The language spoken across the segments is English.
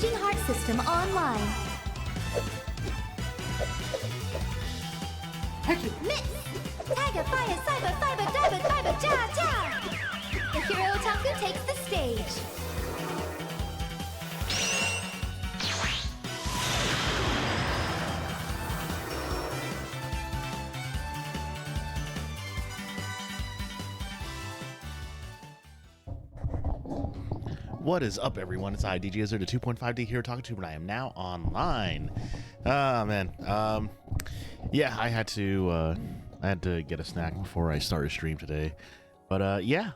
Changing Heart System online. Miss! Tiger, fire, cyber, fiber, diver, fiber, ja, ja! The hero otaku takes the stage. What is up, everyone? It's I, DJ0 to 2.5D here talking to you, but I am now online. Man. Yeah, I had to get a snack before I started stream today. But yeah,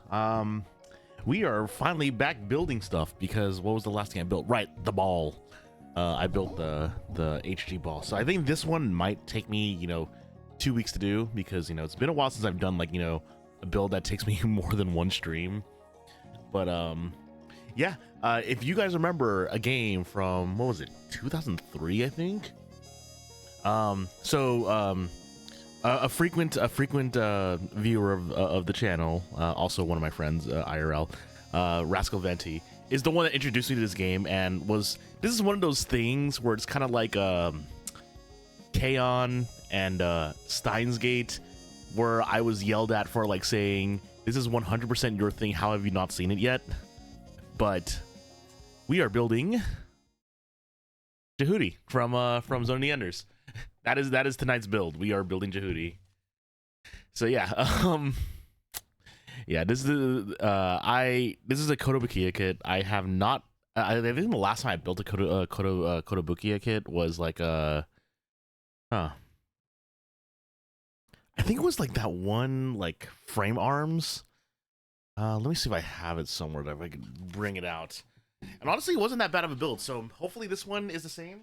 we are finally back building stuff because what was the last thing I built? Right, the ball. I built the HG ball. So I think this one might take me, 2 weeks to do because, it's been a while since I've done like, a build that takes me more than one stream. But yeah, if you guys remember a game from, what was it, 2003, I think? A frequent viewer of the channel, also one of my friends, IRL, Rascal Venti, is the one that introduced me to this game, and this is one of those things where it's kind of like K-On! And Steins Gate, where I was yelled at for like saying, this is 100% your thing, how have you not seen it yet? But we are building Jehuty from Zone of the Enders. That is tonight's build. We are building Jehuty. So yeah, yeah. This is a Kotobukiya kit. I have not. I think the last time I built a Kotobukiya kit was like I think it was like that one like frame arms. Let me see if I have it somewhere that I can bring it out. And honestly, it wasn't that bad of a build, so hopefully this one is the same.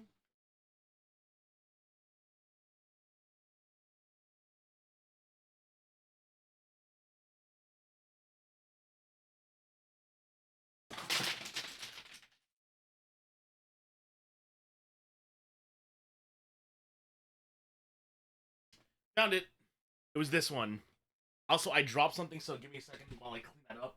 Found it. It was this one. Also, I dropped something, so give me a second while I clean that up.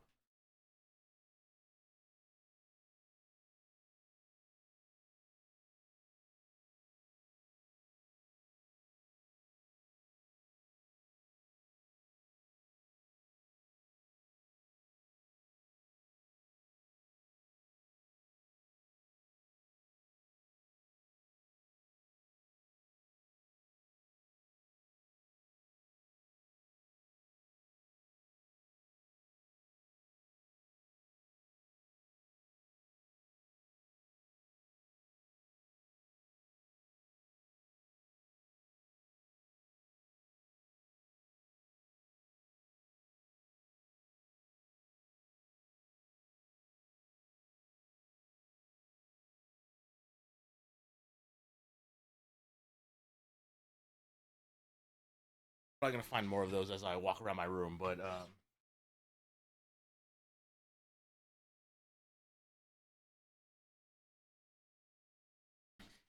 Probably gonna find more of those as I walk around my room, but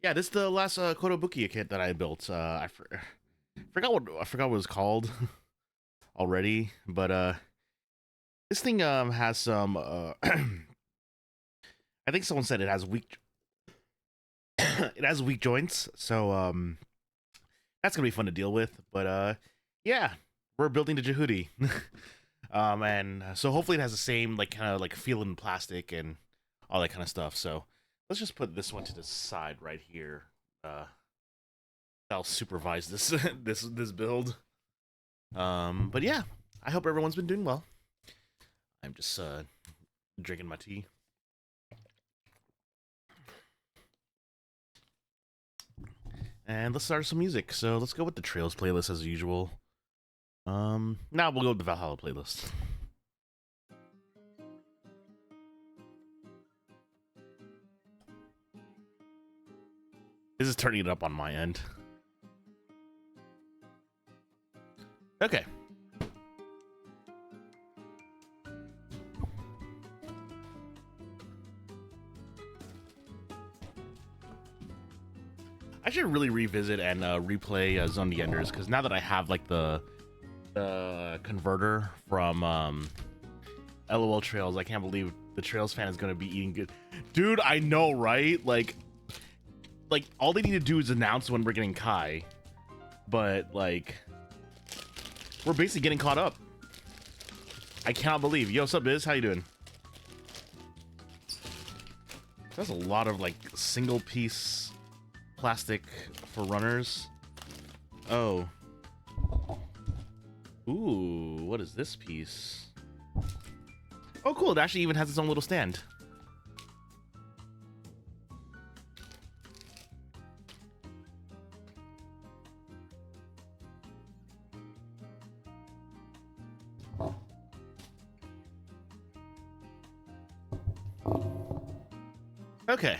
yeah, this is the last Kotobukiya kit that I built. I forgot what it was called already, but this thing has some I think someone said it has weak it has weak joints, so that's gonna be fun to deal with. But yeah, we're building the Jehuty. And so hopefully it has the same like kind of like feel in plastic and all that kind of stuff. So let's just put this one to the side right here. I'll supervise this this build. But yeah, I hope everyone's been doing well. I'm just drinking my tea. And let's start some music. So let's go with the Trails playlist as usual. Now we'll go with the Valhalla playlist. This is turning it up on my end. Okay. I should really revisit and replay Zone of the Enders, because now that I have like the converter from LOL Trails. I can't believe the Trails fan is gonna be eating good. Dude, I know, right? Like all they need to do is announce when we're getting Kai. But like, we're basically getting caught up. I cannot believe. Yo, what's up, Biz? How you doing? There's a lot of like single piece plastic for runners. Oh. Ooh, what is this piece? Oh, cool. It actually even has its own little stand. Okay.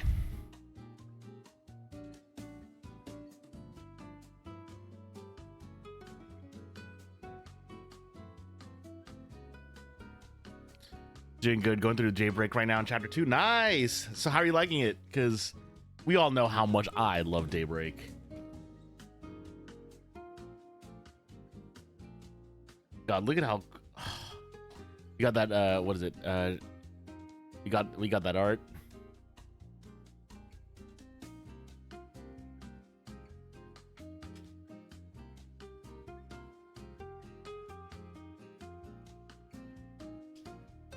Doing good. Going through the Daybreak right now in chapter 2. Nice. So how are you liking it? Because we all know how much I love Daybreak. God, look at how you got that. What is it? We got that art.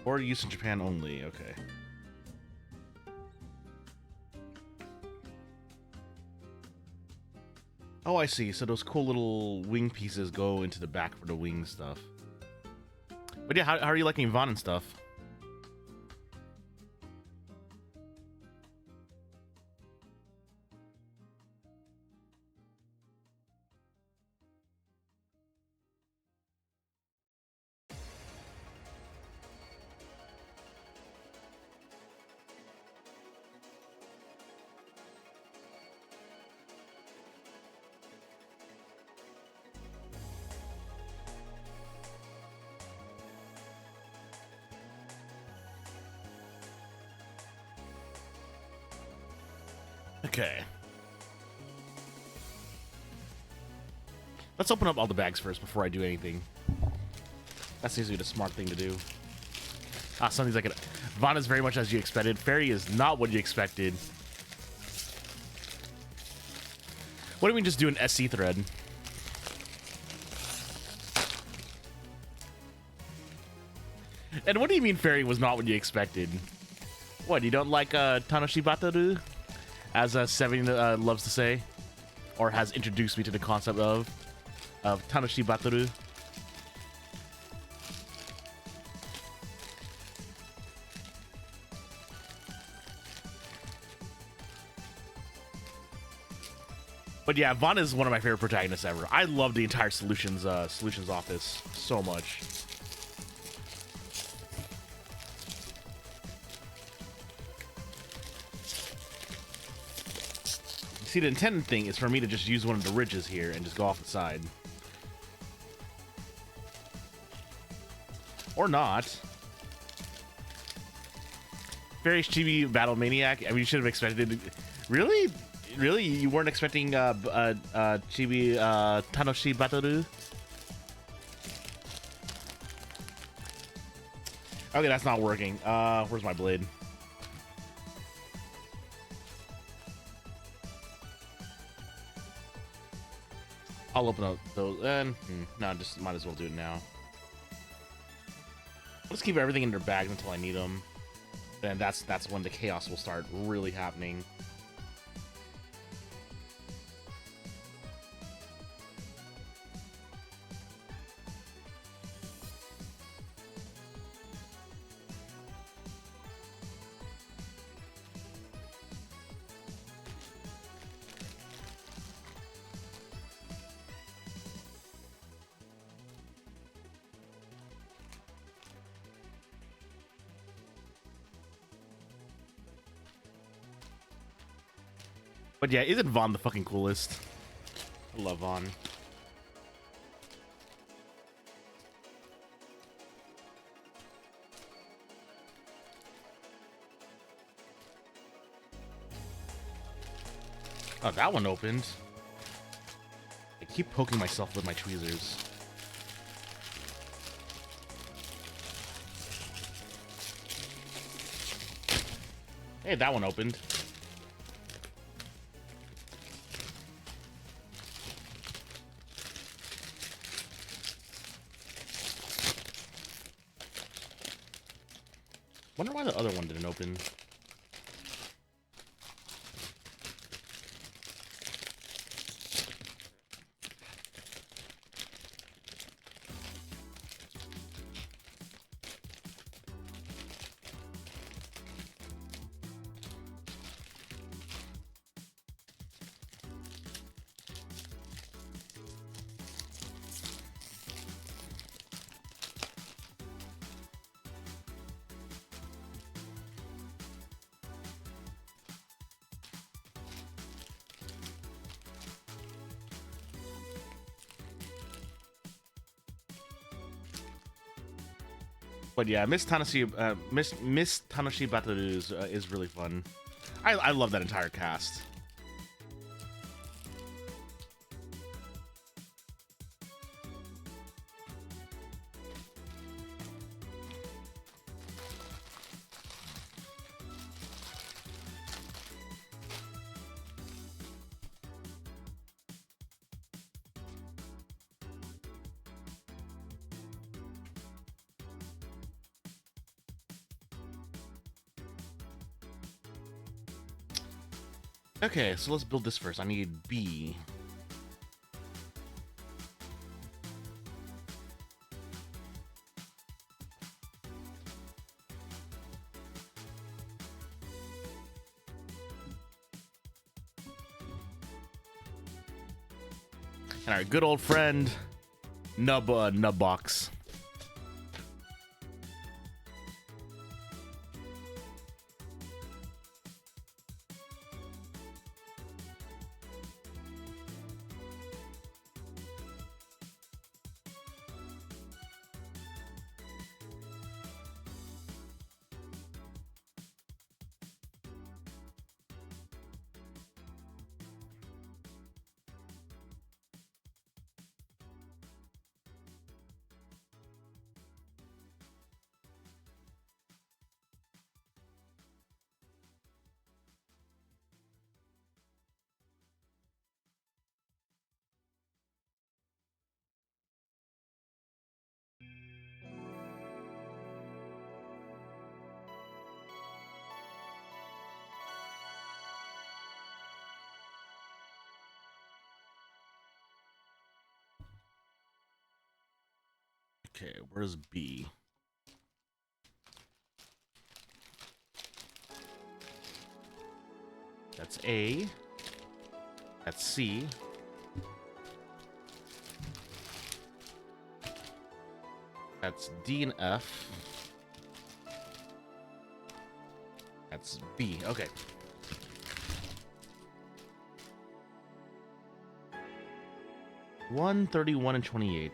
Or use in Japan only. Okay. Oh, I see. So those cool little wing pieces go into the back for the wing stuff. But yeah, how are you liking Vaughn and stuff? Okay. Let's open up all the bags first before I do anything. That's usually the smart thing to do. Ah, something's like it. Vaughn is very much as you expected. Fairy is not what you expected. What do we just do an SC thread? And what do you mean Fairy was not what you expected? What, you don't like Tanoshi Bataru? As Seven loves to say, or has introduced me to the concept of Tanoshi Bataru. But yeah, Vaughn is one of my favorite protagonists ever. I love the entire Solutions office so much. See, the intended thing is for me to just use one of the ridges here and just go off the side. Or not. Fairy's Chibi Battle Maniac. I mean, you should have expected it. Really? Really? You weren't expecting Chibi Tanoshi Bataru? Okay, that's not working. Where's my blade? I'll open up those, and no, just might as well do it now. Let's keep everything in their bags until I need them. Then that's when the chaos will start really happening. But yeah, isn't Vaughn the fucking coolest? I love Vaughn. Oh, that one opened. I keep poking myself with my tweezers. Hey, that one opened. Wonder why the other one didn't open. But yeah, Miss Tanoshi Bataru is really fun. I love that entire cast. Okay, so let's build this first. I need B. And our good old friend, Nubbox. Okay, where's B? That's A. That's C. That's D and F. That's B. Okay. One 31 and 28.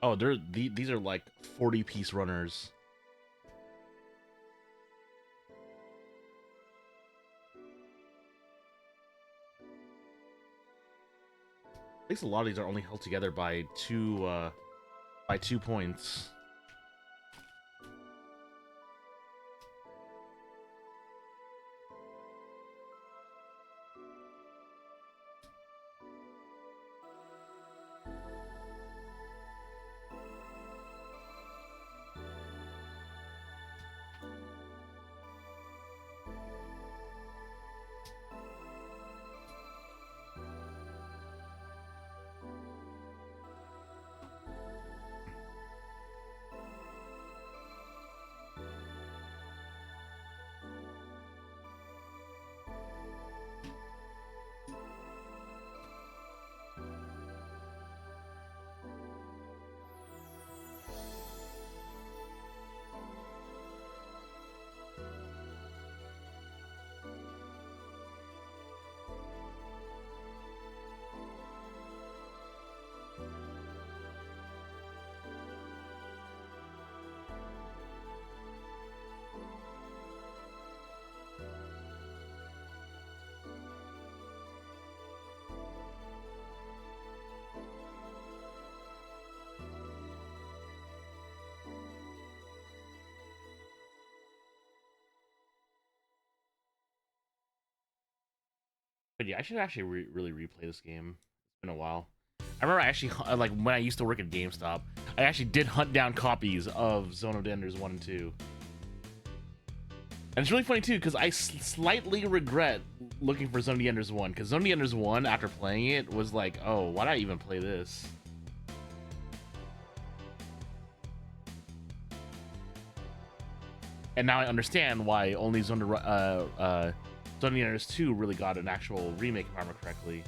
Oh, these are like 40-piece runners. At least a lot of these are only held together by 2 points. But yeah, I should actually really replay this game. It's been a while. I remember I actually, like, when I used to work at GameStop, I actually did hunt down copies of Zone of the Enders 1 and 2. And it's really funny, too, because I slightly regret looking for Zone of the Enders 1, because Zone of the Enders 1, after playing it, was like, oh, why did I even play this? And now I understand why only Zone of the Enders 2 really got an actual remake, if I remember correctly.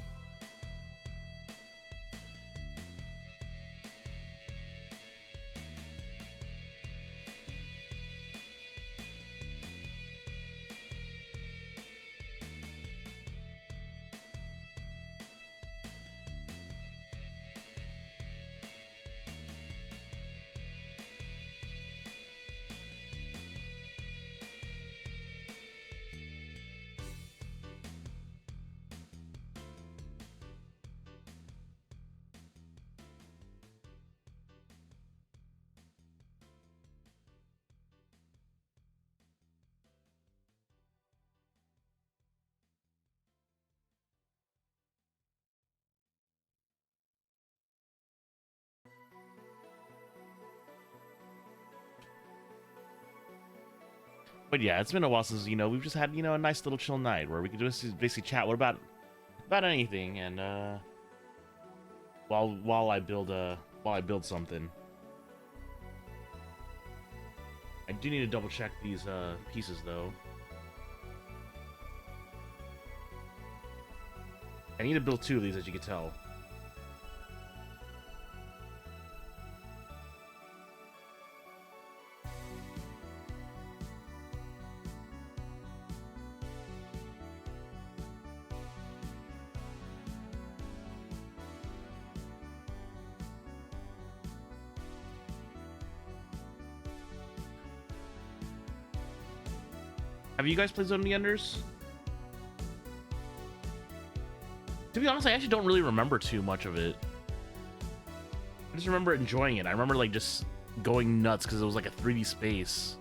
But yeah, it's been a while since, we've just had, a nice little chill night where we could just basically chat about anything, and while I build something. I do need to double check these pieces though. I need to build 2 of these, as you can tell. Have you guys played Zone of the Enders? To be honest, I actually don't really remember too much of it. I just remember enjoying it. I remember like just going nuts because it was like a 3D space.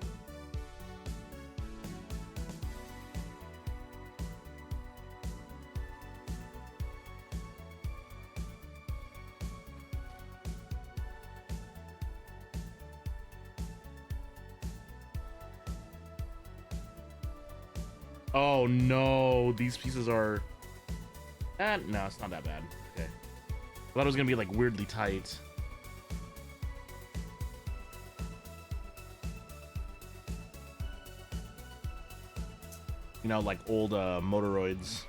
Oh no, these pieces are... no, it's not that bad. Okay. I thought it was gonna be like weirdly tight. Like old Motoroids.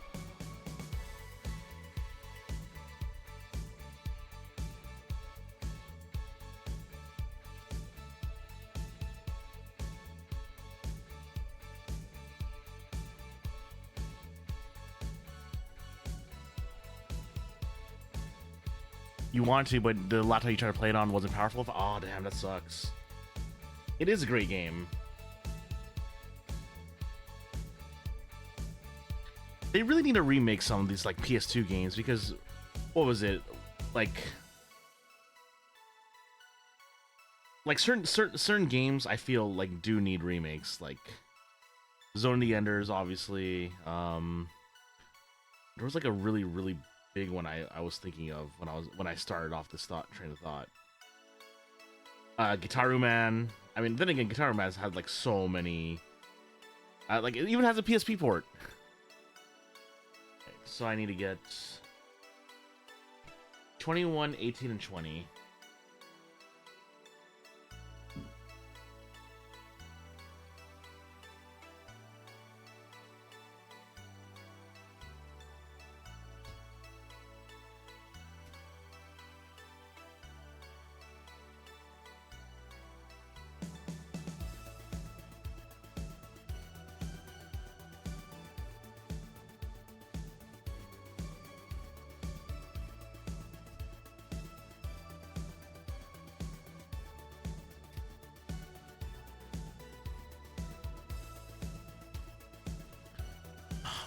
You want to, but the laptop you tried to play it on wasn't powerful. Oh, damn, that sucks. It is a great game. They really need to remake some of these like PS2 games because, what was it, like certain games I feel like do need remakes, like Zone of the Enders, obviously. There was like a really big one I was thinking of when I started off this train of thought. Guitar Man. I mean, then again, Guitar Man has had like so many. Like it even has a PSP port. Okay, so I need to get 21, 18, and 20.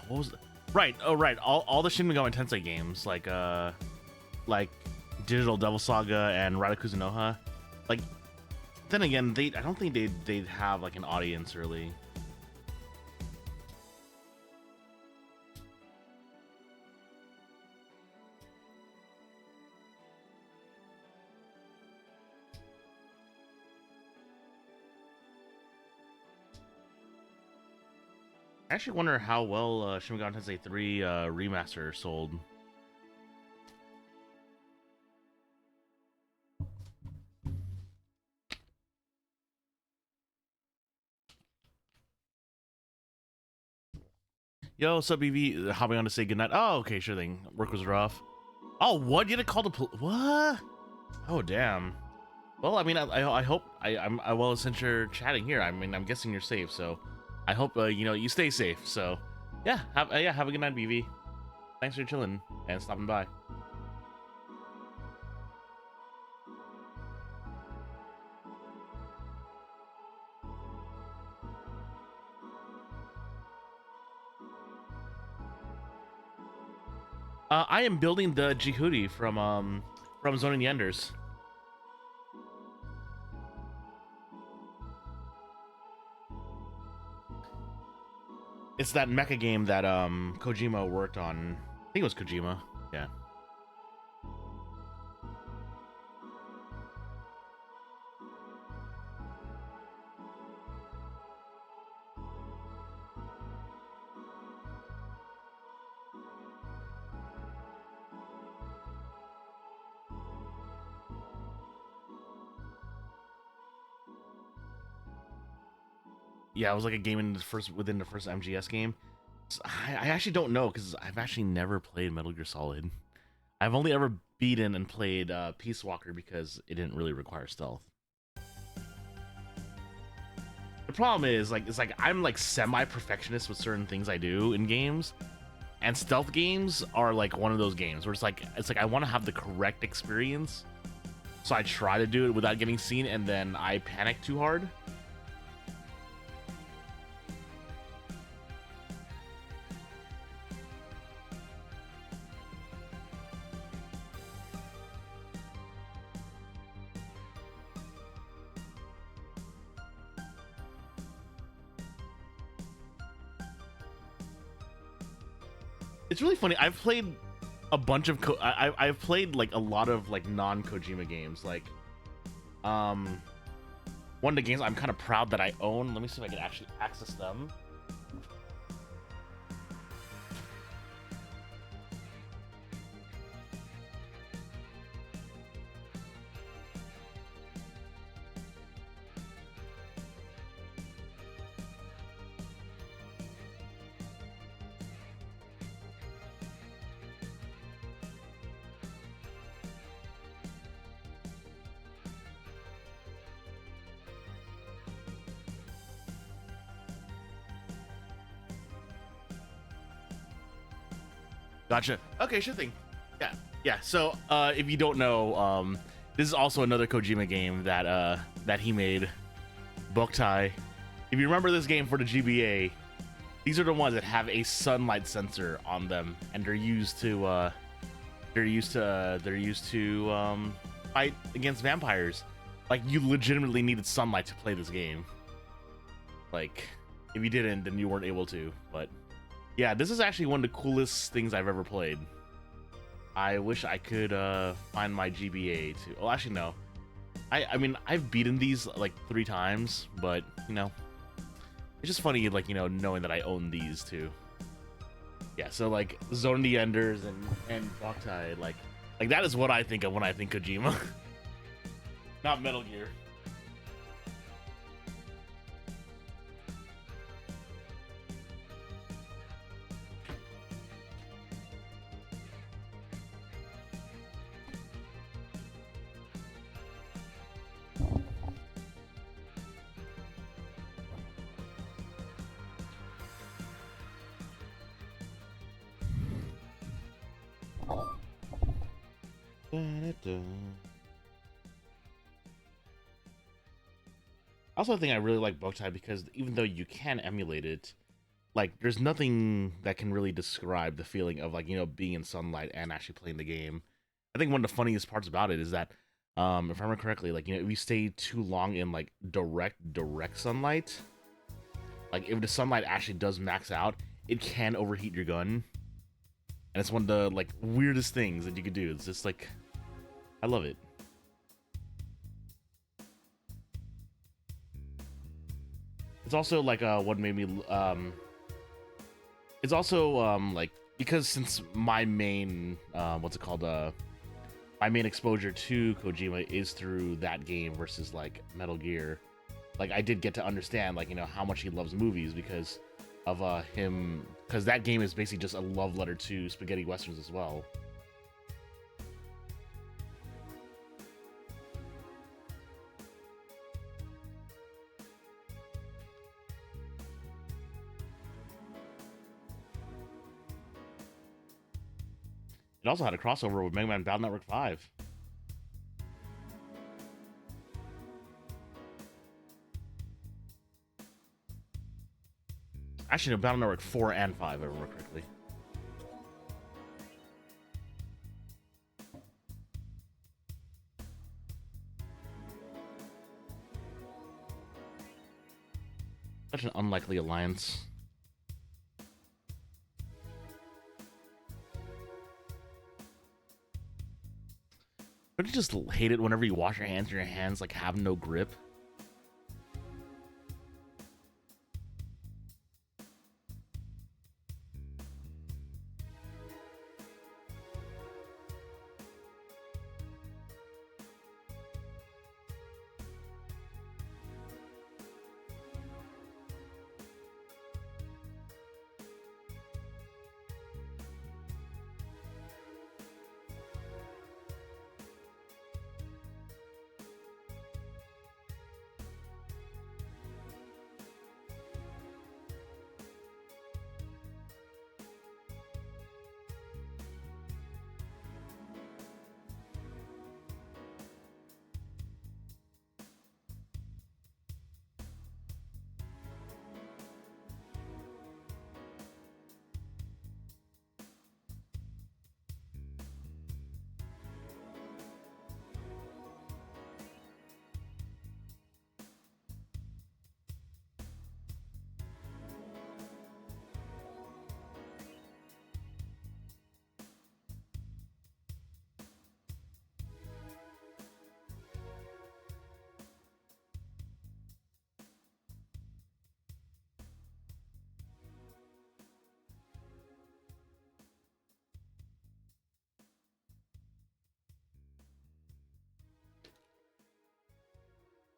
What was it? Right, oh right, all the Shin Megami Tensei games, like Digital Devil Saga and Raiden Kuzunoha, like, then again, I don't think they'd have like an audience really. I actually wonder how well Shin Megami Tensei 3 remaster sold. Yo, what's up, EV? Hopping on to say goodnight. Oh, okay, sure thing. Work was rough. Oh, what? You had to call the what? Oh, damn. Well, I mean, I hope well, since you're chatting here, I mean, I'm guessing you're safe, so I hope you know, you stay safe. So, yeah, have a good night, BV. Thanks for chilling and stopping by. I am building the Jehuty from Zoning the Enders. It's that mecha game that Kojima worked on. I think it was Kojima. Yeah. Yeah, it was like a game within the first MGS game. So I actually don't know because I've actually never played Metal Gear Solid. I've only ever beaten and played Peace Walker because it didn't really require stealth. The problem is it's like I'm like semi-perfectionist with certain things I do in games, and stealth games are like one of those games where it's like I want to have the correct experience, so I try to do it without getting seen, and then I panic too hard. It's really funny. I've played a bunch of I've played like a lot of like non-Kojima games. Like, one of the games I'm kind of proud that I own. Let me see if I can actually access them. Gotcha. Okay, sure thing. Yeah, yeah. So, if you don't know, this is also another Kojima game that he made, Boktai. If you remember this game for the GBA, these are the ones that have a sunlight sensor on them, and they're used to fight against vampires. Like, you legitimately needed sunlight to play this game. Like, if you didn't, then you weren't able to. But yeah, this is actually one of the coolest things I've ever played. I wish I could find my GBA to. Oh, actually no. I mean, I've beaten these like 3 times, but you know, it's just funny, like, you know, knowing that I own these too. Yeah, so like Zone the Enders and Boktai, like that is what I think of when I think Kojima. Not Metal Gear. Also, I think I really like Boktai because even though you can emulate it, like there's nothing that can really describe the feeling of, like, you know, being in sunlight and actually playing the game. I think one of the funniest parts about it is that, if I remember correctly, like, you know, if you stay too long in like direct sunlight, like if the sunlight actually does max out, it can overheat your gun, and it's one of the like weirdest things that you could do. It's just like, I love it. It's also like what made me It's also like, because since my main what's it called, my main exposure to Kojima is through that game versus like Metal Gear. Like, I did get to understand, like, you know, how much he loves movies because of him, because that game is basically just a love letter to spaghetti westerns as well. It also had a crossover with Mega Man Battle Network 5. Actually, no, Battle Network 4 and 5, if I remember correctly. Such an unlikely alliance. Don't you just hate it whenever you wash your hands and your hands like have no grip?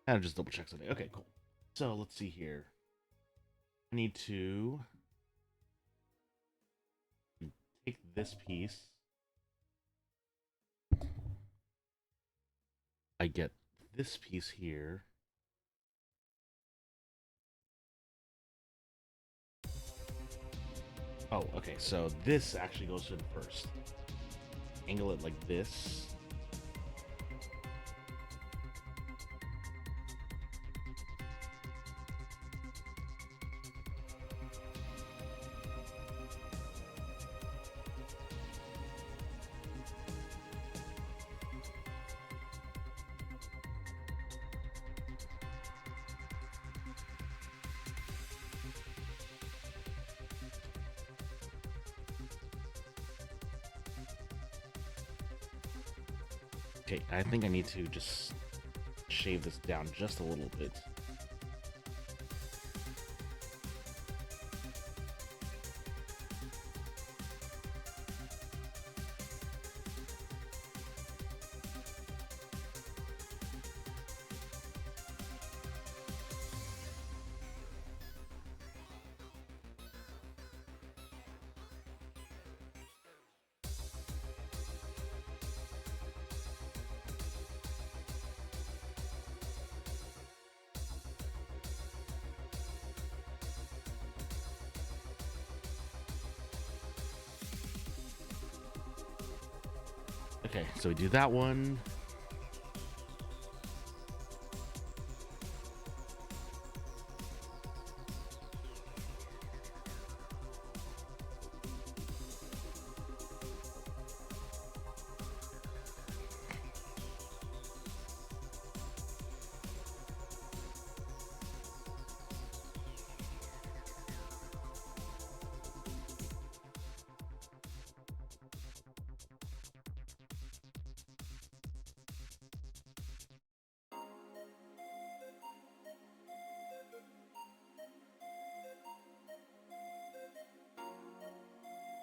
Kind of just double check something. Okay, cool. So let's see here. I need to take this piece. I get this piece here. Oh, okay. So this actually goes in first. Angle it like this. Okay, I think I need to just shave this down just a little bit. Okay, so we do that one.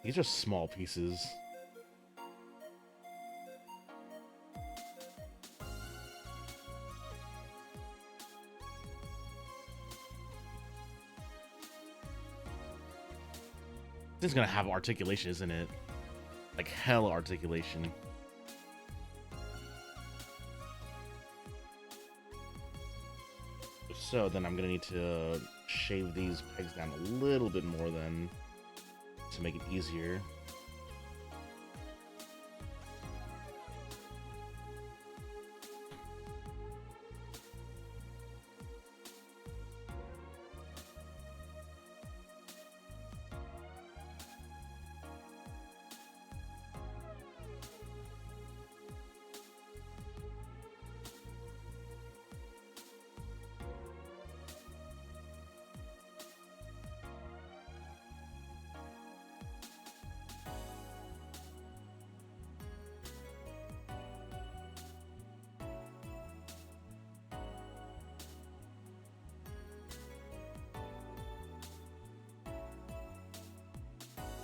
These are small pieces. This is gonna have articulation, isn't it? Like hell articulation. So then I'm gonna need to shave these pegs down a little bit more then to make it easier.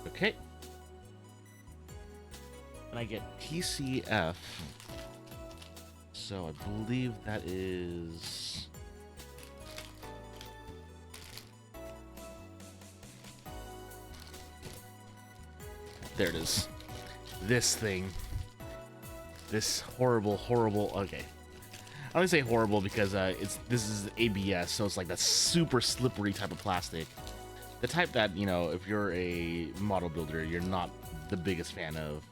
Okay. And I get TCF. So I believe that is... There it is. This thing. This horrible, horrible... Okay. I only say horrible because this is ABS, so it's like that super slippery type of plastic. The type that, you know, if you're a model builder, you're not the biggest fan of.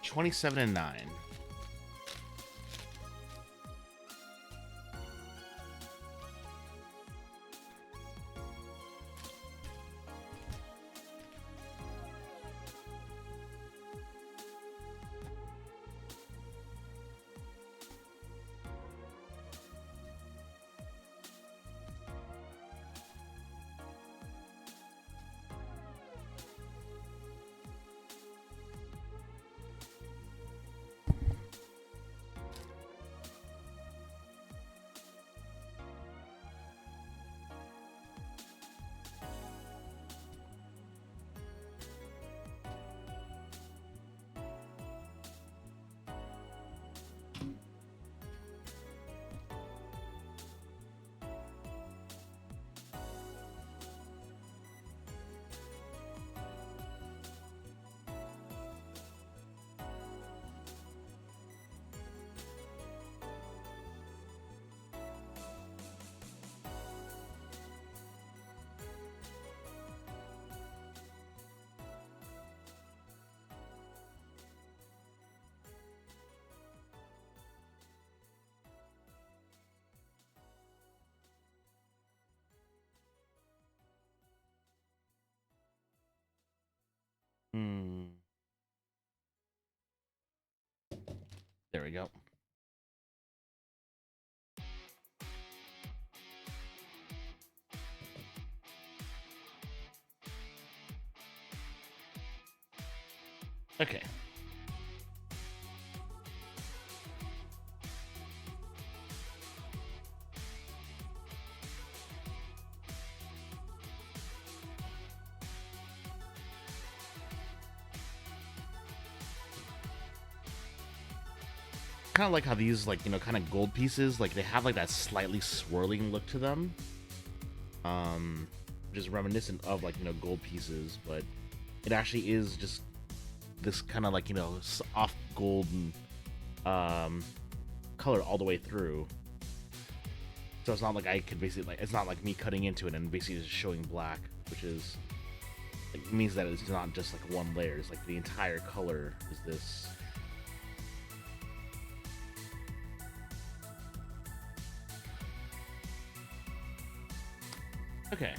$27 and $9. There we go. Okay. Kind of like how these, like, you know, kind of gold pieces, like, they have like that slightly swirling look to them, which is reminiscent of, like, you know, gold pieces, but it actually is just this kind of, like, you know, soft golden color all the way through. So it's not like I could basically, like, it's not like me cutting into it and basically just showing black, which is, like, means that it's not just like one layer. It's like the entire color is this. Okay.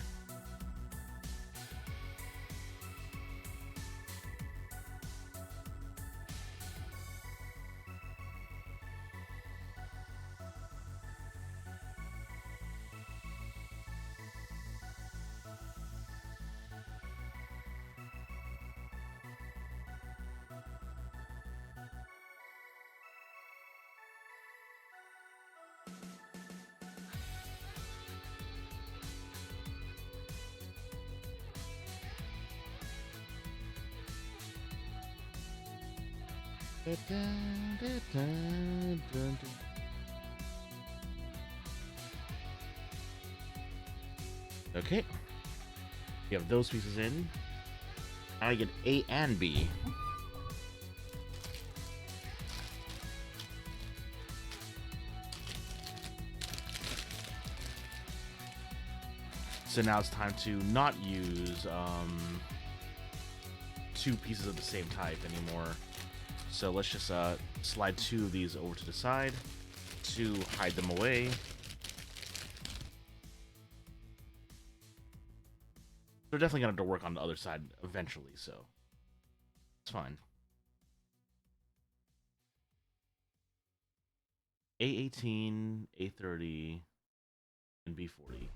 Okay. You have those pieces in. Now I get A and B. So now it's time to not use two pieces of the same type anymore. So let's just slide two of these over to the side to hide them away. They're definitely gonna have to work on the other side eventually, so it's fine. A18, A30, and B40.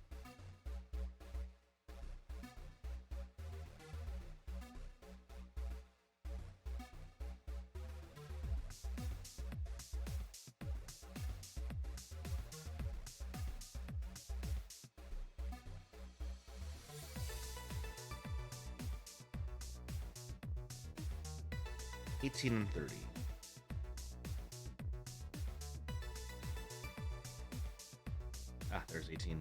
$18 and $30. Ah, there's 18.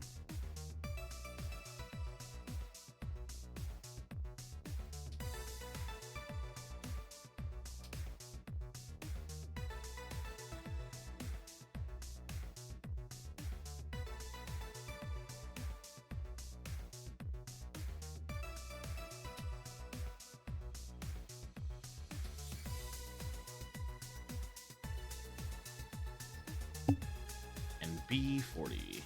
And B40.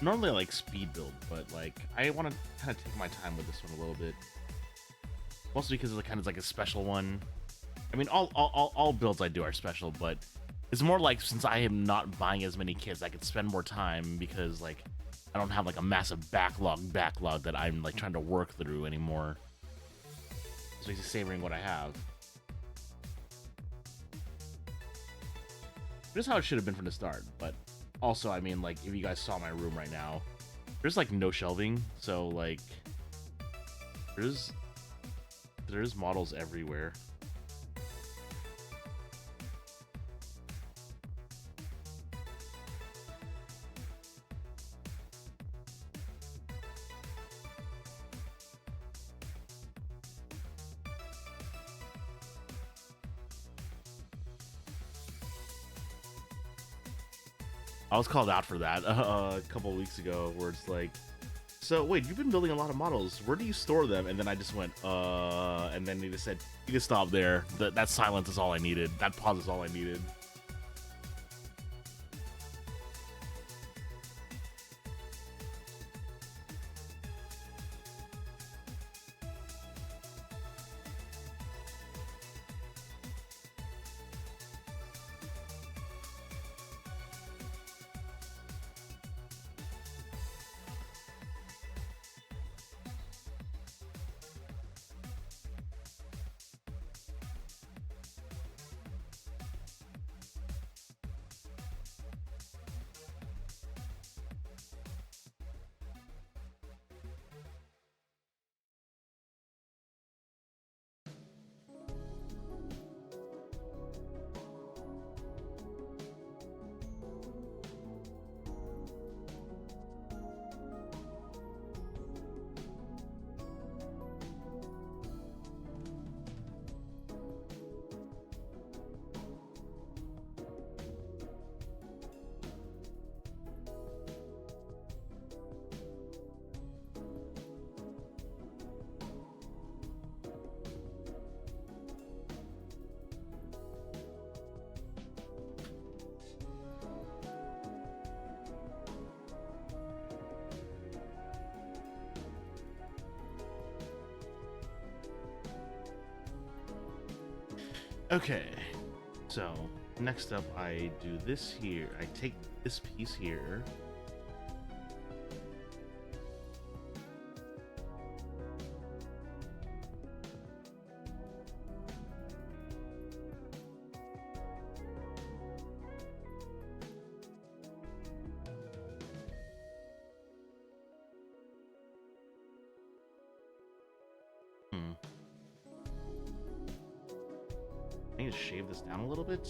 Normally I like speed build, but like I want to kind of take my time with this one a little bit. Mostly because it's kind of like a special one. I mean, all builds I do are special, but it's more like since I am not buying as many kits, I could spend more time because like I don't have like a massive backlog that I'm like trying to work through anymore. So basically savoring what I have. This is how it should have been from the start, but also, I mean, like, if you guys saw my room right now, there's, like, no shelving, so, like, there's models everywhere. I was called out for that a couple of weeks ago, where it's like, so wait, you've been building a lot of models. Where do you store them? And then I just went, and then they just said, you can stop there. That silence is all I needed. That pause is all I needed. Okay, so next up I do this here. I take this piece here. I need to shave this down a little bit.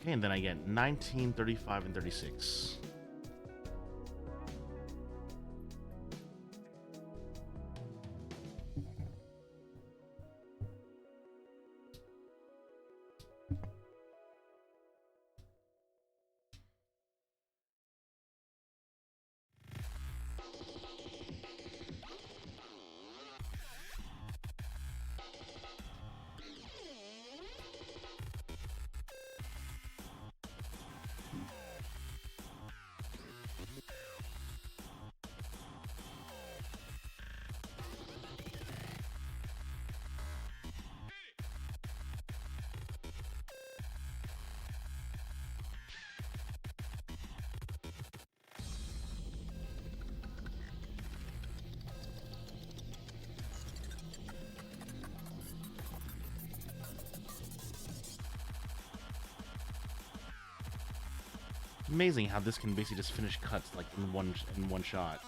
Okay, and then I get 19, 35, and 36. Amazing how this can basically just finish cuts like in one shot.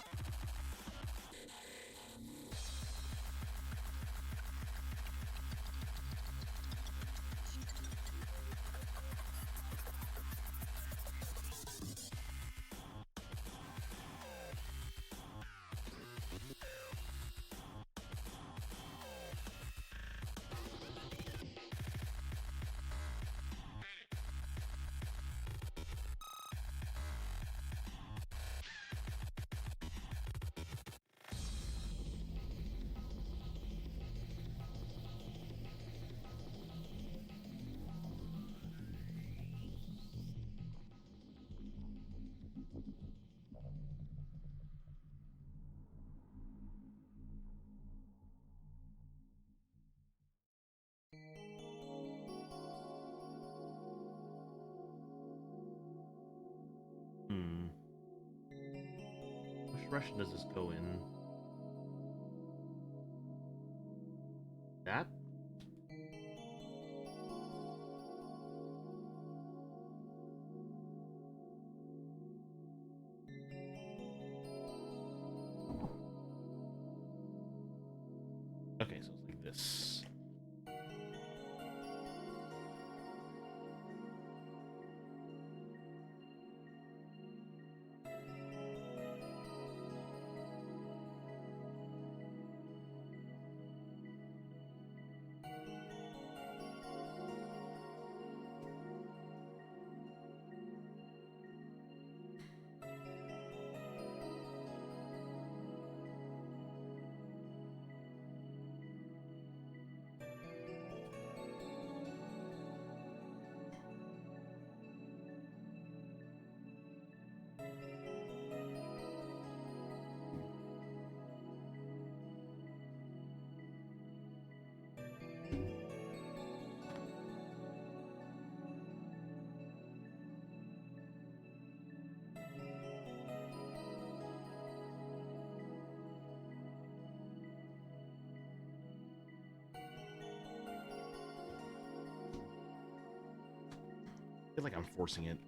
Which direction does this go in? That? Okay, so it's like this. I feel like I'm forcing it.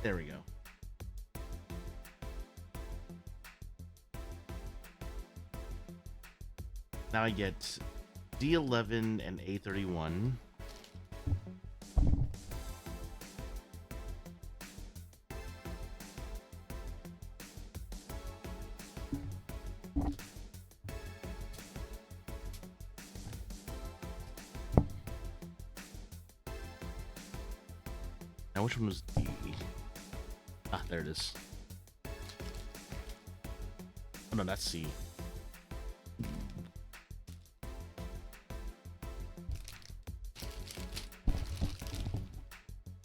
There we go. Now I get D11 and A31. Now which one was D? Ah, there it is. Oh no, that's C.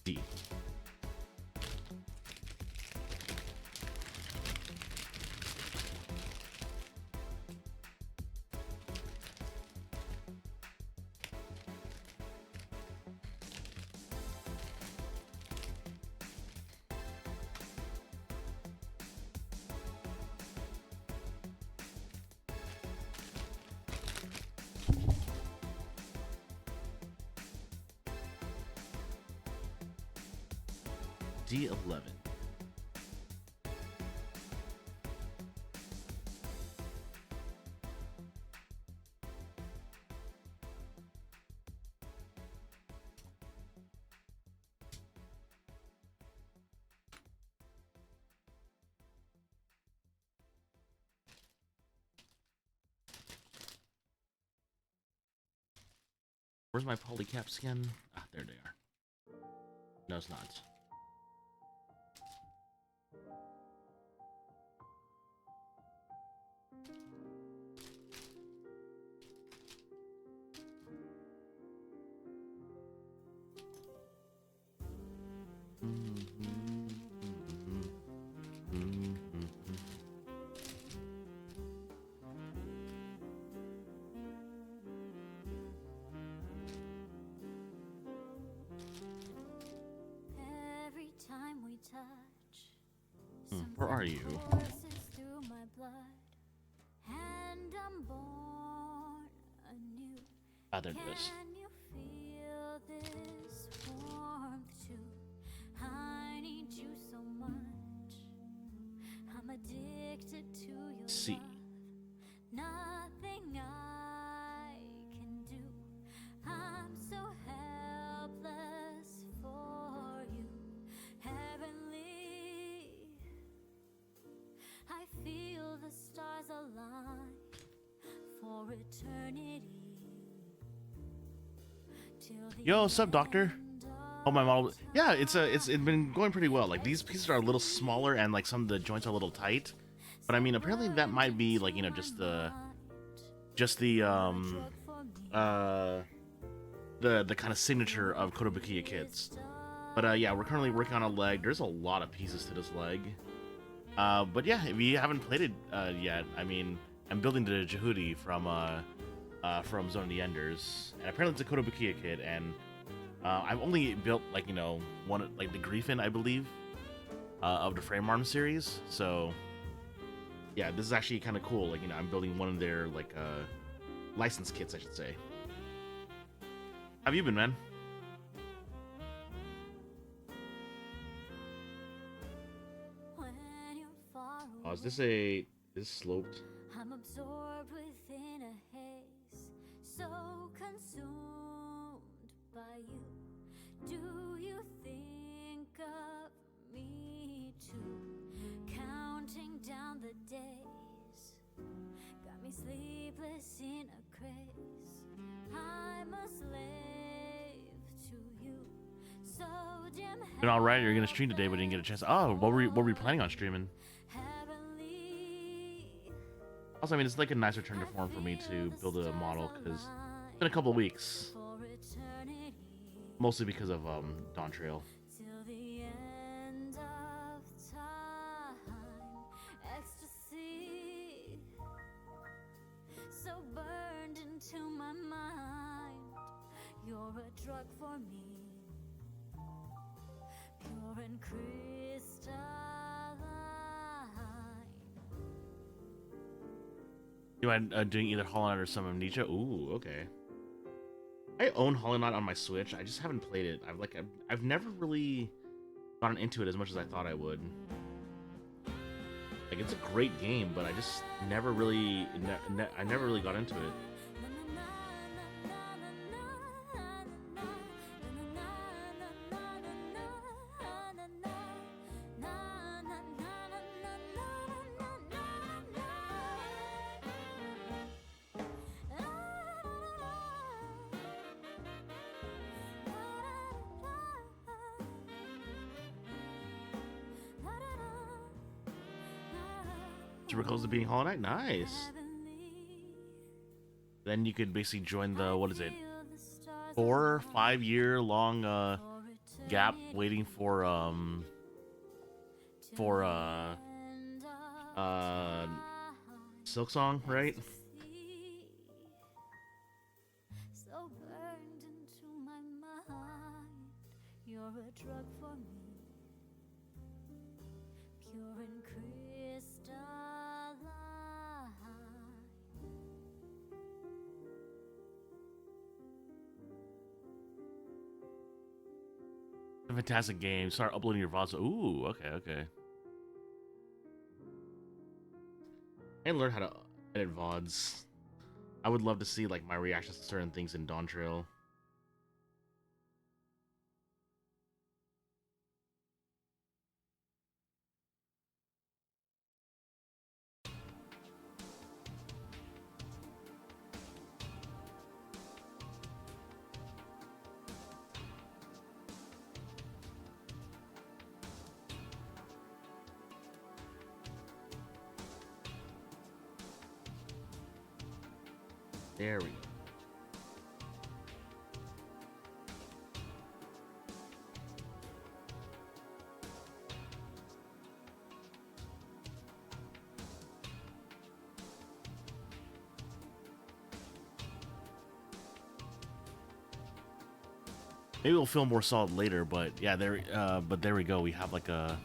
D. D11. Where's my polycaps again? Ah, there they are. No, it's not. Every time we touch, Where are you? courses through my blood, and I'm born anew. Ah, there it is. Can you feel this warmth too? I need you so much. I'm addicted to your C. love. Nothing I can do. I'm so helpless for you. Heavenly. I feel the stars align for eternity. Yo, what's up, doctor? Oh, my model. Yeah, it's been going pretty well. Like, these pieces are a little smaller and like some of the joints are a little tight. But I mean, apparently that might be like, you know, just the kind of signature of Kotobukiya kids. But yeah, we're currently working on a leg. There's a lot of pieces to this leg. But yeah, if you haven't played it yet, I mean, I'm building the Jehuty from Zone of the Enders, and apparently it's a Kotobukiya kid, and I've only built like, you know, one, like the Griffin, I believe, of the Frame Arm series. So yeah, this is actually kind of cool. Like, you know, I'm building one of their like license kits, I should say. How have you been, man? Oh, is this sloped? I'm absorbed within a haze, so consumed by you. Do you think of me too? Counting down the days, got me sleepless in a craze. I'm a slave to you, so damn. Been all right. You're gonna stream today, but didn't get a chance. Oh, what were we planning on streaming? Also, I mean, it's like a nice return to form for me to build a model because it's been a couple of weeks, mostly because of Dawn Trail. Till the end of time, ecstasy, so burned into my mind. You're a drug for me, pure and crystalline. You mind doing either Hollow Knight or some Amnesia? Ooh, okay. I own Hollow Knight on my Switch. I just haven't played it. I've never really gotten into it as much as I thought I would. Like, it's a great game, but I just never really, I never really got into it. Super close to being Hollow Knight. Nice. Then you could basically join the, what is it, 4 or 5 year long gap waiting for Silk Song, right? So burned into my mind, you're a drug for me, pure and crystalline. A fantastic game. Start uploading your VODs. Ooh, okay. And learn how to edit VODs. I would love to see like my reactions to certain things in Dawn Trail. There we go. Maybe we'll feel more solid later, but yeah, there we go. We have like a.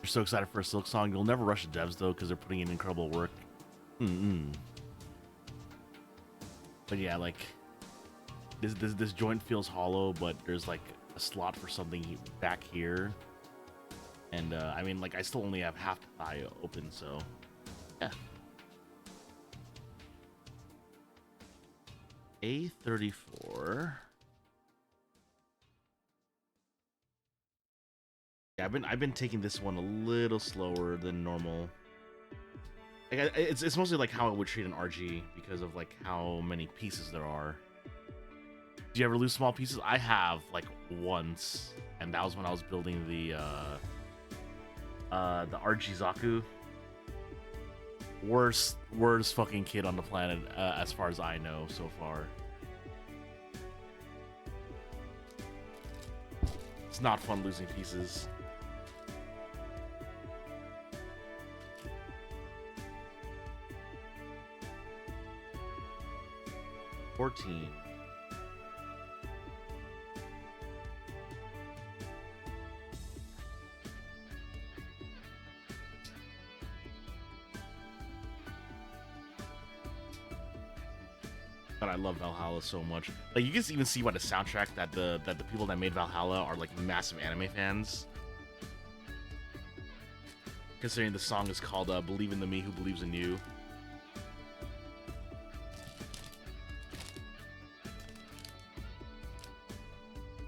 You're so excited for a Silk Song. You'll never rush the devs though, because they're putting in incredible work. But yeah, like this joint feels hollow, but there's like a slot for something back here, and I mean, like I still only have half the thigh open, so yeah. A34. Yeah, I've been taking this one a little slower than normal. Like it's mostly like how I would treat an RG because of like how many pieces there are. Do you ever lose small pieces? I have, like, once, and that was when I was building the RG Zaku. Worst fucking kid on the planet, as far as I know so far. It's not fun losing pieces. $14. But I love Valhalla so much. Like, you can even see by the soundtrack that the people that made Valhalla are like massive anime fans. Considering the song is called "Believe in the Me Who Believes in You."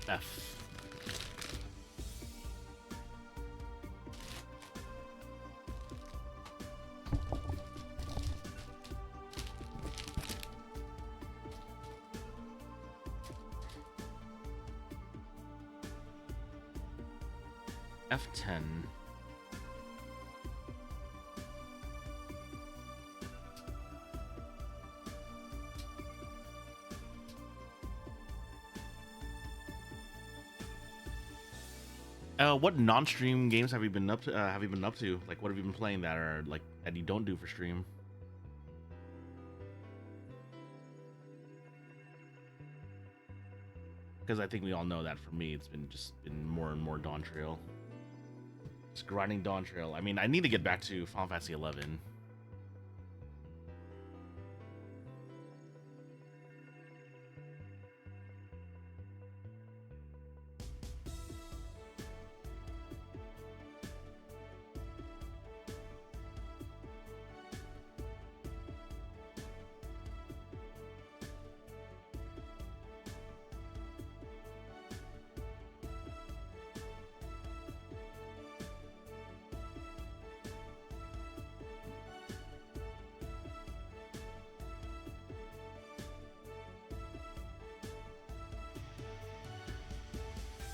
F. F10. What non-stream games have you been up to? Like, what have you been playing that are like that you don't do for stream? Because I think we all know that for me, it's been more and more Dawn Trail. Just grinding Dawn Trail. I mean, I need to get back to Final Fantasy 11.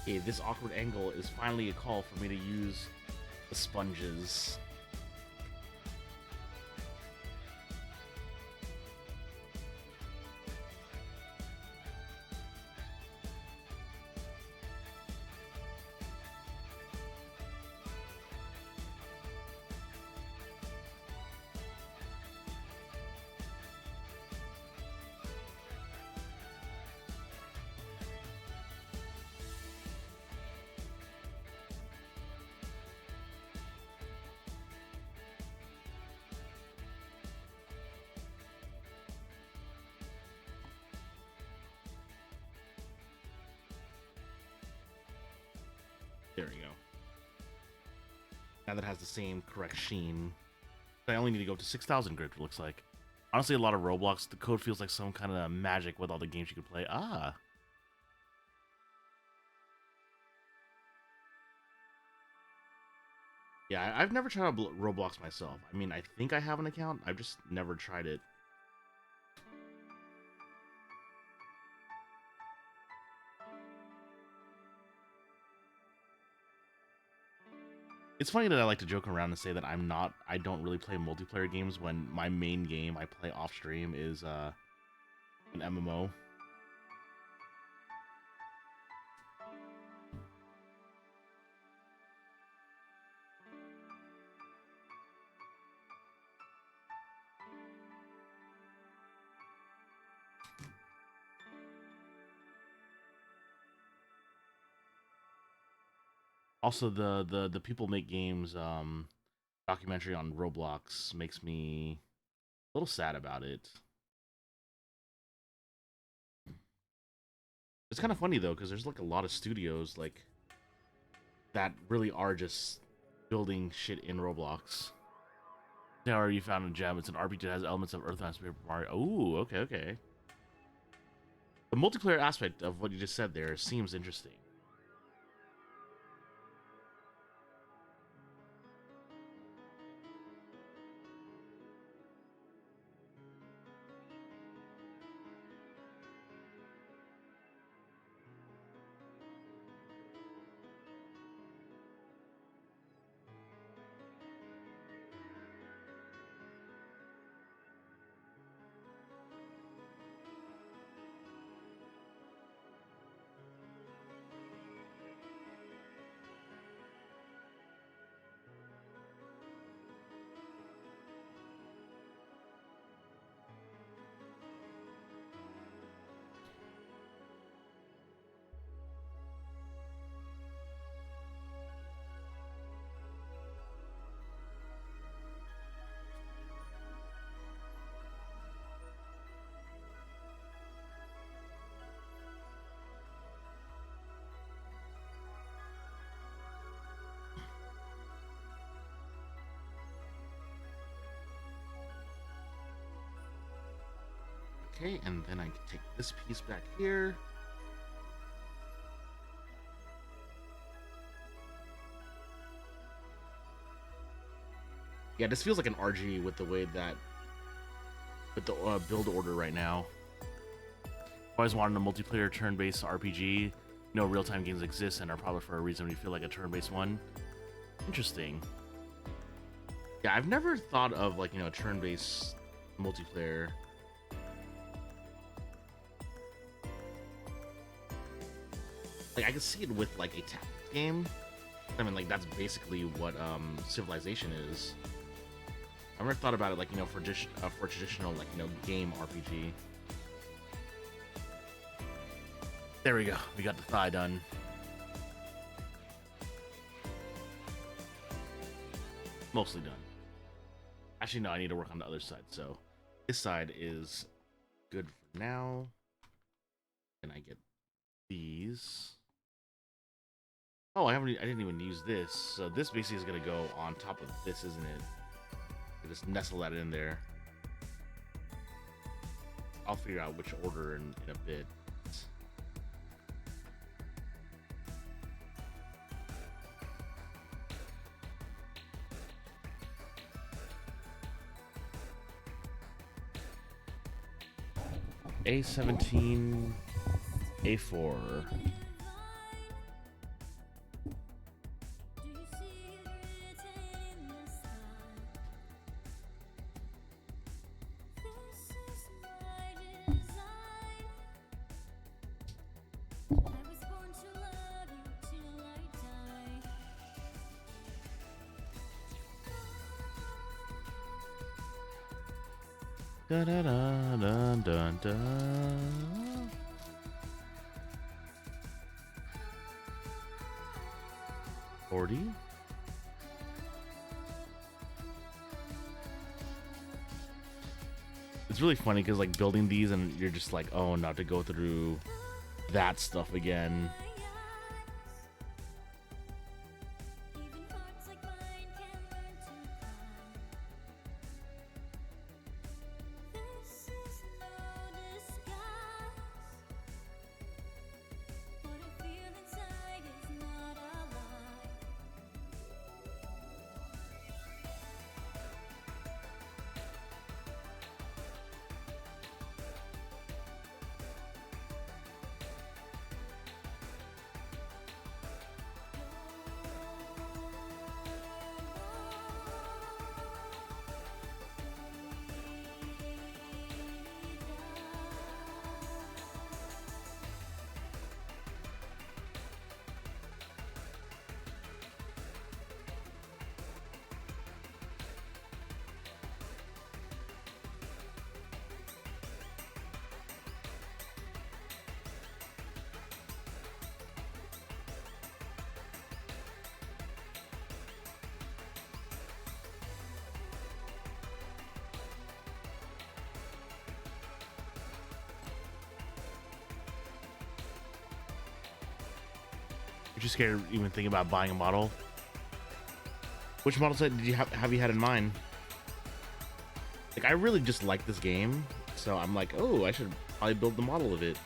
Okay, this awkward angle is finally a call for me to use the sponges. There we go. Now that has the same correct sheen. I only need to go up to 6,000 grid, it looks like. Honestly, a lot of Roblox, the code feels like some kind of magic with all the games you could play. Ah. Yeah, I've never tried out Roblox myself. I mean, I think I have an account. I've just never tried it. It's funny that I like to joke around and say that I don't really play multiplayer games when my main game I play off stream is an MMO. Also, the people make games documentary on Roblox makes me a little sad about it. It's kind of funny though, because there's like a lot of studios like that really are just building shit in Roblox. Tower you found a gem. It's an RPG that has elements of Earthbound Super Mario. Ooh, okay, okay. The multiplayer aspect of what you just said there seems interesting. Okay, and then I can take this piece back here. Yeah, this feels like an RG with the way that, with the build order right now. Always wanted a multiplayer turn-based RPG. No real-time games exist and are probably for a reason when you feel like a turn-based one. Interesting. Yeah, I've never thought of like, you know, turn-based multiplayer. Like, I could see it with like a tactics game. I mean, like that's basically what Civilization is. I've never thought about it like, you know, for traditional like, you know, game RPG. There we go. We got the thigh done. Mostly done. Actually, no, I need to work on the other side. So this side is good for now. And I get these. Oh, I didn't even use this. So this basically is gonna go on top of this, isn't it? I just nestle that in there. I'll figure out which order in a bit. A17, A4. Da da da da da da. 40. It's really funny because like building these and you're just like, oh, not to go through that stuff again. Even hearts like mine can learn to climb. This is no disguise. What I feel inside is not a lie. You're just scared of even thinking about buying a model. Which model set did you have you had in mind? Like, I really just like this game, so I'm like, oh, I should probably build the model of it.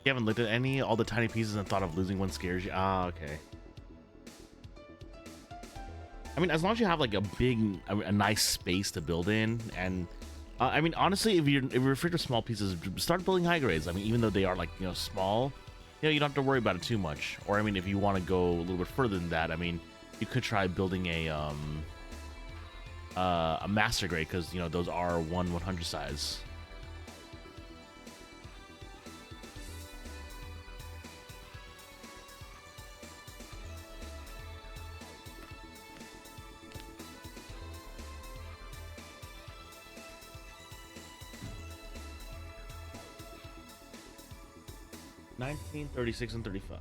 You haven't looked at any? All the tiny pieces and thought of losing one scares you? Ah, okay. I mean, as long as you have like a nice space to build in, and I mean, honestly, if you're afraid of small pieces, start building high grades. I mean, even though they are like, you know, small, you know, you don't have to worry about it too much. Or I mean, if you want to go a little bit further than that, I mean, you could try building a master grade, because you know those are 1/100 size. $19, $36, and $35.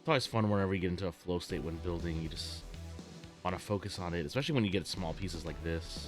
always fun whenever you get into a flow state when building. You just want to focus on it, especially when you get small pieces like this.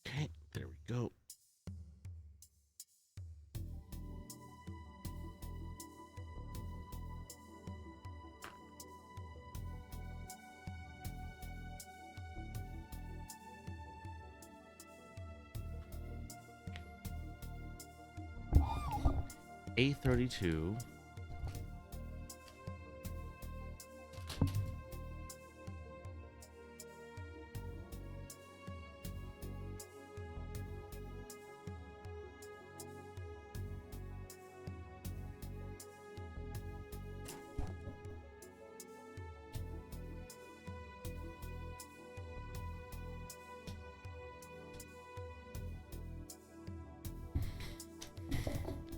Okay, there we go. A32.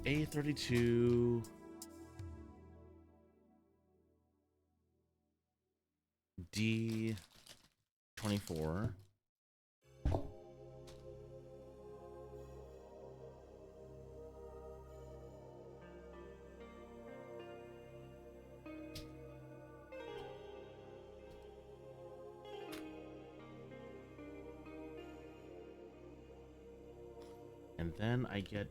A32 D24 and then I get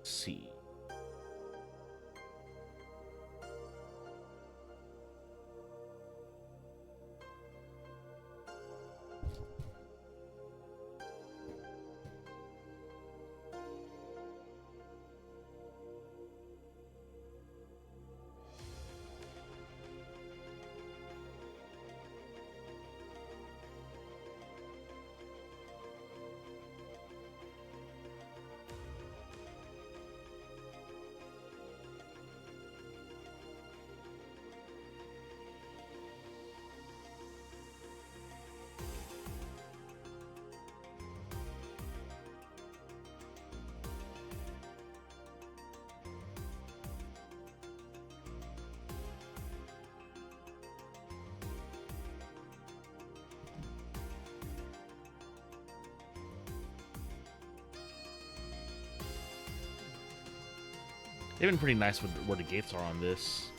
C. They've been pretty nice with where the gates are on this.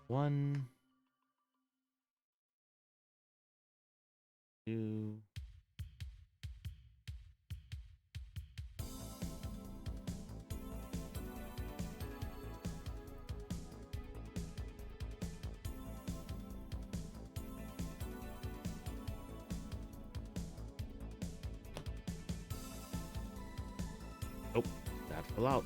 One, two, oh, that fell out.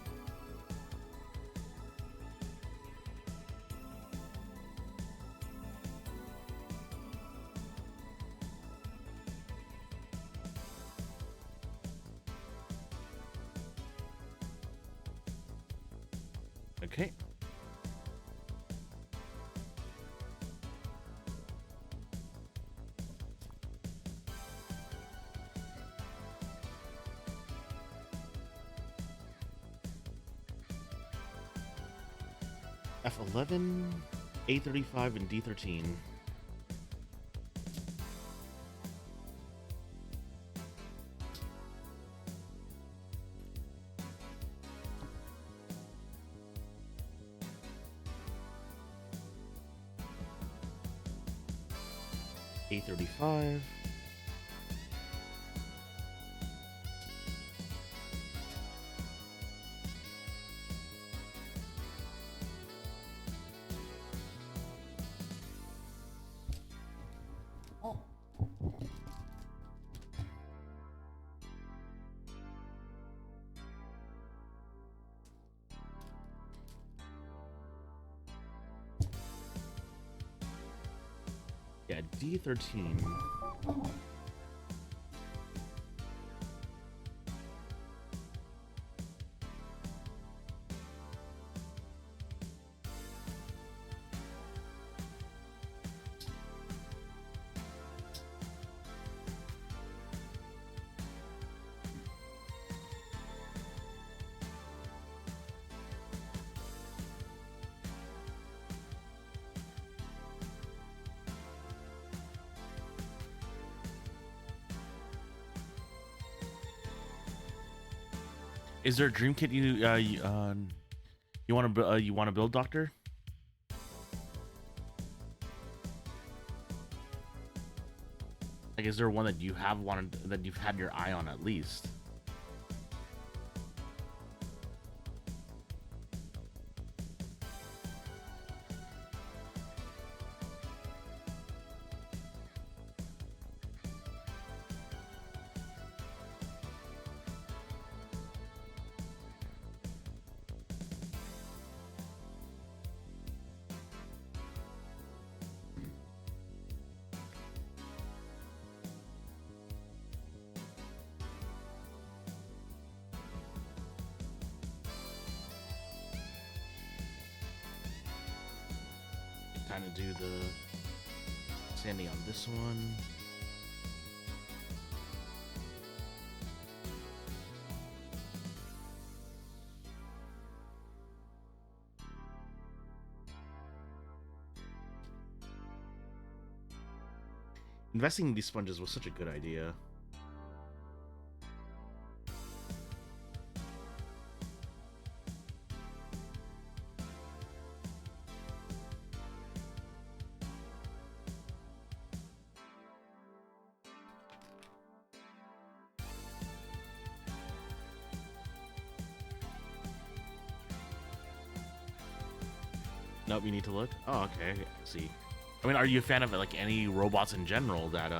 Okay. F11, A35, and D13. A35. Yeah, D13. Is there a dream kit you want to build, Doctor? Like, is there one that you have wanted that you've had your eye on at least? Kind of do the sanding on this one. Investing in these sponges was such a good idea. Nope, you need to look. Oh, okay. I see. I mean, are you a fan of like any robots in general that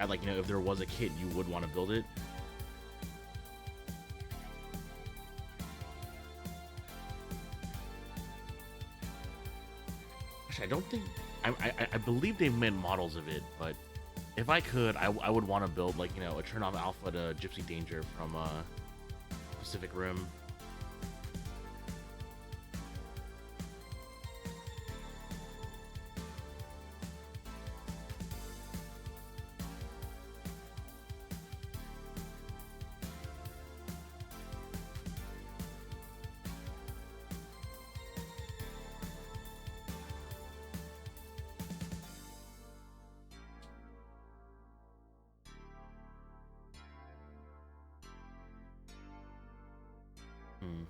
like, you know, if there was a kit, you would want to build it? Actually, I don't think I believe they've made models of it, but if I could, I would want to build like, you know, a turn-off alpha to Gypsy Danger from Pacific Rim. Hmm.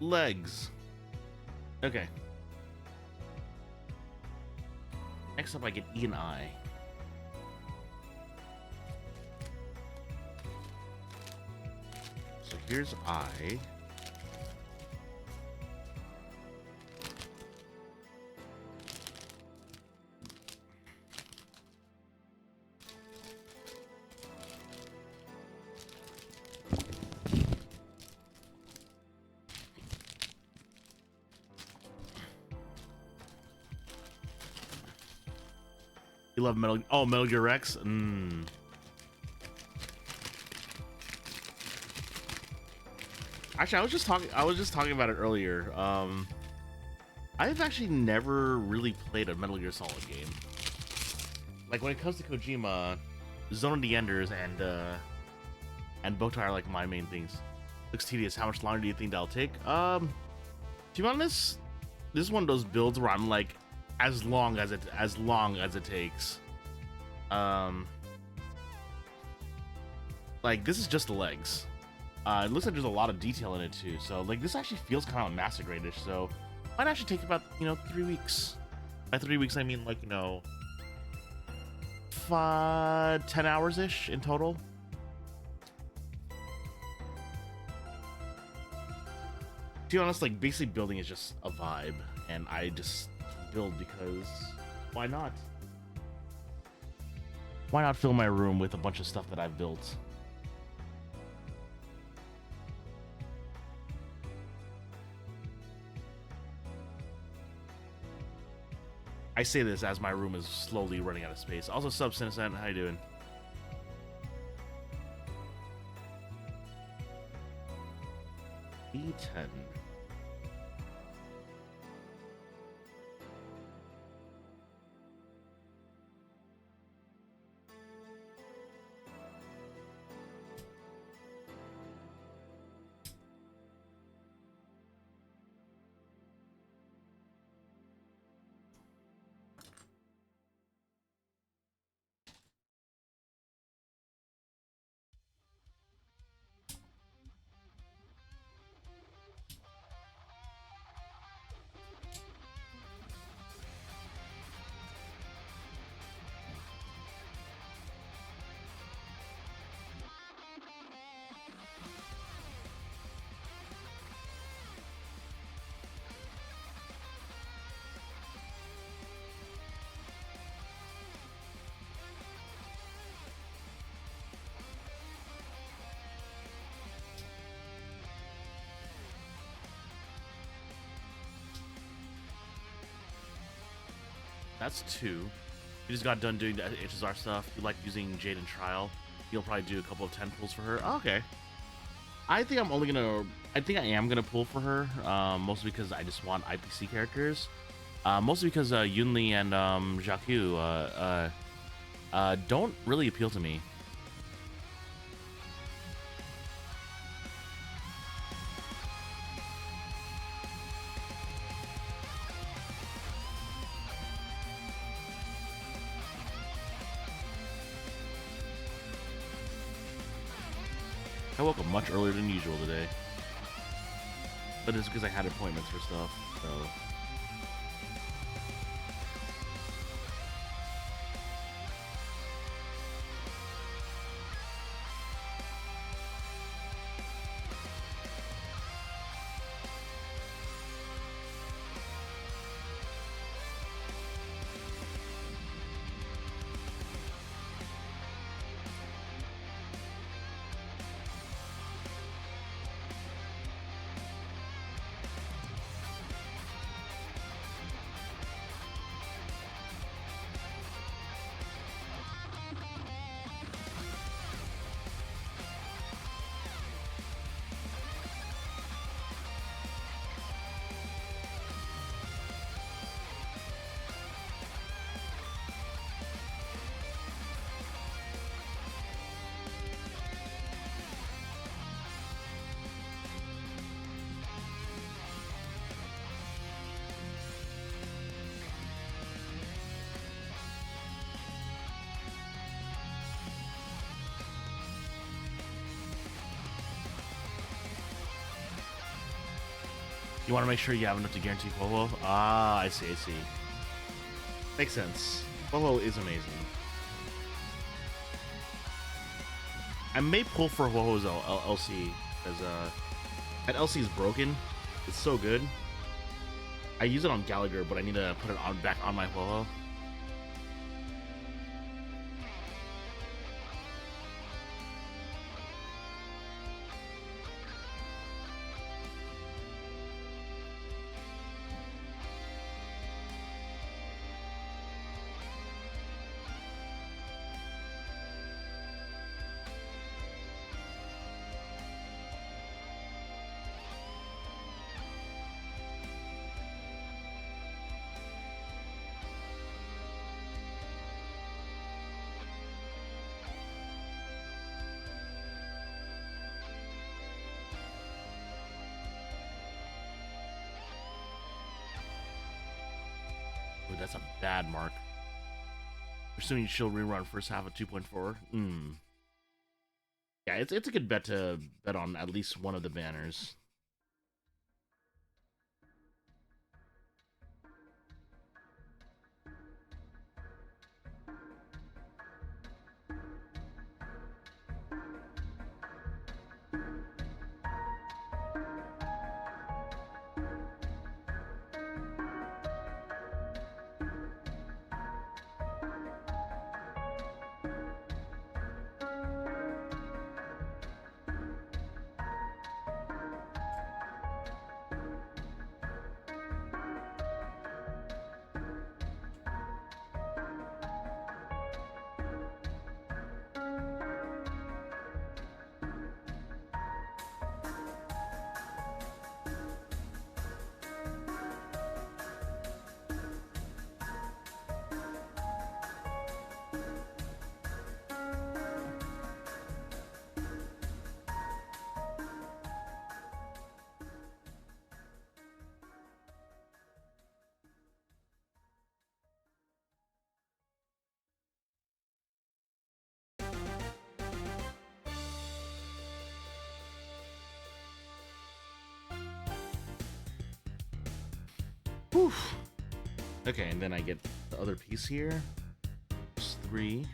Legs. Okay. Next up, I get E and I. So here's I. You love Metal... Oh, Metal Gear Rex? Actually, I was just talking about it earlier. I've actually never really played a Metal Gear Solid game. Like, when it comes to Kojima, Zone of the Enders and Boktai are like my main things. Looks tedious. How much longer do you think that'll take? To be honest, this is one of those builds where I'm like, as long as it takes. Like, this is just the legs. It looks like there's a lot of detail in it too. So like, this actually feels kind of master grade-ish. So might actually take about 3 weeks. By 3 weeks I mean, like, 10 hours ish in total. To be honest, like, basically building is just a vibe, and I just build because why not? Why not fill my room with a bunch of stuff that I've built? I say this as my room is slowly running out of space. Also, sub Cinnocent, how you doing? E10. That's 2. You just got done doing the HSR stuff. You like using Jade in Trial. You'll probably do a couple of 10 pulls for her. Oh, okay. I think I am gonna pull for her, mostly because I just want IPC characters. Mostly because Yunli and Jaku don't really appeal to me. I woke up much earlier than usual today, but it's because I had appointments for stuff, so. You want to make sure you have enough to guarantee Ho-Ho? Ah, I see, I see. Makes sense. Ho-Ho is amazing. I may pull for Ho-Ho's LC, because that LC is broken. It's so good. I use it on Gallagher, but I need to put it on back on my Ho-Ho. Ooh, that's a bad mark. Assuming she'll rerun first half of 2.4. Yeah, it's a good bet to bet on at least one of the banners. Whew. Okay, and then I get the other piece here. It's 3.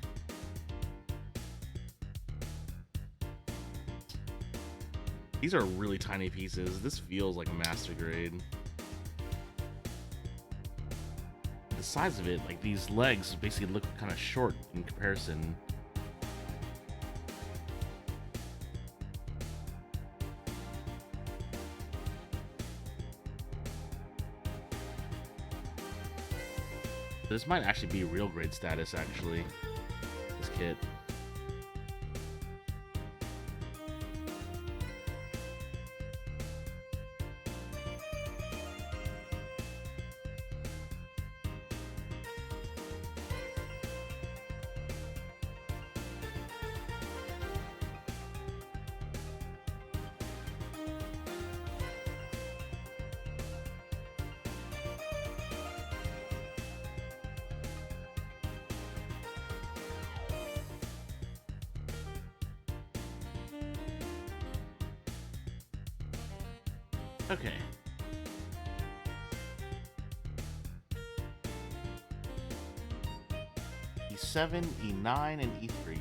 These are really tiny pieces. This feels like a master grade. The size of it, like these legs basically look kind of short in comparison. This might actually be real grade status, actually. This kit. Okay. E7, E9, and E3.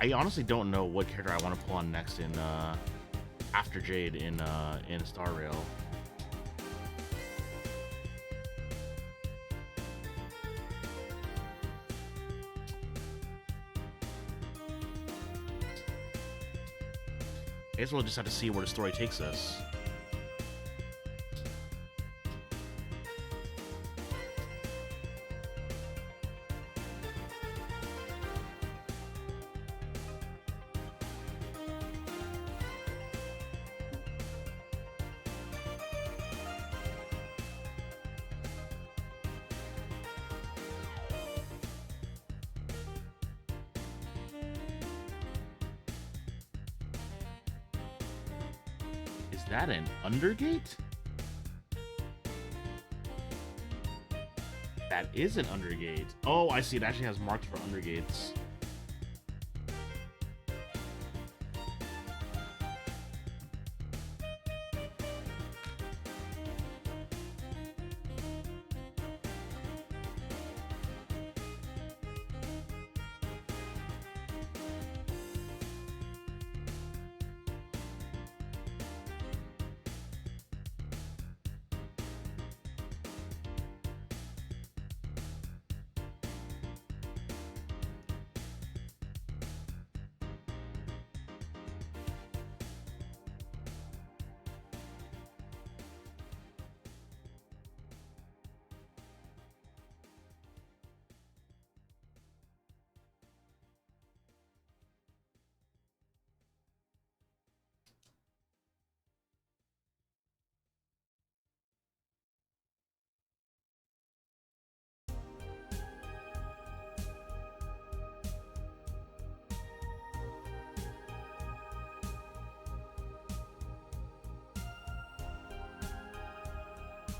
I honestly don't know what character I want to pull on next in after Jade in Star Rail. I guess we'll just have to see where the story takes us. that an undergate? That is an undergate. Oh, I see. It actually has marks for undergates.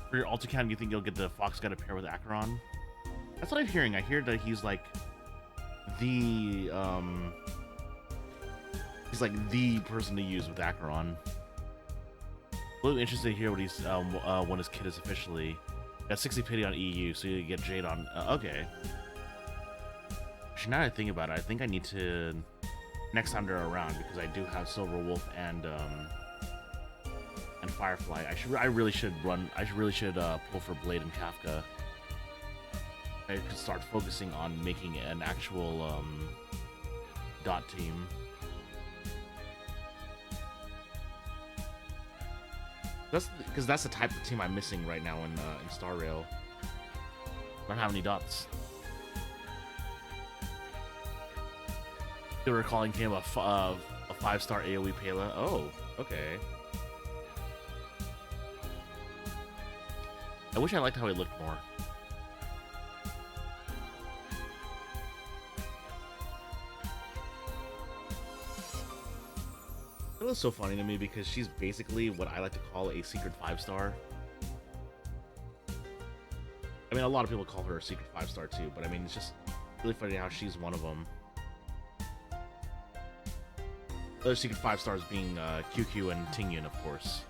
For your alter count, you think you'll get the Fox God to pair with Acheron? That's what I'm hearing. I hear that he's like the person to use with Acheron. A little interested to hear what he's when his kit is officially. Got 60 pity on EU, so you get Jade on. Okay. Actually, now that I think about it, I think I need to next time they're around, because I do have Silver Wolf and Firefly. I really should pull for Blade and Kafka. I could start focusing on making an actual dot team. That's the type of team I'm missing right now in Star Rail. I don't have any dots. They were calling him a 5-star AoE Pela. Oh, okay. I wish I liked how he looked more. It was so funny to me because she's basically what I like to call a secret 5-star. I mean, a lot of people call her a secret 5-star too, but I mean, it's just really funny how she's one of them. Other secret 5-stars being QQ and Tingyun, of course.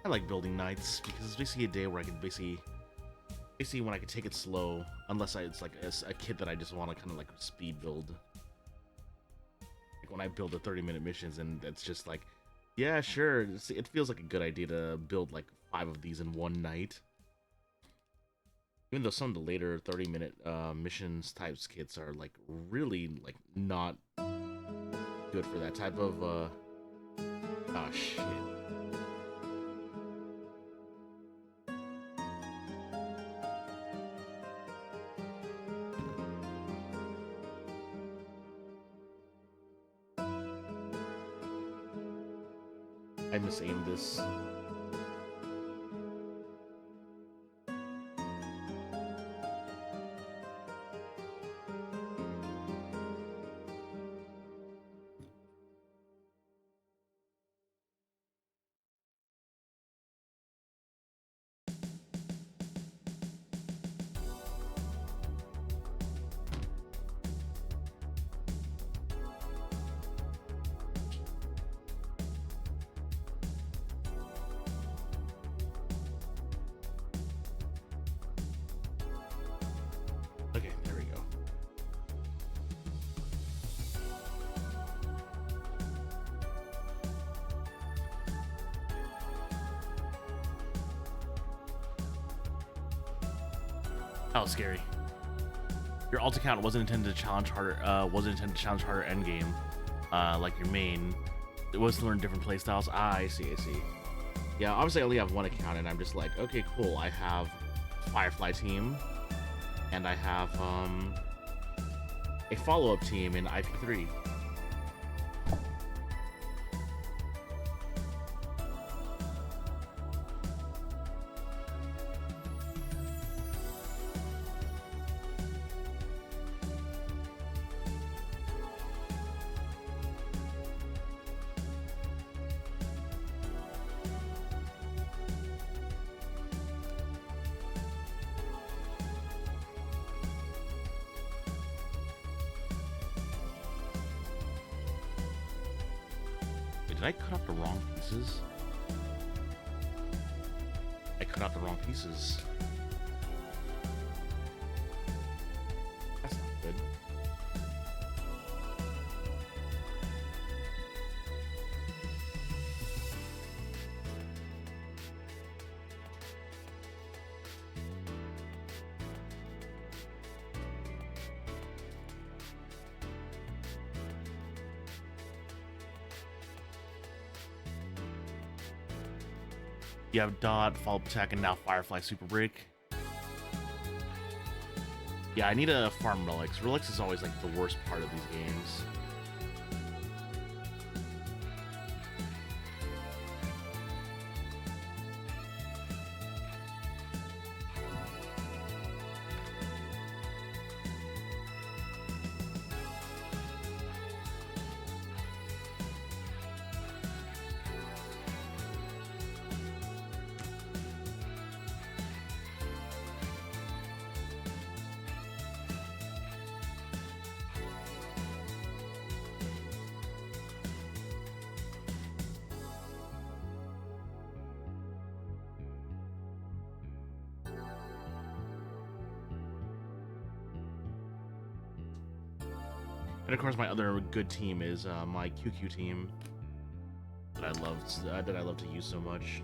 I like building nights because it's basically a day where I can basically when I can take it slow, unless it's like a kid that I just want to kind of like speed build. Like when I build the 30-minute missions, and it's just like, yeah, sure, it feels like a good idea to build like 5 of these in one night. Even though some of the later 30-minute missions types kits are like really like not good for that type of oh shit. I misaimed this. Oh, scary. Your alt account wasn't intended to challenge harder. Endgame, like your main. It was to learn different playstyles. Ah, I see. Yeah, obviously I only have one account, and I'm just like, okay, cool. I have Firefly team, and I have a follow-up team in IP3. Did I cut out the wrong pieces? I cut out the wrong pieces. That's not good. You have Dot, Follow-Up Attack, and now Firefly Super Break. Yeah, I need to farm Relics. Relics is always like the worst part of these games. And of course, my other good team is my QQ team that I love to use so much.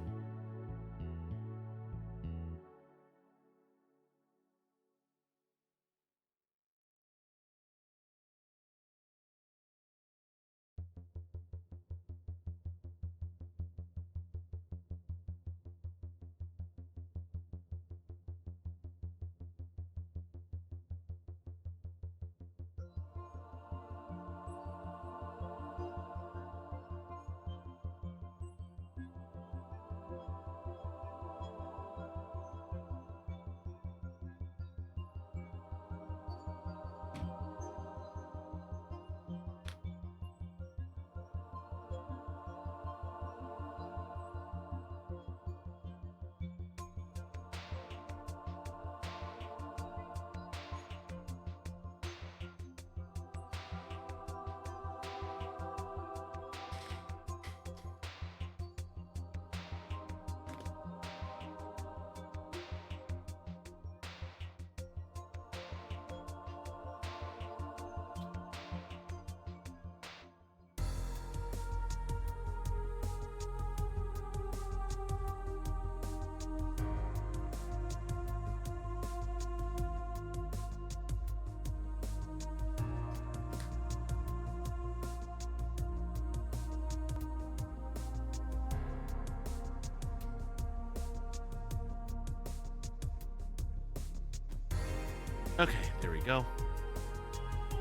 Okay, there we go.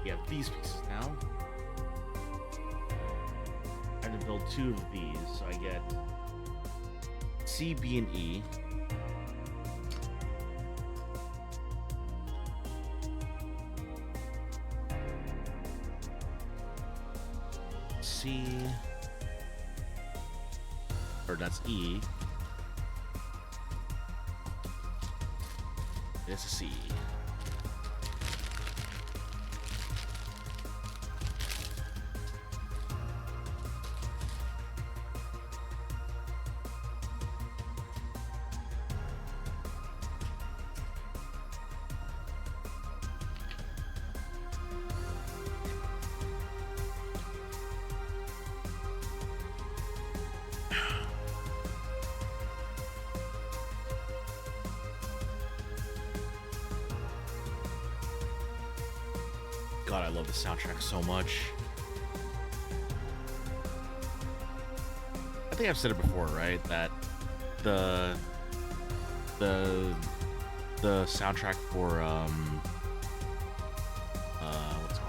We have these pieces now. I have to build 2 of these, so I get C, B, and E. C, or that's E. It's a C. God, I love the soundtrack so much. I think I've said it before, right? That the soundtrack for what's it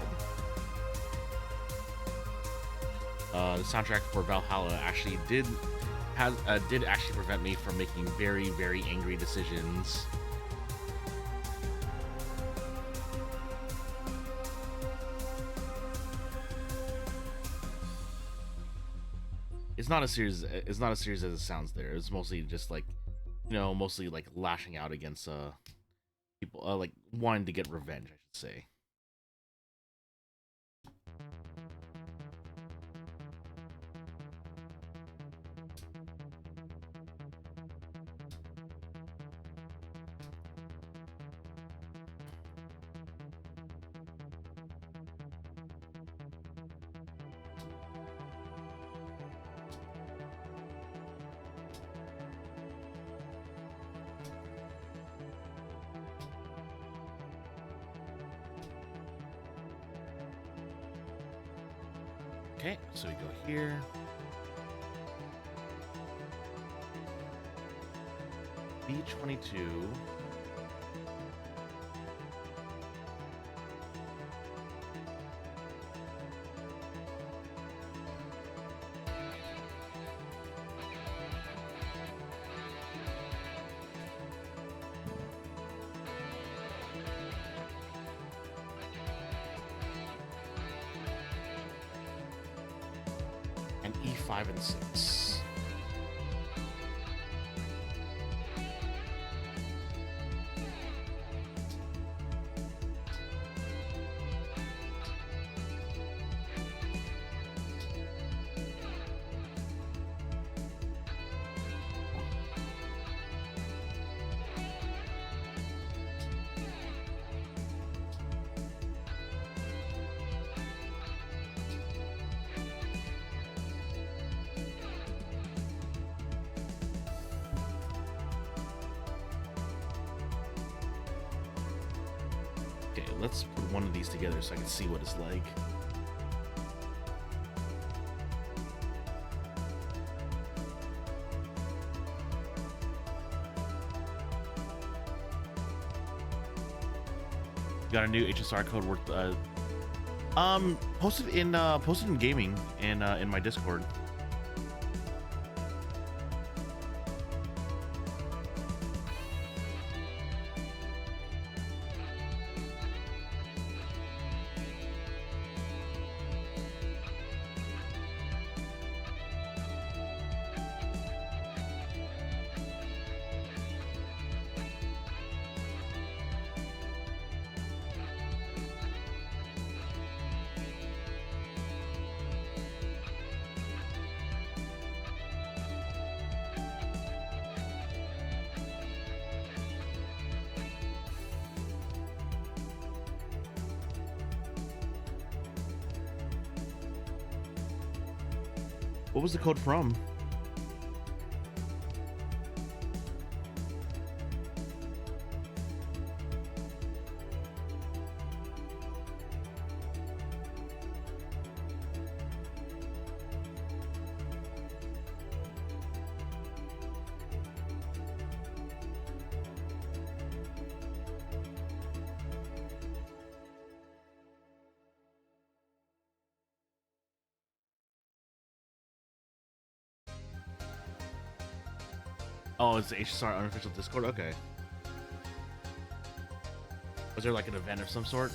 called? The soundtrack for Valhalla actually did actually prevent me from making very, very angry decisions. It's not as serious. It's not as serious as it sounds. There, it's mostly just like, mostly like lashing out against people, like wanting to get revenge, I should say. Okay, so we go here. B22. And E5 and 6. Okay, let's put one of these together so I can see what it's like. Got a new HSR code worth posted in gaming and in my Discord. What was the code from? Oh, it's the HSR unofficial Discord? Okay. Was there like an event of some sort?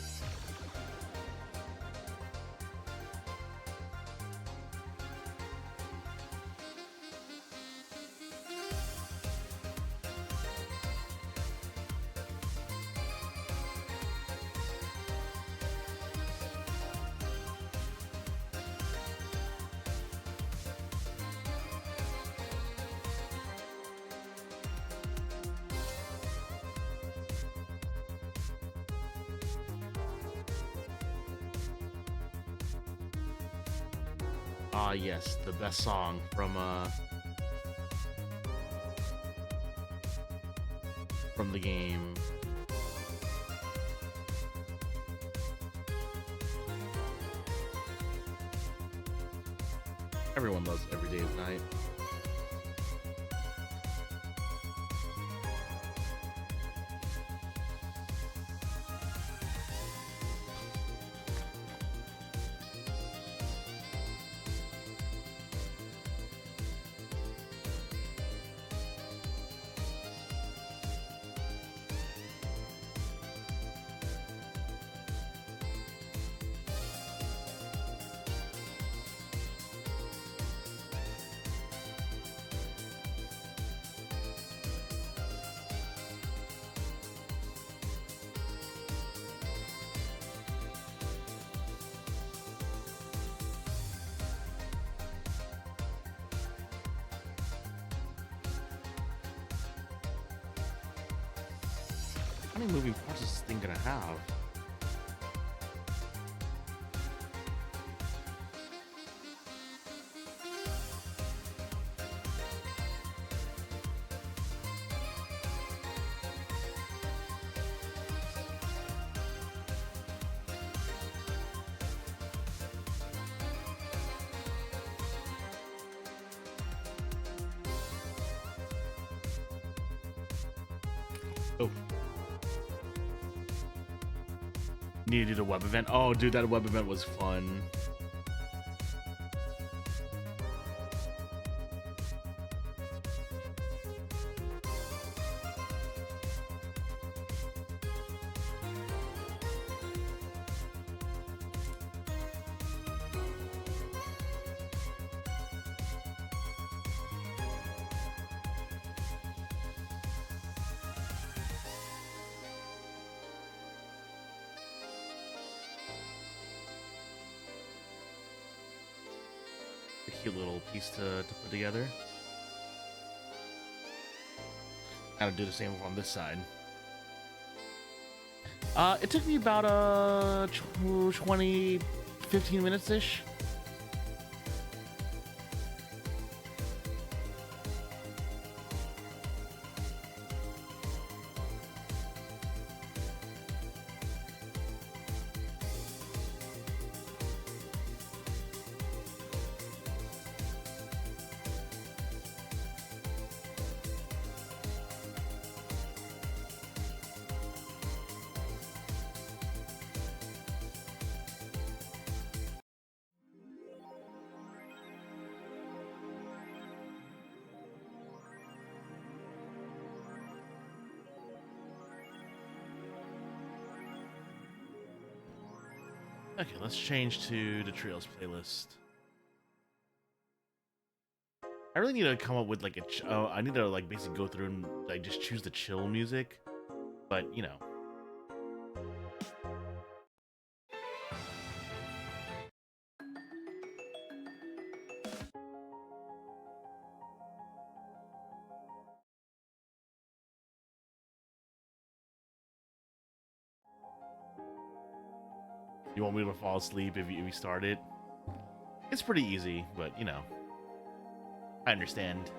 Ah, yes, the best song from the game. Everyone loves Every Day is Night. How many moving parts is this thing gonna have? Oh. Need to do the web event. Oh, dude, that web event was fun. A cute little piece to put together. Gotta do the same on this side. It took me about 20, 15 minutes-ish. Okay, let's change to the Trios playlist. I really need to come up with like a. I need to like basically go through and like just choose the chill music, but you know. You want me to fall asleep if you start it? It's pretty easy, but you know. I understand.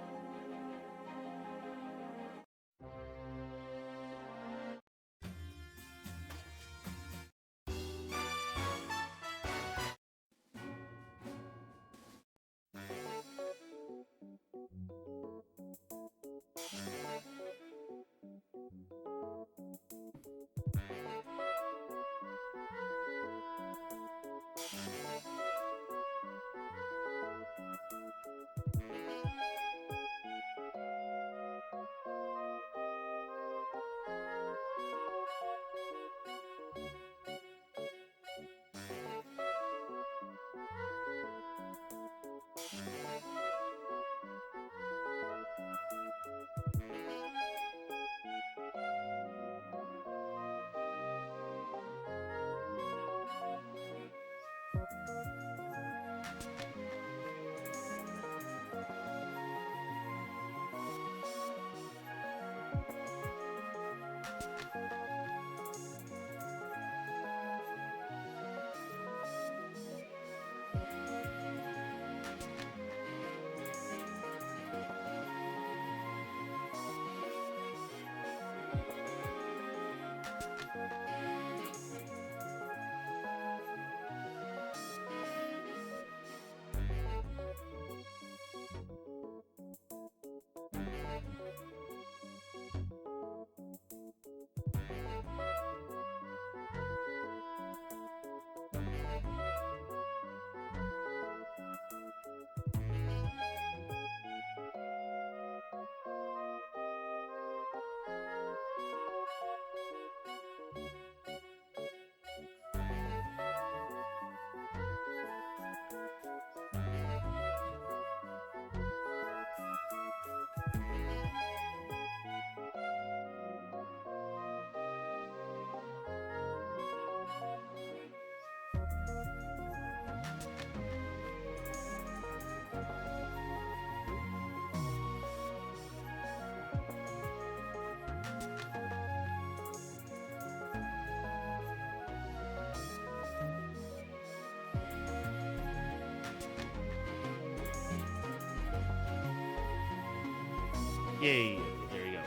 Yay! There you go.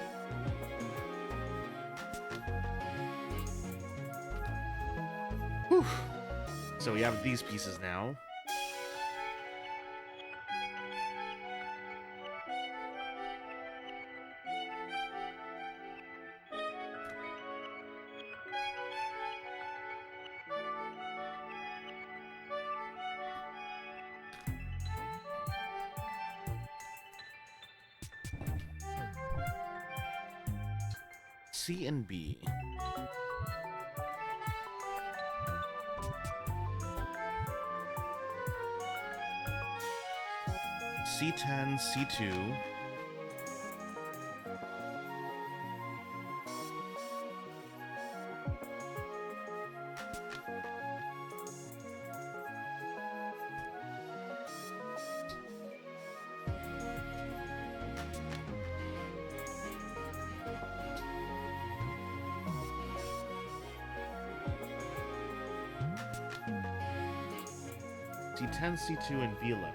Whew. So we have these pieces now. C and B. C10, C2. C10, C2, and B11.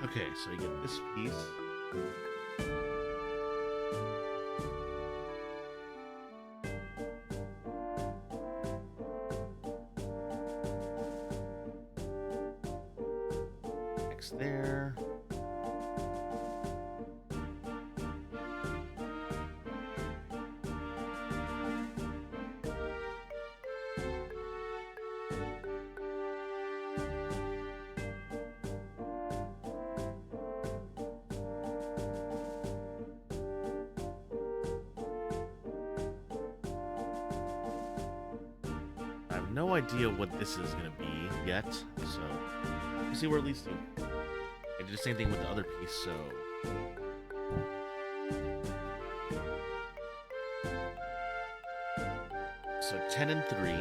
Okay, so you get this piece. Next there. I have no idea what this is going to be yet, so we'll see where it leads to. I did the same thing with the other piece, so... So 10 and 3.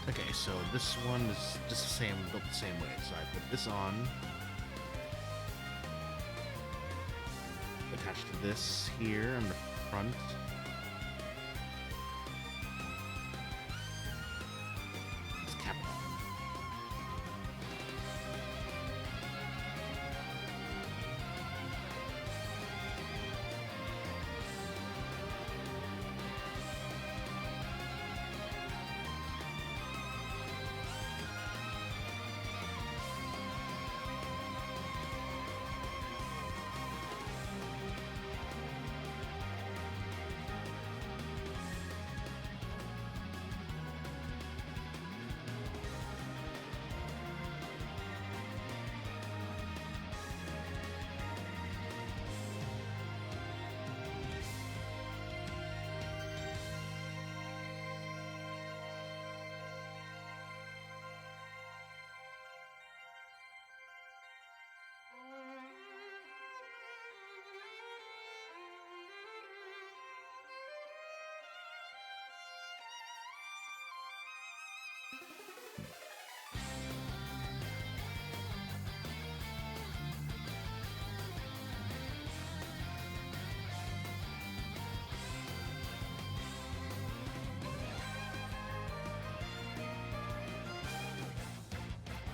Okay, so this one is just the same, built the same way. So I put this on, attached to this here on the front. Let's cap it on.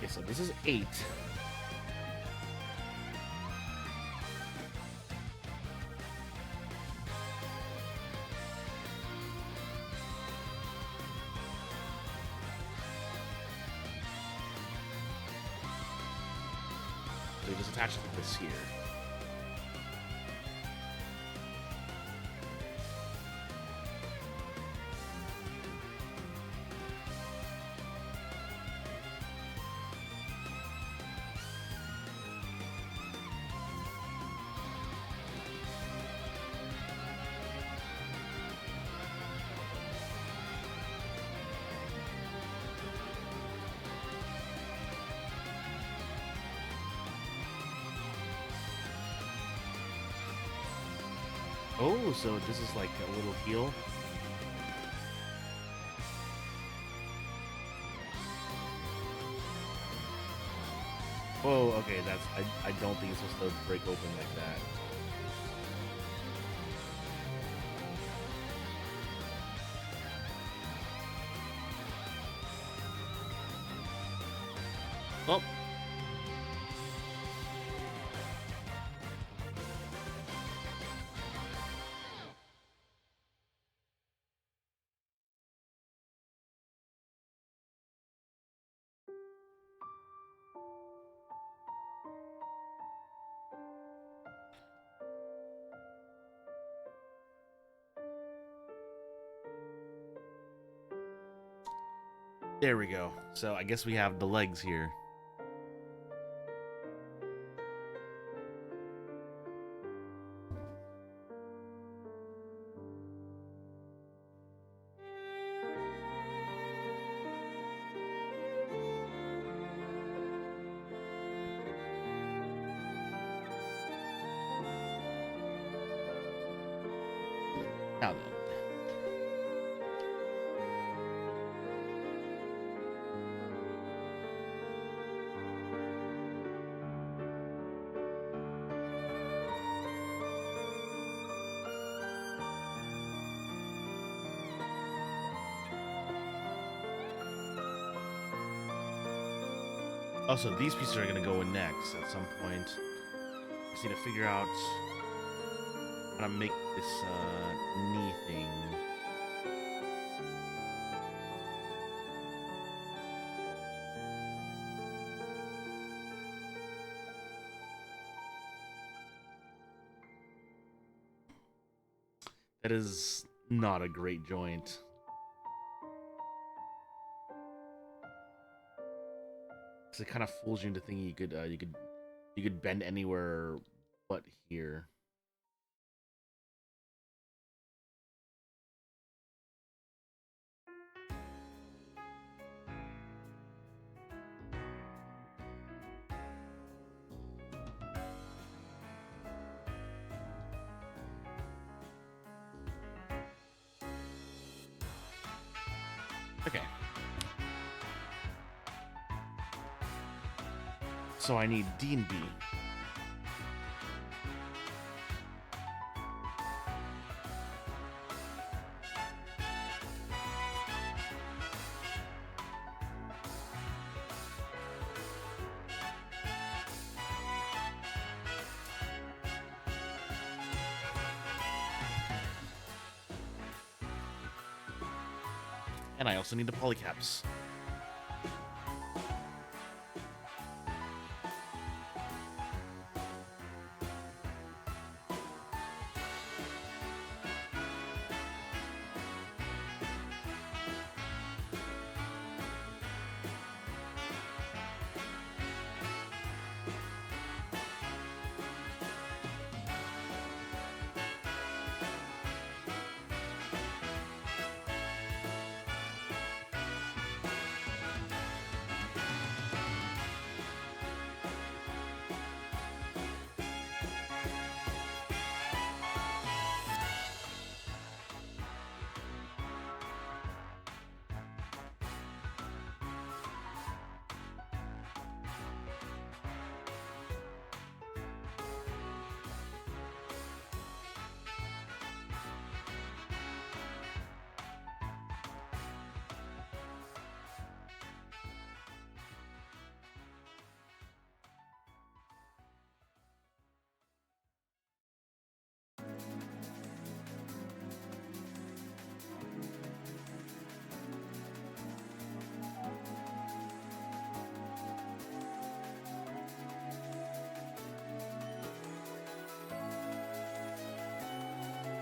Okay, so this is 8. So you just attach it to this here. Oh, so this is like a little heel. Oh, okay, that's I don't think it's supposed to break open like that. Oh. There we go. So I guess we have the legs here. Now then. Also, these pieces are going to go in next at some point. Just need to figure out how to make this knee thing. That is not a great joint. It kind of fools you into thinking you could bend anywhere but here. Okay. So I need D and B. And I also need the polycaps.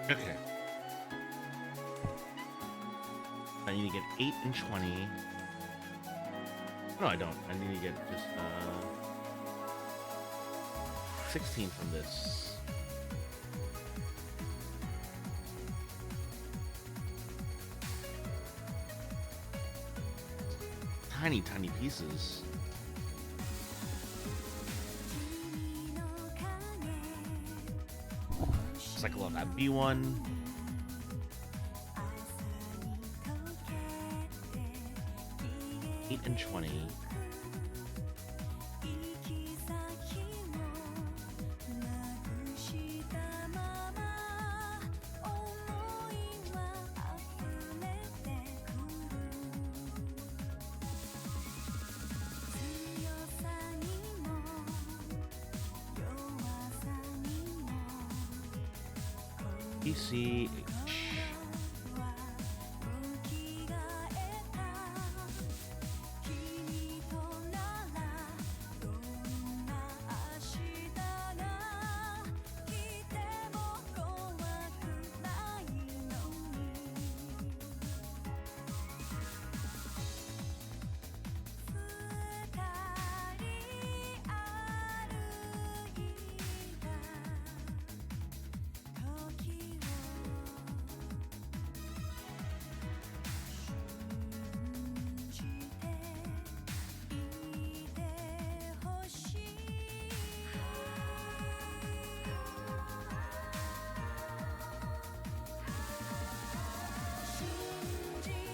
Okay. I need to get 8 and 20. No, I don't. I need to get just 16 from this. Tiny, tiny pieces. Cycle on that B1. Eight and 20. PCH.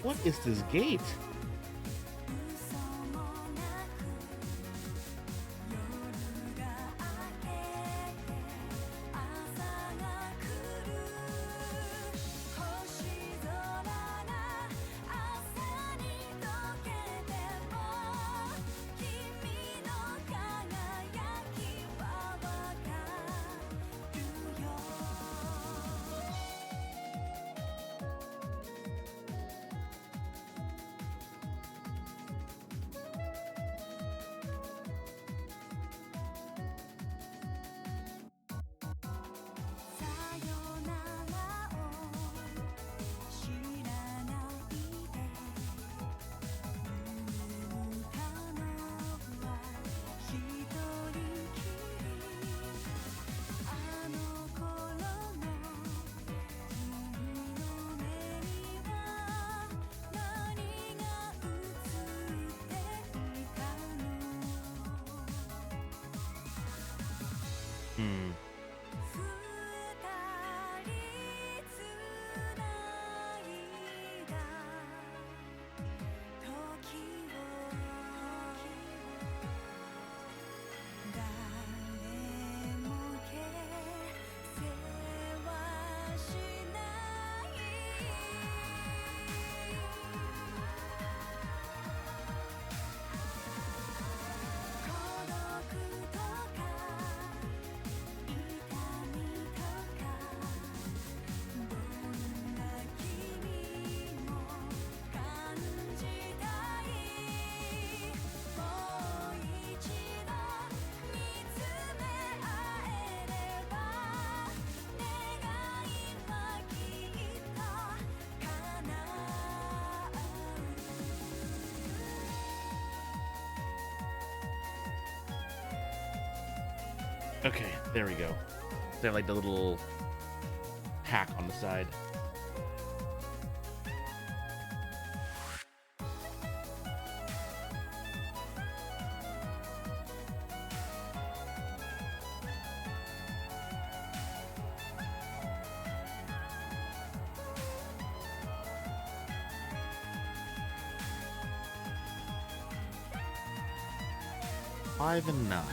What is this gate? Okay, there we go. They have like the little hack on the side. Five and 9.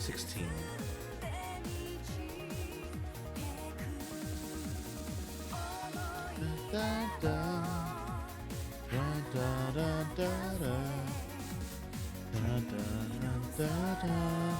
$16. Da, da, da, da, da, da, da. Da, da, da, da, da.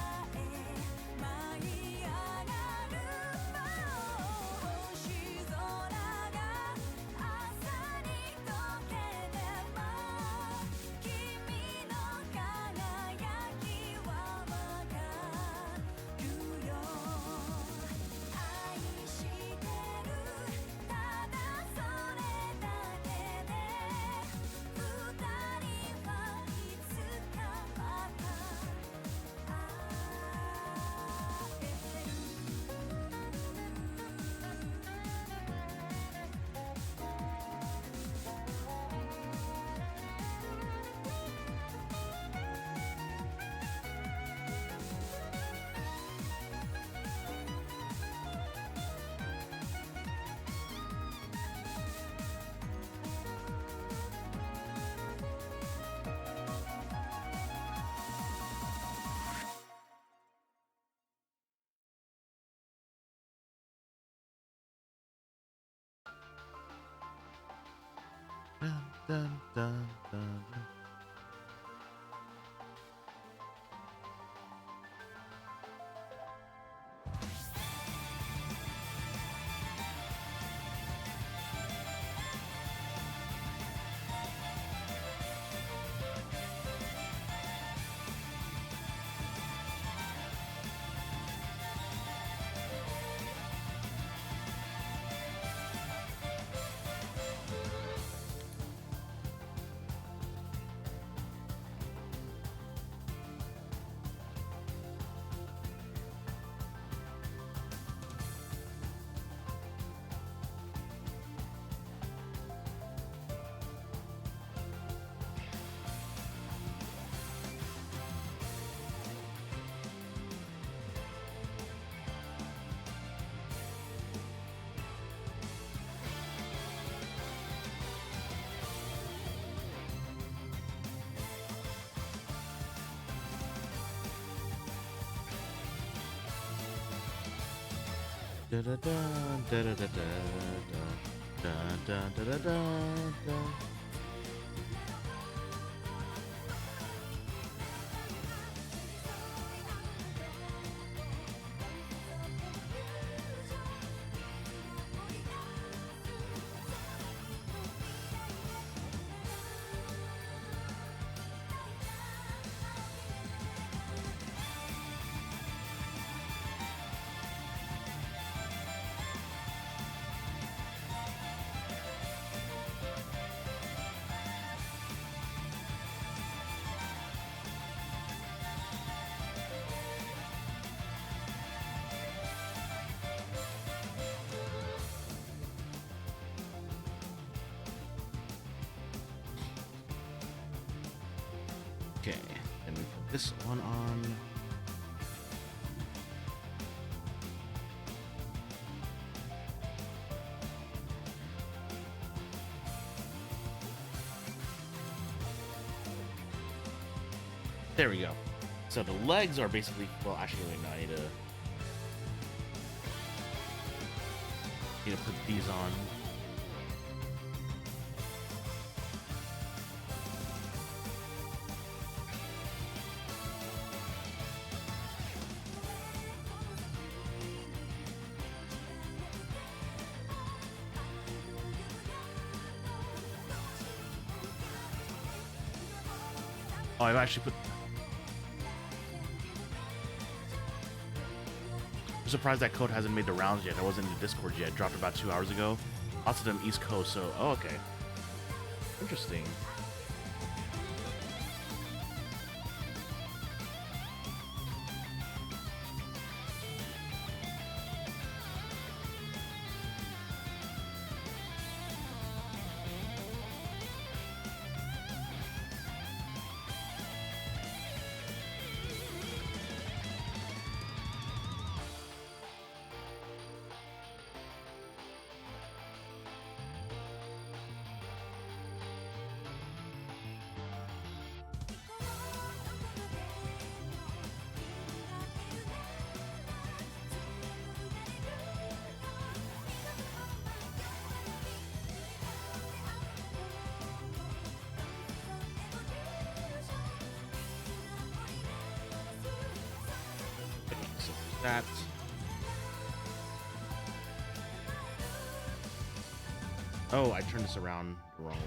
Dun, dun, dun, dun, dun. Da da da da da da da da da da da da. Okay, and we put this one on. There we go. So the legs are basically, well, actually, wait, no, I need to put these on. Oh, I've actually put... I'm surprised that code hasn't made the rounds yet. I wasn't in the Discord yet. Dropped about 2 hours ago. Lots of them East Coast, so... Oh, okay. Interesting. That. Oh, I turned this around the wrong way.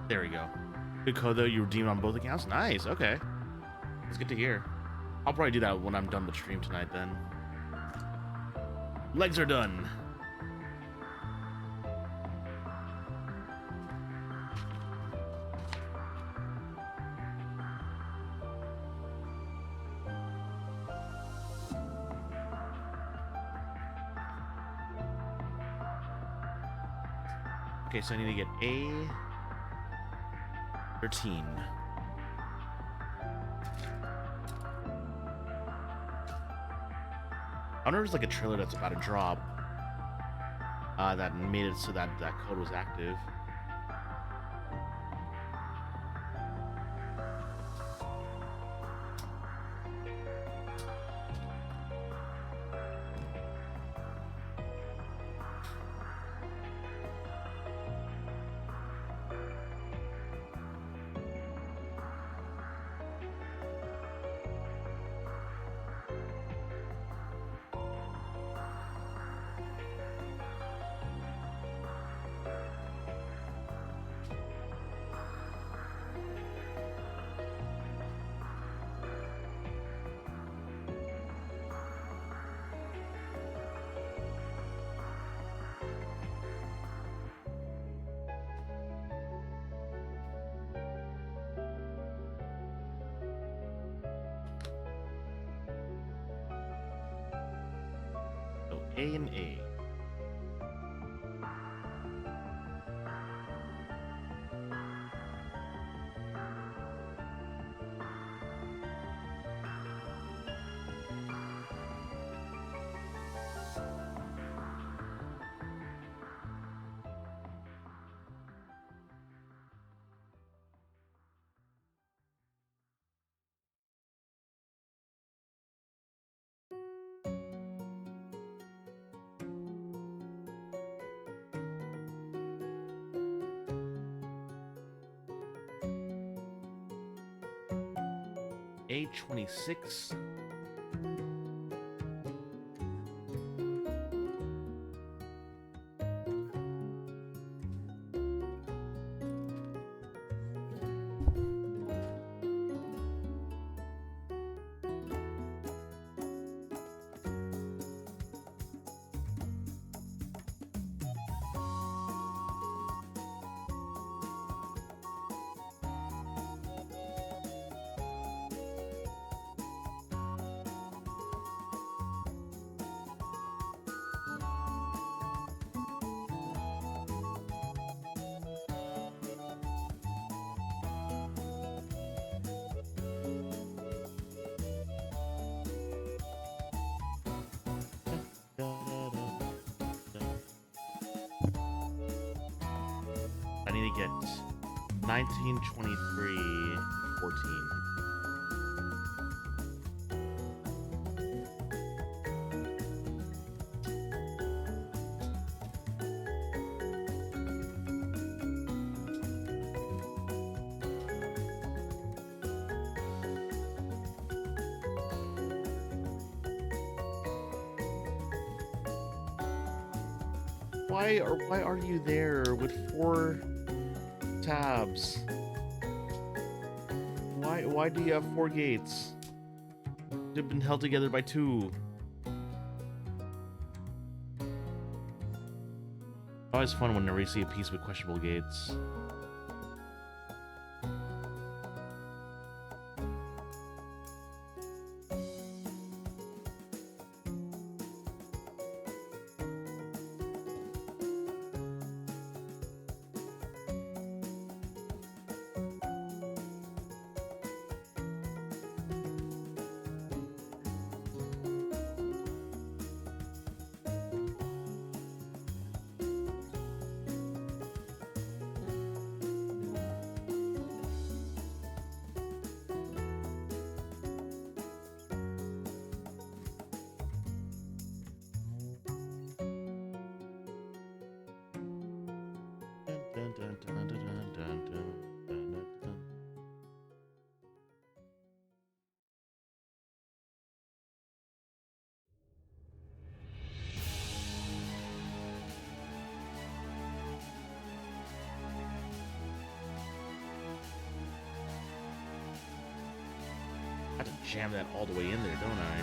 There we go. Good code though. You redeemed on both accounts. Nice. Okay. That's good to hear. I'll probably do that when I'm done with stream tonight then. Legs are done. Okay, so I need to get A 13. I wonder if there's like a trailer that's about to drop that made it so that that code was active. A and A. A26. to get 1923 14. Why are you there with 4 tabs? Why do you have 4 gates? They've been held together by 2. Always fun whenever you see a piece with questionable gates. I have to jam that all the way in there, don't I?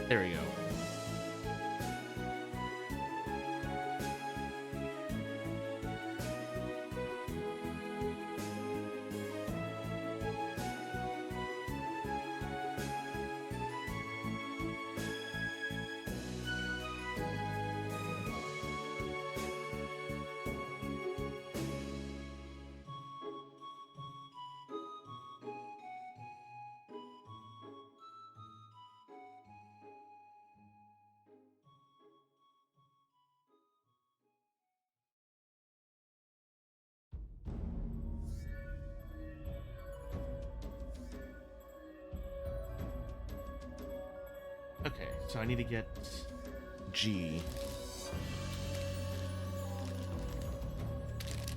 There we go. Okay, so I need to get G.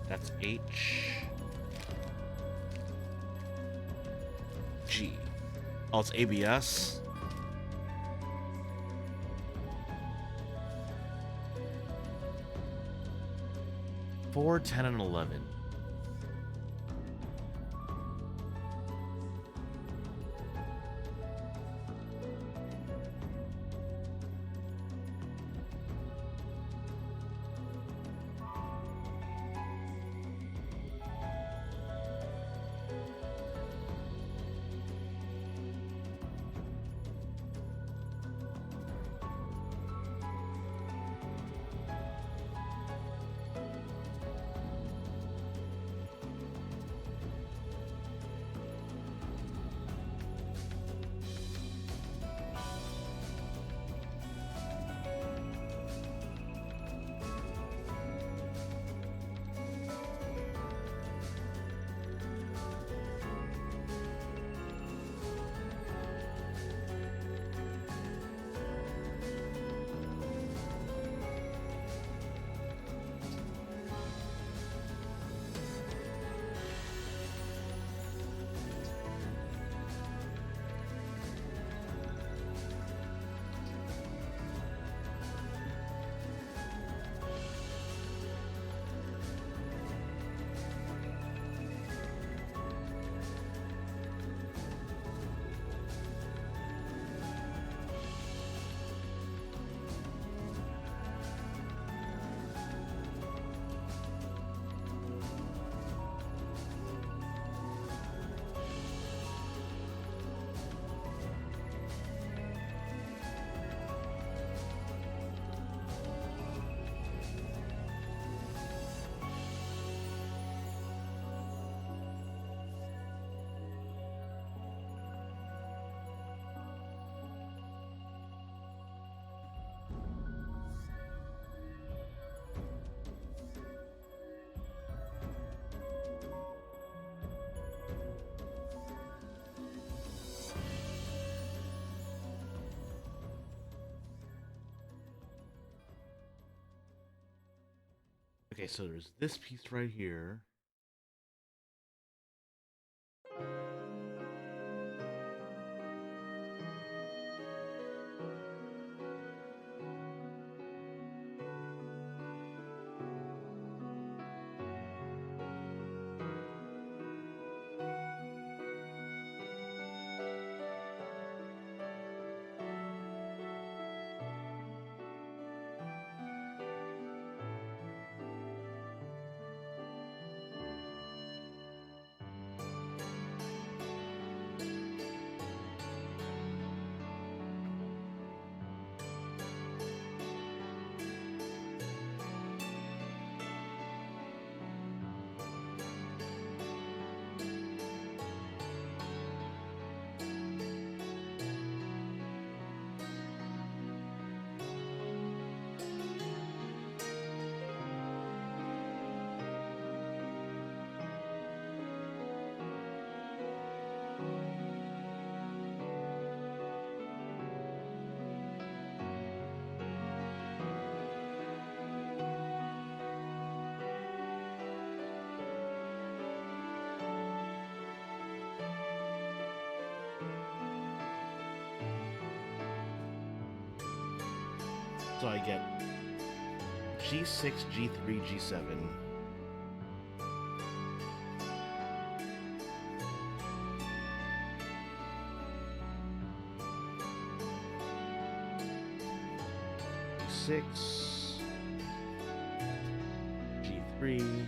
That's H. G. Oh, it's ABS. Four, 10, and 11. Okay, so there's this piece right here. So I get G6, G3, G7. G6, G3,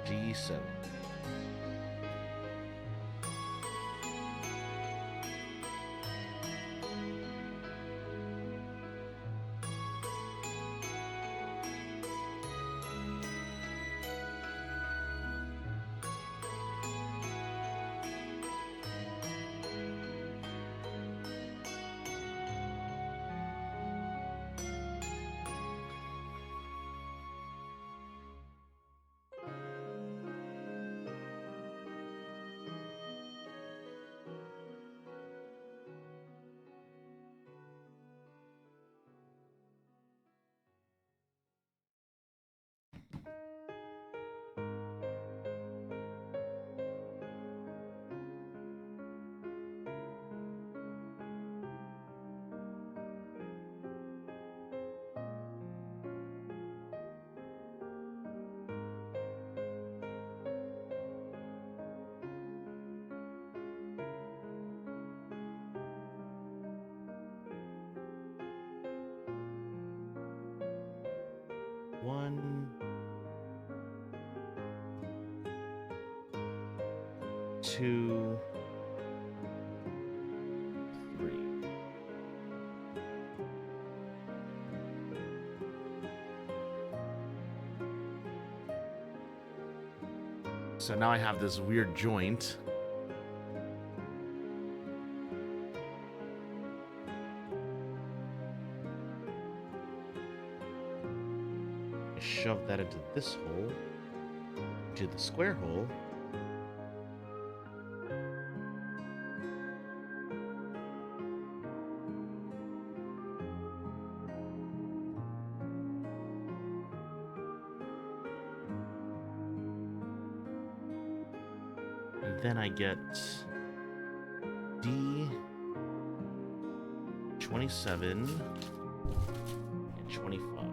G7. One, two, three. So now I have this weird joint. I shove that into this hole, into the square hole. And then I get D27 and 25.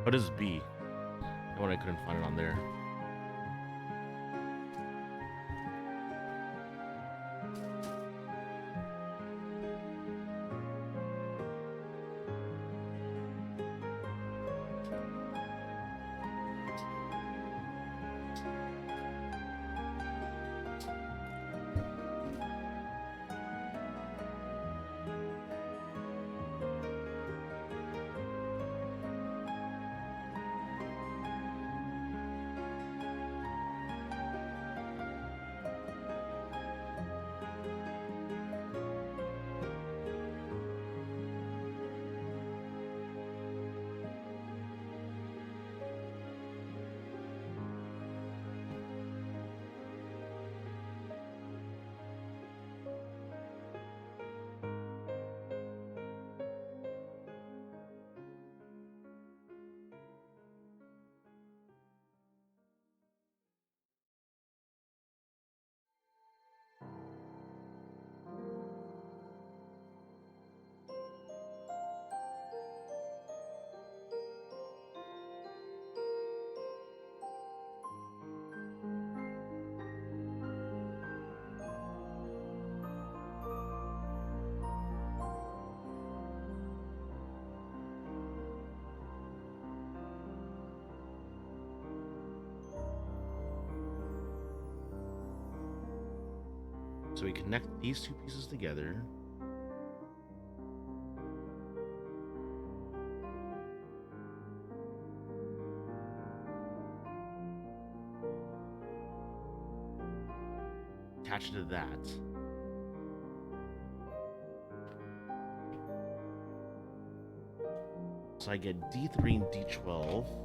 What is B? What, I couldn't find it on there. So we connect these two pieces together. Attach it to that. So I get D3 and D12.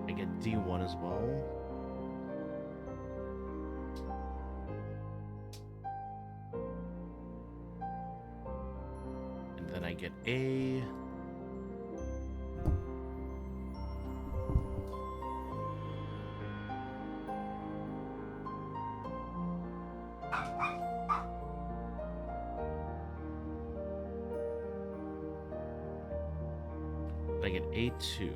I get D1 as well. And then I get A. I get A2.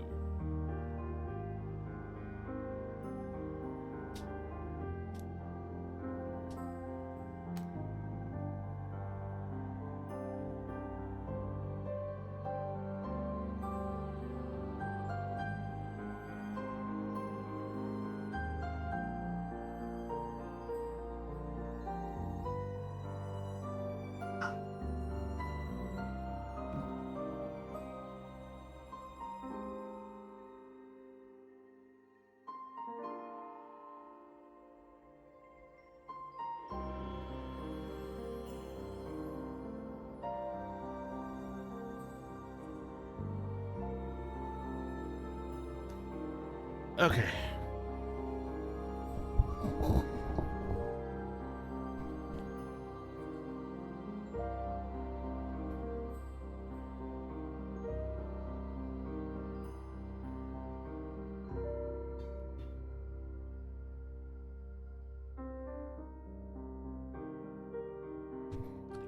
Okay.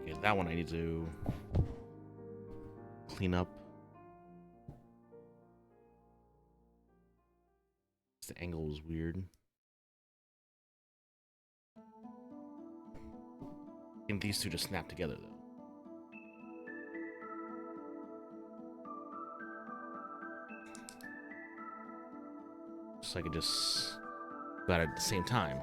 Okay, that one I need to clean up. The angle was weird. And these two just snap together though. So I could just go at it at the same time.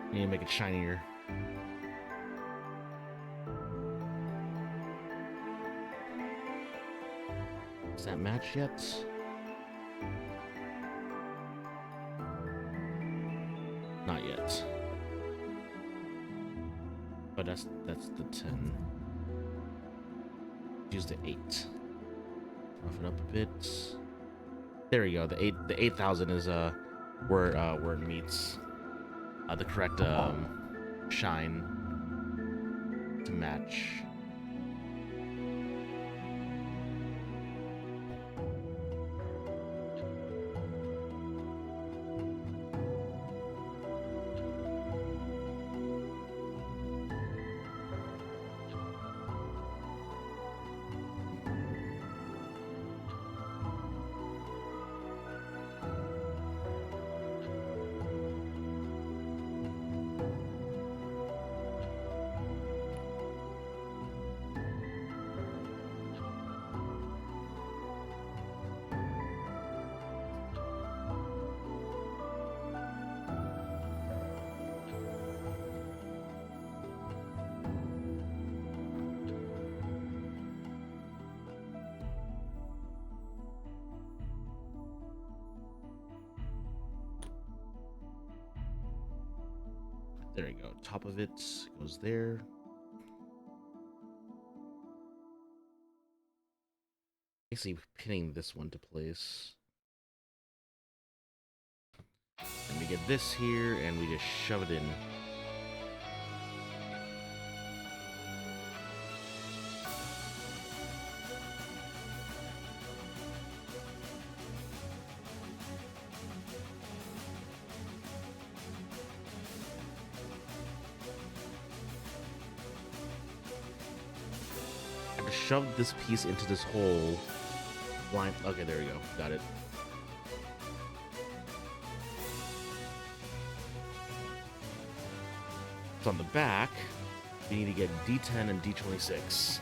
I need to make it shinier. Does that match yet? Not yet. But that's the 10. Use the 8. Rough it up a bit. There we go. The 8,000 is where it meets the correct shine to match. There we go. Top of it goes there. Basically pinning this one to place. And we get this here, and we just shove it in. I just shoved this piece into this hole. Blind. Okay, there we go. Got it. So on the back, we need to get D10 and D26.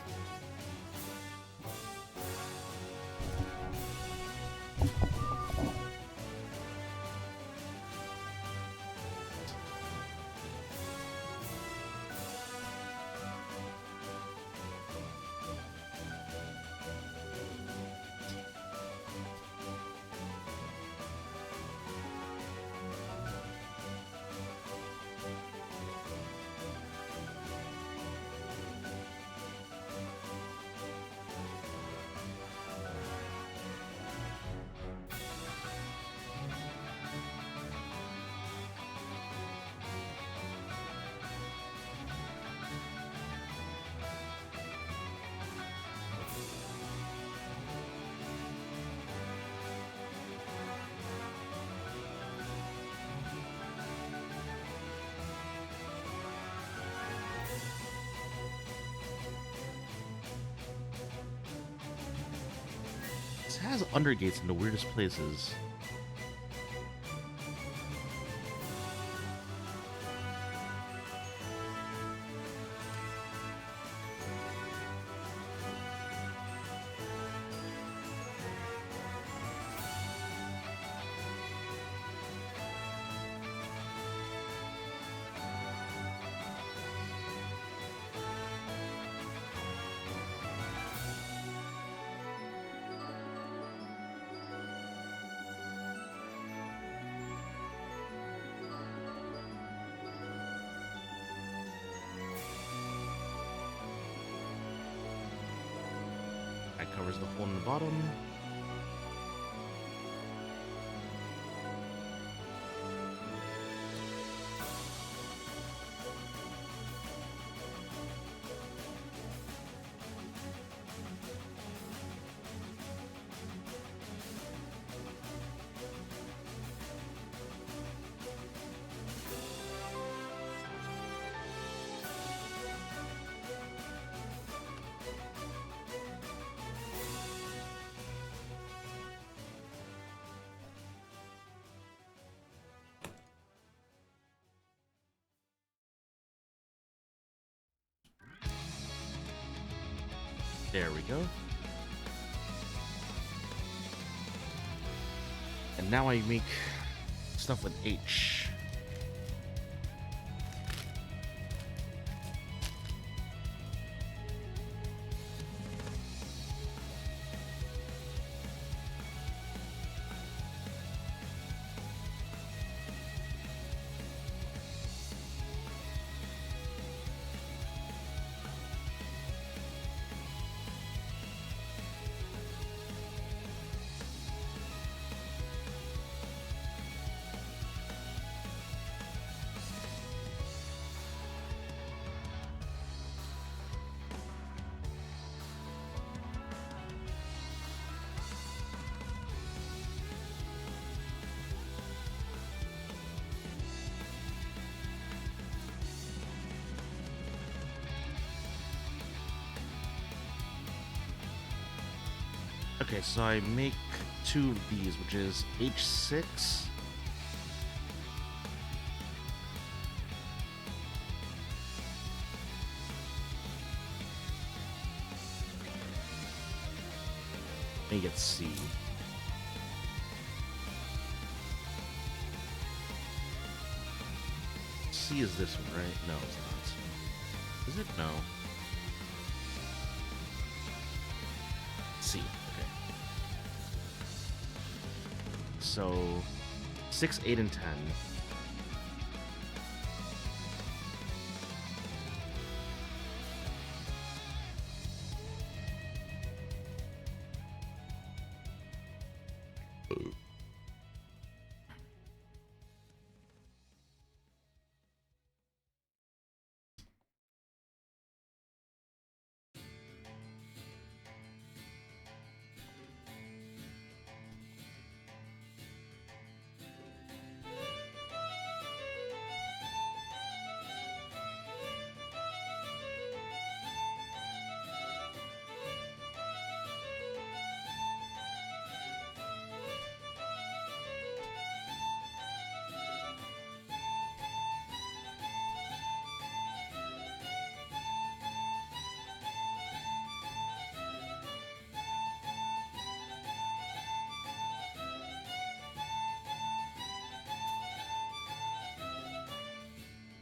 This has undergates in the weirdest places. That covers the hole in the bottom. There we go. And now I make stuff with H. Okay, so I make two of these, which is H6. And you get C. C is this one, right? No, it's not. Is it? No. C. Okay. So 6, 8, and 10.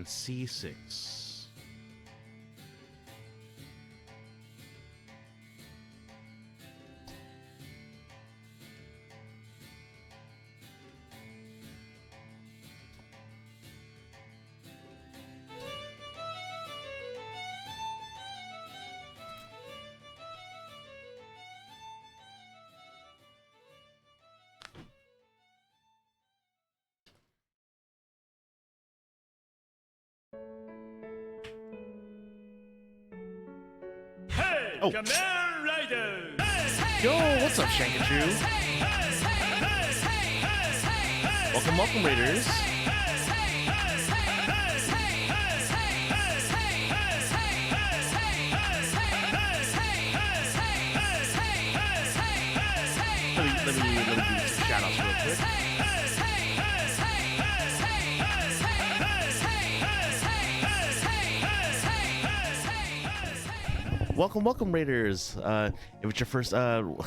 C6. Oh. Yo, what's up, Shankachu? Welcome, welcome, Raiders. Let me do some shout outs real quick. Welcome, welcome, Raiders. If it's your first, oh,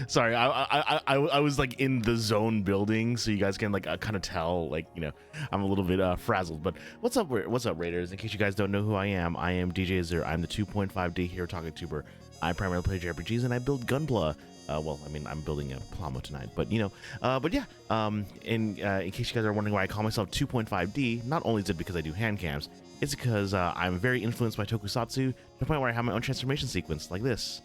sorry, I was like in the zone building, so you guys can like kind of tell, like, you know, I'm a little bit frazzled. But what's up, Raiders? In case you guys don't know who I am DJ Azure. I'm the 2.5D Hero Talk YouTuber. I primarily play JRPGs and I build Gunpla. Well, I mean, I'm building a Plamo tonight, but you know, but yeah. In case you guys are wondering why I call myself 2.5D, not only is it because I do hand cams. It's because I'm very influenced by tokusatsu to the point where I have my own transformation sequence like this.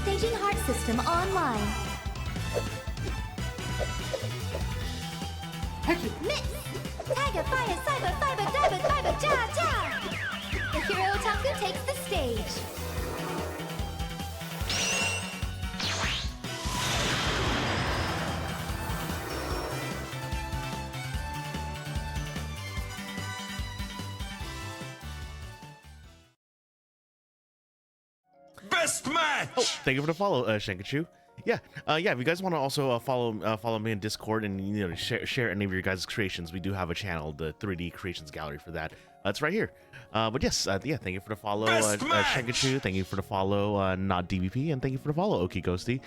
Staging heart system online. Miss! Tiger, fire, cyber, fiber, diver, fiber, ja, ja! The Hero Otaku takes the stage. Best match! Oh, thank you for the follow, Shankachu. Yeah, if you guys want to also follow me in Discord and, you know, share any of your guys' creations, we do have a channel, the 3D Creations Gallery for that. It's right here. But yes, yeah, thank you for the follow, Shankachu. Thank you for the follow, not DBP, and thank you for the follow, Oki Ghosty.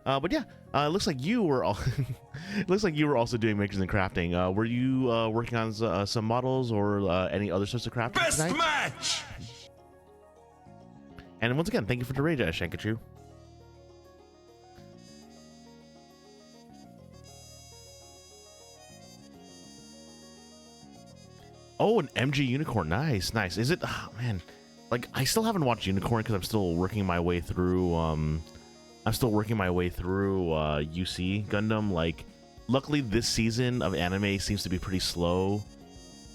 But yeah, it looks like you were all it looks like you were also doing makers and crafting. Were you working on some models or any other sorts of crafting Best tonight? match! And once again, thank you for the raid, Shankachu. Oh, an MG Unicorn. Nice, nice. Is it? Oh, man, like I still haven't watched Unicorn because I'm still working my way through. UC Gundam. Like, luckily this season of anime seems to be pretty slow,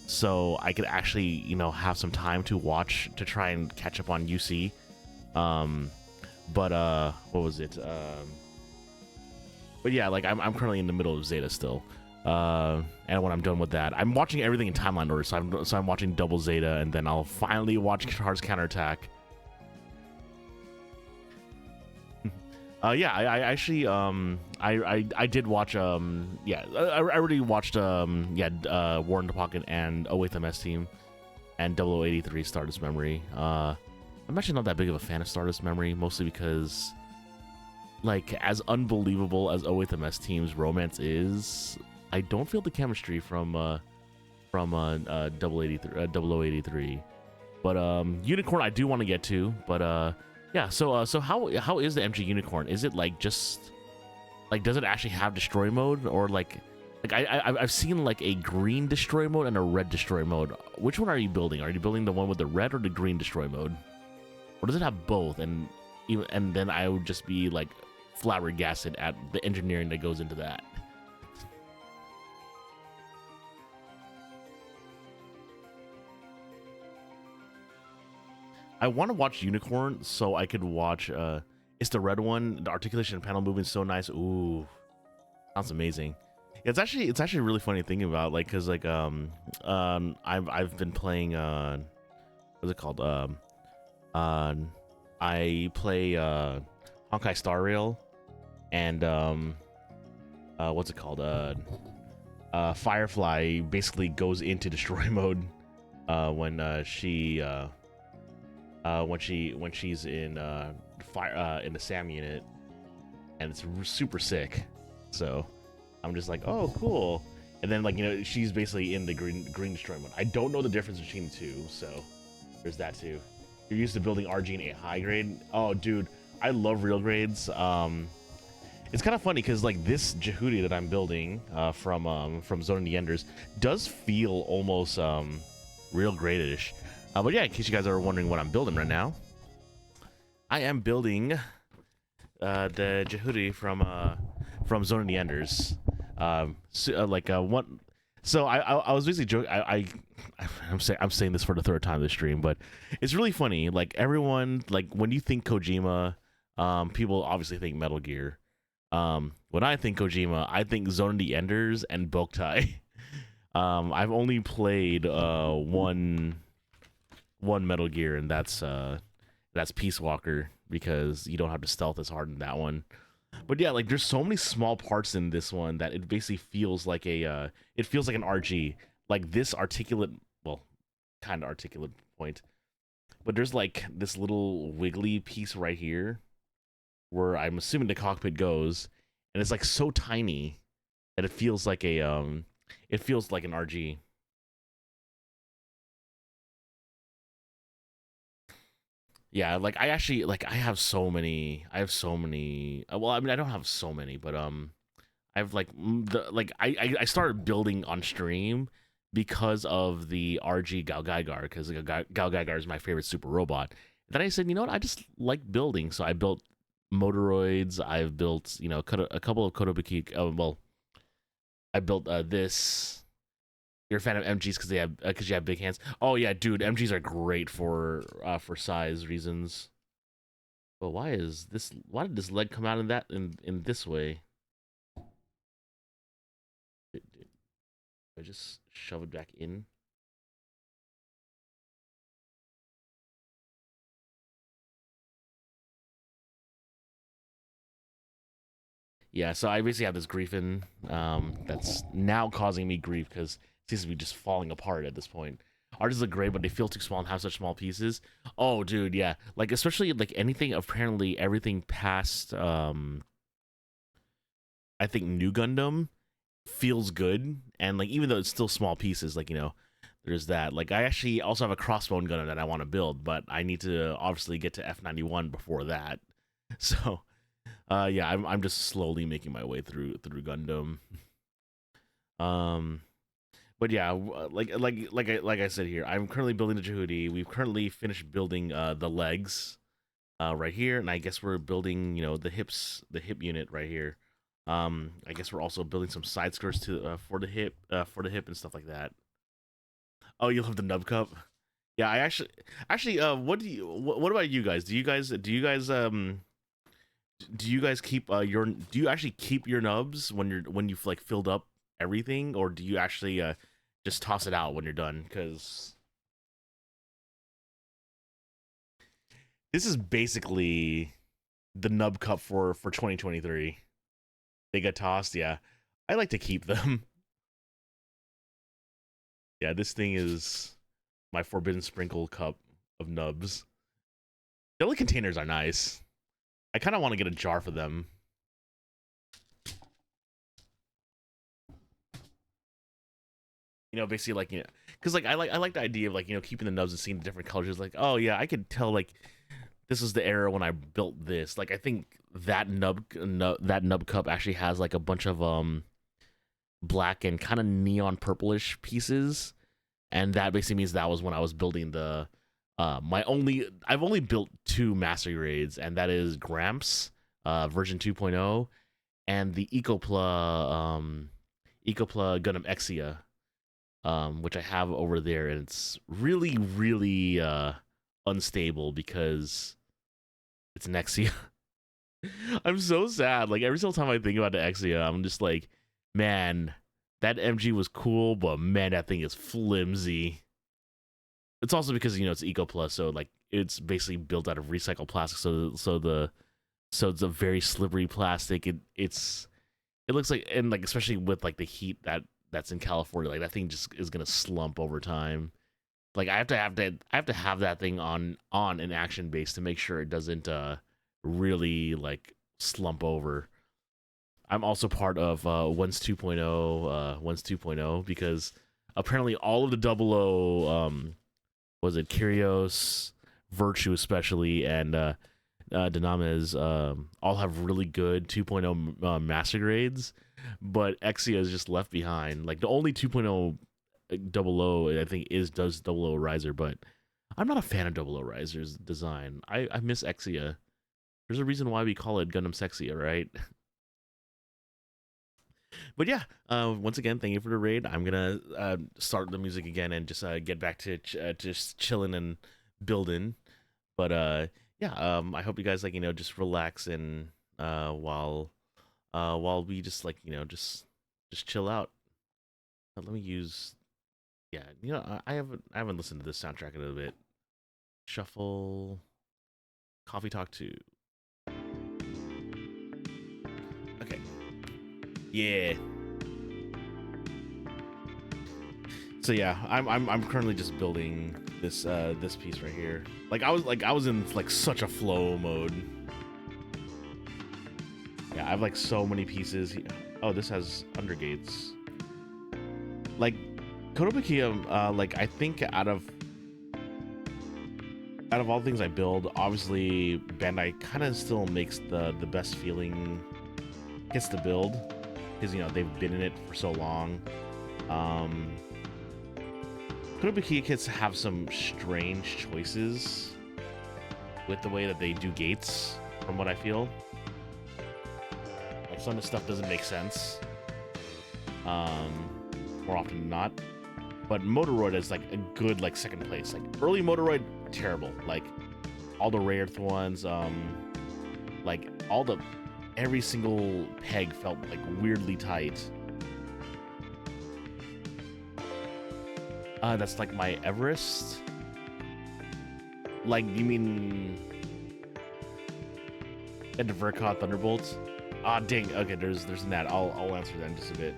so I could actually, you know, have some time to watch to try and catch up on UC. But what was it? But yeah, like I'm currently in the middle of Zeta still. And when I'm done with that, I'm watching everything in timeline order. So I'm watching Double Zeta, and then I'll finally watch Guitar's Counterattack. Yeah, I actually I did watch yeah, I already watched War in the Pocket and Await the Mess Team and 0083 Stardust Memory. I'm actually not that big of a fan of Stardust Memory, mostly because, like, as unbelievable as 008MS Team's romance is, I don't feel the chemistry from 0083. But Unicorn I do want to get to, but yeah. So how is the MG Unicorn? Is it like just like, does it actually have destroy mode, or like I've seen like a green destroy mode and a red destroy mode. Which one are you building? Are you building the one with the red or the green destroy mode? Or does it have both? And then I would just be like flabbergasted at the engineering that goes into that. I want to watch Unicorn so I could watch. It's the red one. The articulation and panel movement is so nice. Ooh, sounds amazing. It's actually a really funny thing about, like, cause like I've been playing what's it called I play Honkai Star Rail, and what's it called Firefly basically goes into destroy mode when she when she's in fire in the SAM unit, and it's super sick. So I'm just like, oh, cool. And then, like, she's basically in the green destroy mode. I don't know the difference between the two, so there's that too. You're used to building RG in a high grade. Oh, dude, I love real grades. It's kind of funny because, like, this Jehuty that I'm building from Zone of the Enders does feel almost real grade-ish. But yeah, in case you guys are wondering what I'm building right now, I am building the Jehuty from Zone of the Enders. So I was basically joking. I'm saying this for the third time this stream, but it's really funny. Like, everyone, like, when you think Kojima, people obviously think Metal Gear. When I think Kojima, I think Zone of the Enders and Boktai. I've only played one Metal Gear, and that's Peace Walker, because you don't have to stealth as hard in that one. But yeah, like, there's so many small parts in this one that it basically feels like an RG. Like, this articulate, well, kind of articulate point, but there's like this little wiggly piece right here where I'm assuming the cockpit goes, and it's like so tiny that it feels like an RG. Yeah, like, I actually, like, I have so many. Well, I mean, I don't have so many, but I have like I started building on stream because of the RG Galgaigar, because Galgaigar is my favorite super robot. Then I said, you know what, I just like building, so I built Motoroids. I've built, a couple of Kotobukiya. Well, I built this. You're a fan of MGs because you have big hands. Oh yeah, dude, MGs are great for size reasons. But why did this leg come out in this way? Did I just shove it back in? Yeah, so I basically have this Griffin that's now causing me grief because it seems to be just falling apart at this point. Artists look great, but they feel too small and have such small pieces. Oh, dude, yeah. Like, especially, like, anything, apparently everything past, I think, New Gundam feels good. And, like, even though it's still small pieces, like, there's that. Like, I actually also have a crossbone Gundam that I want to build, but I need to obviously get to F91 before that. So... yeah, I'm just slowly making my way through Gundam. But yeah, like I said here, I'm currently building the Jehuty. We've currently finished building the legs right here, and I guess we're building the hip unit right here. I guess we're also building some side skirts for the hip and stuff like that. Oh, you'll have the nub cup. Yeah, I actually what about you guys? Do you guys keep do you actually keep your nubs when you've like filled up everything, or do you actually just toss it out when you're done? Because this is basically the nub cup for 2023. They get tossed. Yeah, I like to keep them. Yeah, this thing is my forbidden sprinkle cup of nubs. Jelly containers are nice. I kind of want to get a jar for them. Basically, like, because like I like the idea of, like, keeping the nubs and seeing the different colors. Like, oh yeah, I could tell, like, this is the era when I built this. Like, I think that nub cup actually has like a bunch of black and kind of neon purplish pieces, and that basically means that was when I was building the I've only built 2 master grades, and that is Gramps version 2.0 and the Ecopla Gundam Exia, which I have over there, and it's really, really unstable because it's an Exia. I'm so sad. Like, every single time I think about the Exia, I'm just like, man, that MG was cool, but man, that thing is flimsy. It's also because it's Eco Plus, so like it's basically built out of recycled plastic. So it's a very slippery plastic. It looks like, and like especially with like the heat that's in California, like that thing just is gonna slump over time. Like I have to have that thing on an action base to make sure it doesn't really like slump over. I'm also part of Once 2.0 because apparently all of the double O was it Kyrios, Virtue especially, and Dynamis all have really good 2.0 master grades, but Exia is just left behind. Like the only 2.0 double O I think does double O Riser, but I'm not a fan of double O Riser's design. I miss Exia. There's a reason why we call it Gundam Sexia, right? But yeah, once again, thank you for the raid. I'm gonna start the music again and just get back to just chilling and building. But yeah, I hope you guys like just relax and while we just like just chill out. Let me use I haven't listened to this soundtrack in a bit. Shuffle, Coffee Talk 2. Okay. Yeah. So yeah, I'm currently just building this this piece right here. I was in such a flow mode. Yeah, I have like so many pieces. Oh, this has undergates. Like Kotobukiya, like I think out of all the things I build, obviously Bandai kind of still makes the best feeling. Gets to build because they've been in it for so long. Kotobukiya kits have some strange choices with the way that they do gates, from what I feel. Like some of the stuff doesn't make sense, more often than not. But Motoroid is like a good second place. Like early Motoroid, terrible. Like all the rare ones, like every single peg felt like weirdly tight. That's like my Everest. Like, you mean the Verkot Thunderbolt? Ah, dang. Okay, there's that. I'll answer that in just a bit.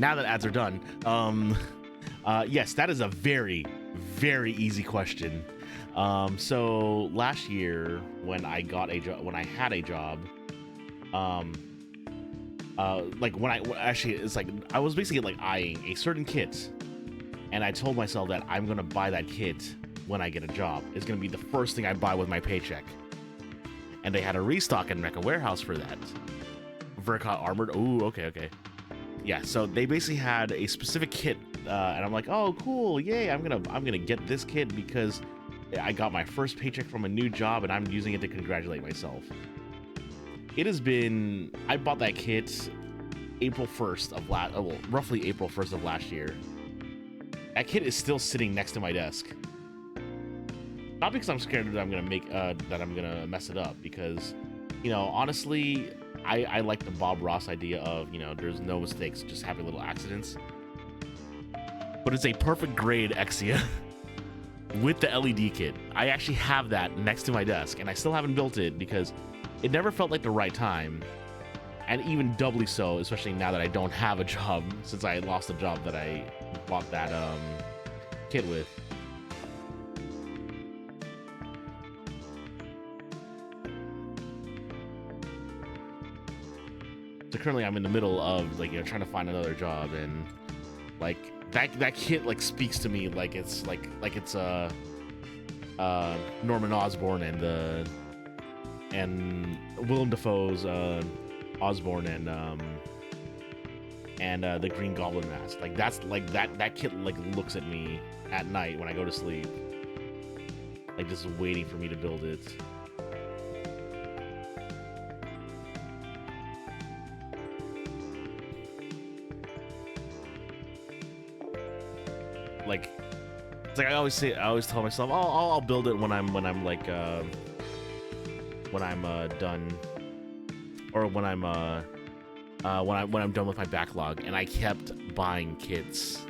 Now that ads are done, yes, that is a very, very easy question. So last year when I got a job, it's like I was basically like eyeing a certain kit, and I told myself that I'm gonna buy that kit when I get a job. It's gonna be the first thing I buy with my paycheck. And they had a restock in Mecha Warehouse for that. Verkot Armored. Ooh, okay. Yeah, so they basically had a specific kit, and I'm like, oh, cool, yay! I'm gonna get this kit because I got my first paycheck from a new job, and I'm using it to congratulate myself. It has been, I bought that kit April 1st of roughly April 1st of last year. That kit is still sitting next to my desk. Not because I'm scared that I'm gonna mess it up, because, honestly, I like the Bob Ross idea of, there's no mistakes, just having little accidents. But it's a perfect grade Exia with the LED kit. I actually have that next to my desk, and I still haven't built it because it never felt like the right time. And even doubly so, especially now that I don't have a job, since I lost a job that I bought that kit with. So currently I'm in the middle of trying to find another job, and that kit speaks to me like it's Norman Osborn and Willem Dafoe's Osborn and the Green Goblin mask. That kit looks at me at night when I go to sleep, just waiting for me to build it. It's like I always tell myself, I'll build it when I'm when I'm done, or when I'm done with my backlog, and I kept buying kits.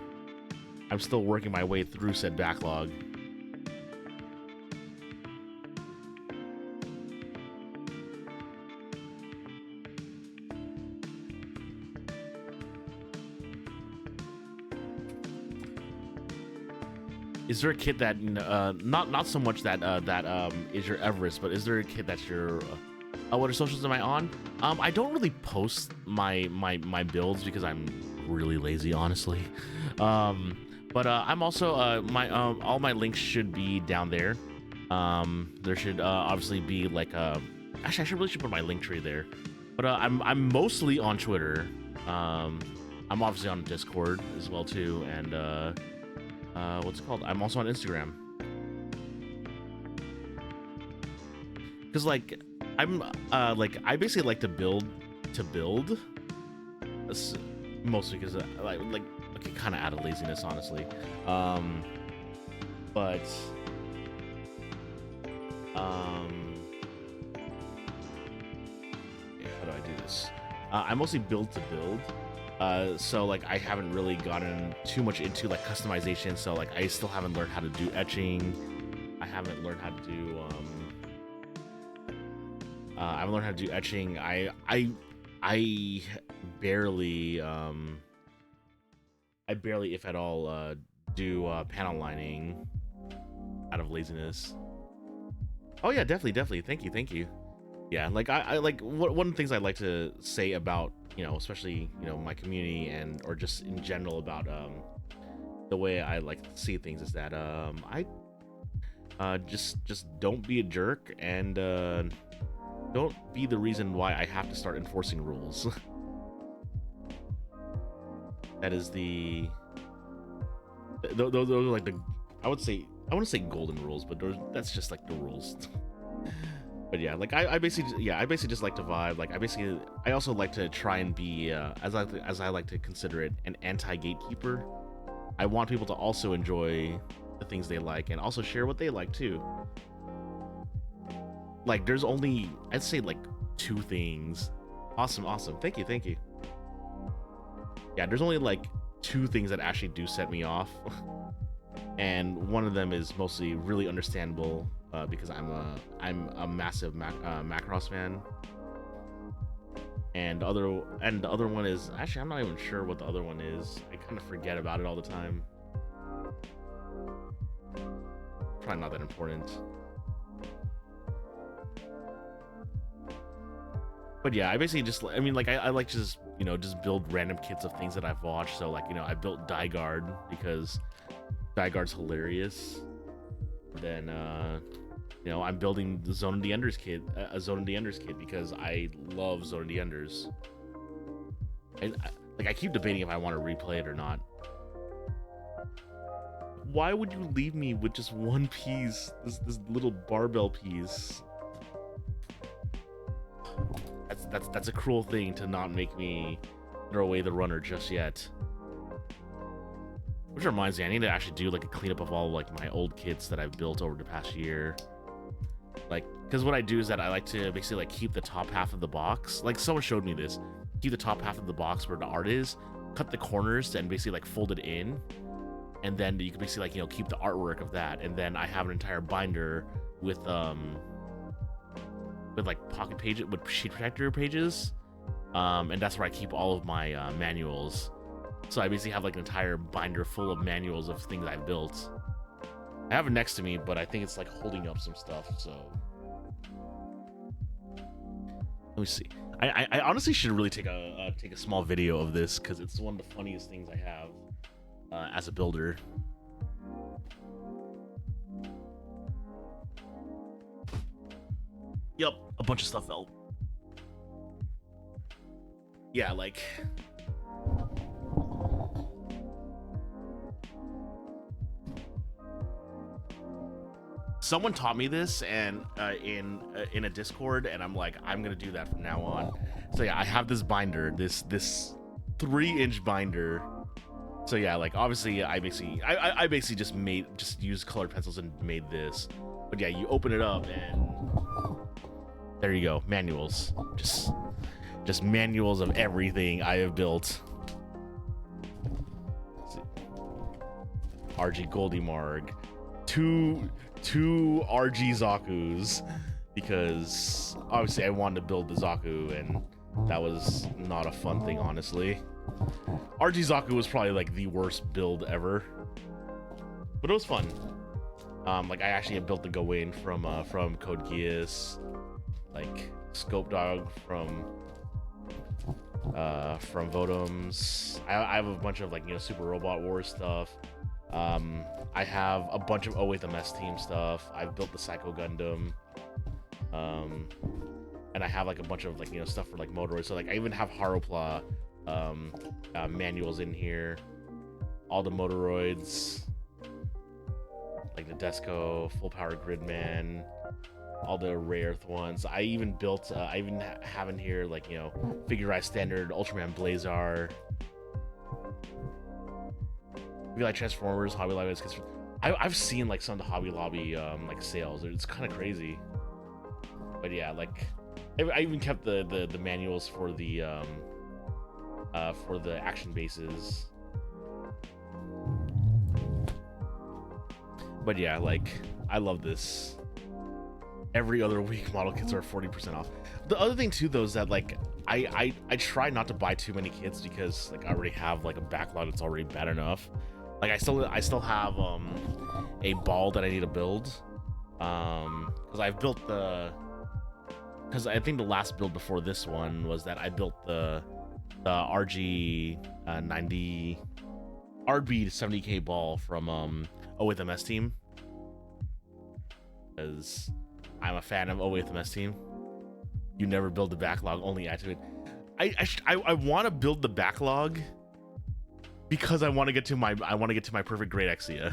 I'm still working my way through said backlog. Is there a kit that not so much that is your Everest, but is there a kit that's your what socials am I on? I don't really post my builds because I'm really lazy, honestly. But I'm also my all my links should be down there. There should obviously be like actually I should put my link tree there. But I'm mostly on Twitter. I'm obviously on Discord as well too, and what's it called? I'm also on Instagram. Cause like I'm I basically like to build mostly because like okay, kind of out of laziness, honestly. But yeah, how do I do this? I mostly build to build. So like I haven't really gotten too much into like customization, so like I still haven't learned how to do etching. I haven't learned how to do etching. I barely if at all do panel lining out of laziness. Oh yeah, definitely. Thank you. Yeah, like I like one of the things I like to say about, you know, especially, you know, my community and or just in general about the way I like to see things is that I just don't be a jerk, and don't be the reason why I have to start enforcing rules. That is those are like the I want to say golden rules, but that's just like the rules. But yeah, like I basically just like to vibe. Like I also like to try and be as I like to consider it, an anti-gatekeeper. I want people to also enjoy the things they like and also share what they like too. Like there's only, I'd say, like 2 things. Awesome. Thank you. Yeah, there's only like 2 things that actually do set me off. And one of them is mostly really understandable because I'm a massive Macross fan. And the other one is, actually I'm not even sure what the other one is. I kind of forget about it all the time. Probably not that important. But yeah, I basically just, I mean, like I like to just, you know, just build random kits of things that I've watched. So like, you know, I built Dygard because Dygard's hilarious. Then you know, I'm building the Zone of the Enders kit, a Zone of the Enders kit, because I love Zone of the Enders. I keep debating if I want to replay it or not. Why would you leave me with just one piece? This little barbell piece. That's a cruel thing to not make me throw away the runner just yet. Which reminds me, I need to actually do like a cleanup of all like my old kits that I've built over the past year. Like, because what I do is that I like to basically like keep the top half of the box. Like someone showed me this. Keep the top half of the box where the art is, cut the corners and basically like fold it in. And then you can basically like, you know, keep the artwork of that. And then I have an entire binder with like pocket pages, with sheet protector pages. And that's where I keep all of my manuals. So I basically have like an entire binder full of manuals of things I've built. I have it next to me, but I think it's like holding up some stuff, so let me see. I honestly should really take a small video of this because it's one of the funniest things I have as a builder. Yep, a bunch of stuff fell. Yeah, like someone taught me this and in a Discord, and I'm like, I'm gonna do that from now on. So yeah, I have this binder, this 3-inch binder. So yeah, like obviously I basically just used colored pencils and made this. But yeah, you open it up and There you go, manuals. Just manuals of everything I have built. Let's see. RG Goldie Marg, two RG Zakus, because obviously I wanted to build the Zaku, and that was not a fun thing, honestly. RG Zaku was probably like the worst build ever, but it was fun. Like I actually had built the Gawain from Code Geass, like Scope Dog from Votoms. I have a bunch of, like, you know, Super Robot Wars stuff. I have a bunch of 08 the Mess Team stuff. I've built the Psycho Gundam, and I have like a bunch of, like, you know, stuff for like Motoroid. So like I even have Haropla manuals in here, all the Motoroids, like the Desco, Full Power Gridman, all the rare ones. I even built, I even have in here, like, you know, figurized standard Ultraman Blazar. Maybe like Transformers, Hobby Lobby. I've seen like some of the Hobby Lobby like sales. It's kind of crazy. But yeah, like I even kept the manuals for the action bases. But yeah, like I love this. Every other week model kits are 40% off. The other thing too though is that, like, I try not to buy too many kits because, like, I already have like a backlog that's already bad enough. Like I still have a ball that I need to build, because I've built because I think the last build before this one was that I built the RG 90 RB 70k ball from 08 MS Team, because I'm a fan of 08 MS Team. You never build the backlog, only add to it. I want to build the backlog because I want to get to my perfect grade Exia.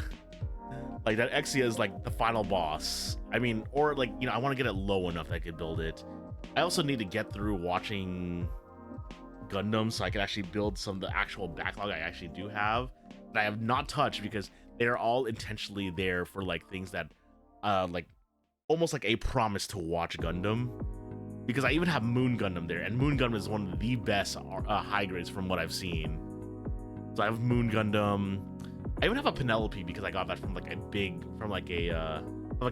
Like that Exia is like the final boss. I mean, or like, you know, I want to get it low enough that I could build it. I also need to get through watching Gundam so I can actually build some of the actual backlog I actually do have that I have not touched, because they're all intentionally there for like things that like almost like a promise to watch Gundam. Because I even have Moon Gundam there, and Moon Gundam is one of the best high grades from what I've seen. So I have Moon Gundam. I even have a Penelope because I got that from like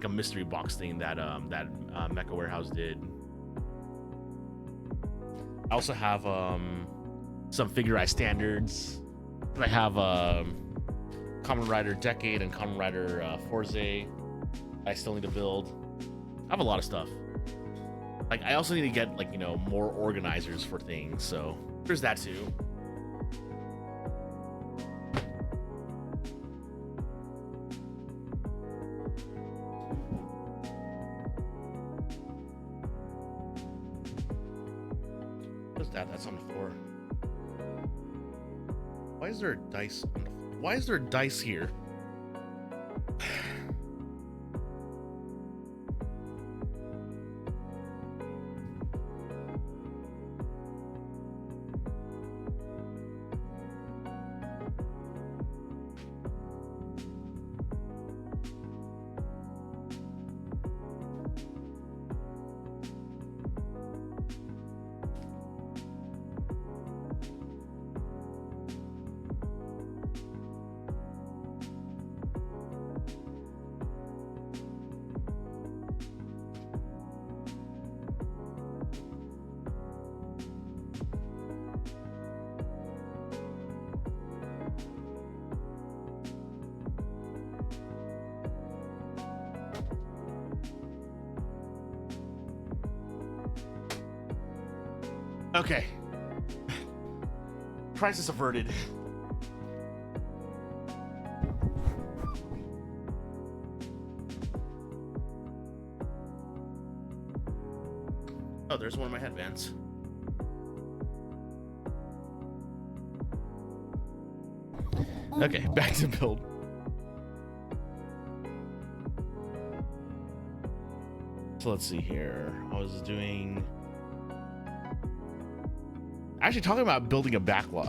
a mystery box thing that Mecha Warehouse did. I also have some Figurized standards. I have Kamen Rider Decade and Kamen Rider Forze. I still need to build. I have a lot of stuff. Like I also need to get, like, you know, more organizers for things. So there's that too. What's that? That's on the floor. Why is there a dice on the floor? Why is there a dice here? Okay. Crisis averted. Oh, there's one of my headbands. Okay, back to build. So let's see here. I was doing... Actually, talking about building a backlog,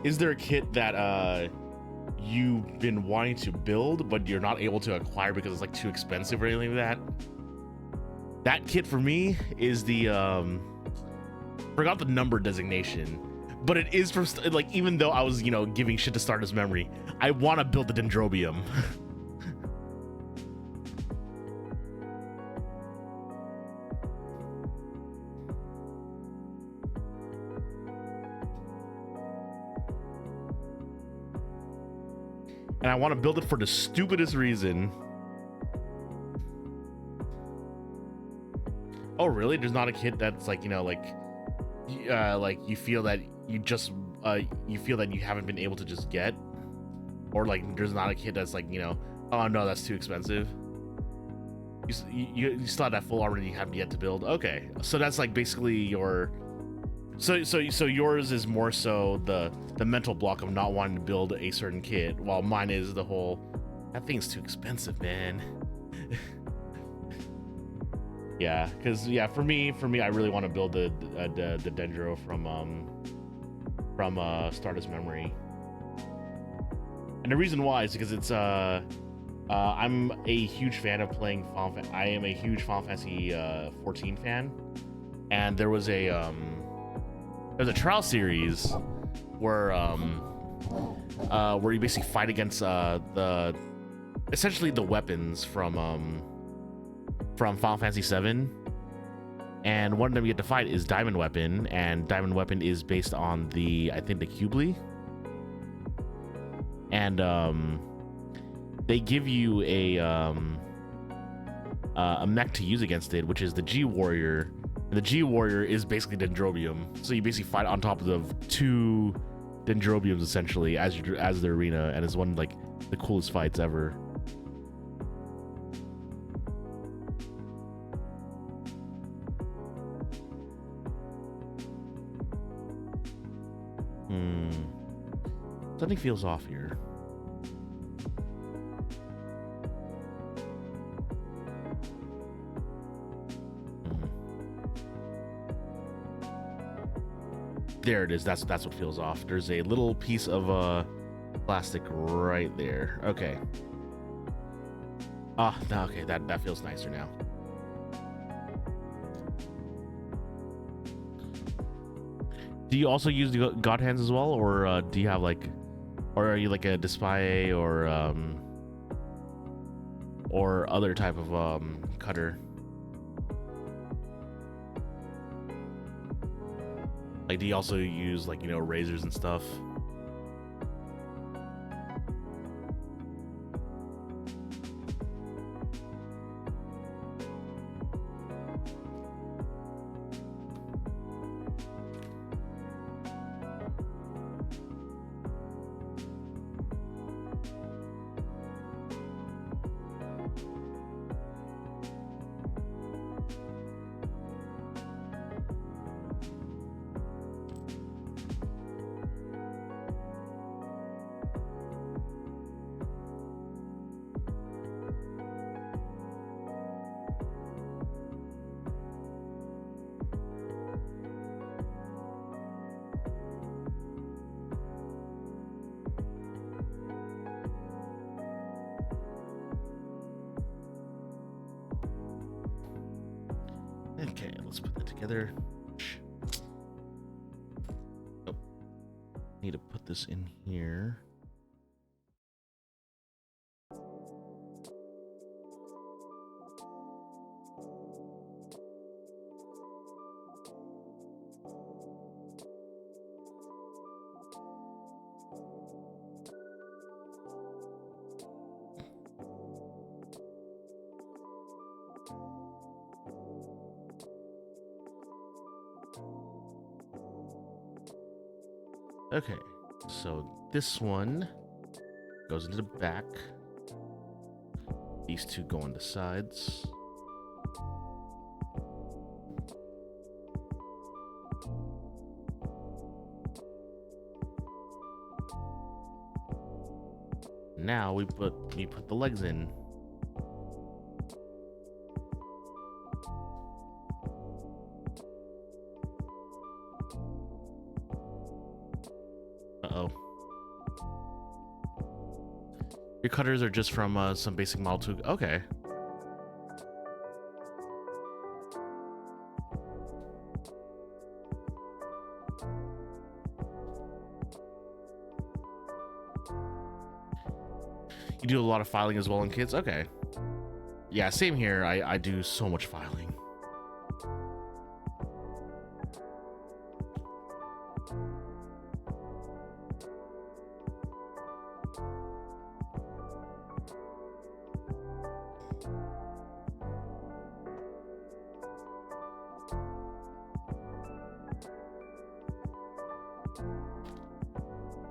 is there a kit that you've been wanting to build but you're not able to acquire because it's like too expensive or anything like that? That kit for me is the forgot the number designation, but it is from like, even though I was, you know, giving shit to Stardust Memory, I want to build the Dendrobium. And I want to build it for the stupidest reason. Oh, really? There's not a kid that's like, you know, like you feel that you just you feel that you haven't been able to just get, or like there's not a kid that's like, you know, oh no, that's too expensive. You still have that full armor that you haven't yet to build. Okay, so that's like basically your. So yours is more so the mental block of not wanting to build a certain kit, while mine is the whole, that thing's too expensive, man. Yeah, because yeah, for me, I really want to build the Dendro from Stardust Memory, and the reason why is because it's I'm a huge fan of playing I am a huge Final Fantasy 14 fan, and there was a there's a trial series where you basically fight against essentially the weapons from Final Fantasy 7, and one of them you get to fight is Diamond Weapon, and Diamond Weapon is based on I think the Cubely, and they give you a mech to use against it, which is the G Warrior. And the G Warrior is basically Dendrobium, so you basically fight on top of 2 Dendrobiums essentially as the arena, and it's one of like the coolest fights ever. Something feels off here. There it is. That's what feels off. There's a little piece of plastic right there. Okay. Ah, no, okay. That feels nicer now. Do you also use the God Hands as well, or do you have like, or are you like a Despaye or other type of cutter? Like, do you also use like, you know, razors and stuff? Okay, let's put that together. Oh, need to put this in here. Okay, so this one goes into the back. These two go on the sides. Now we put the legs in. Uh-oh. Your cutters are just from some basic model 2. Okay. You do a lot of filing as well in kids? Okay. Yeah, same here. I do so much filing.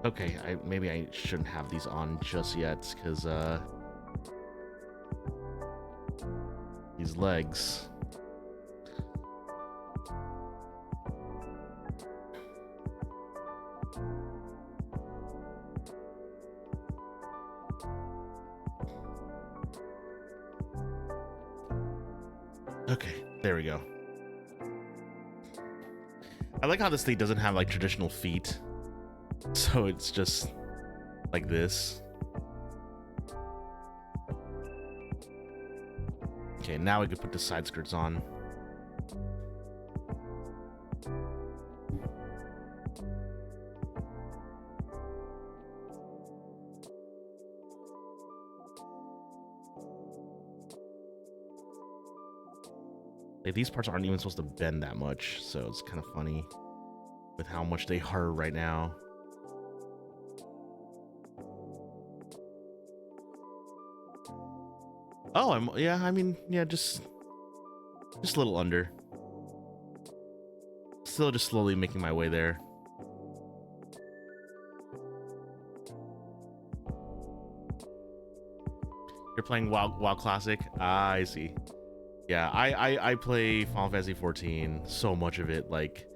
Okay, maybe I shouldn't have these on just yet, because these legs. Okay, there we go. I like how this thing doesn't have like traditional feet. So it's just like this. Okay, now we can put the side skirts on. Like, these parts aren't even supposed to bend that much, so it's kind of funny with how much they are right now. Oh, I mean, just a little under. Still just slowly making my way there. You're playing WoW Classic? Ah, I see. Yeah, I play Final Fantasy 14, so much of it, like,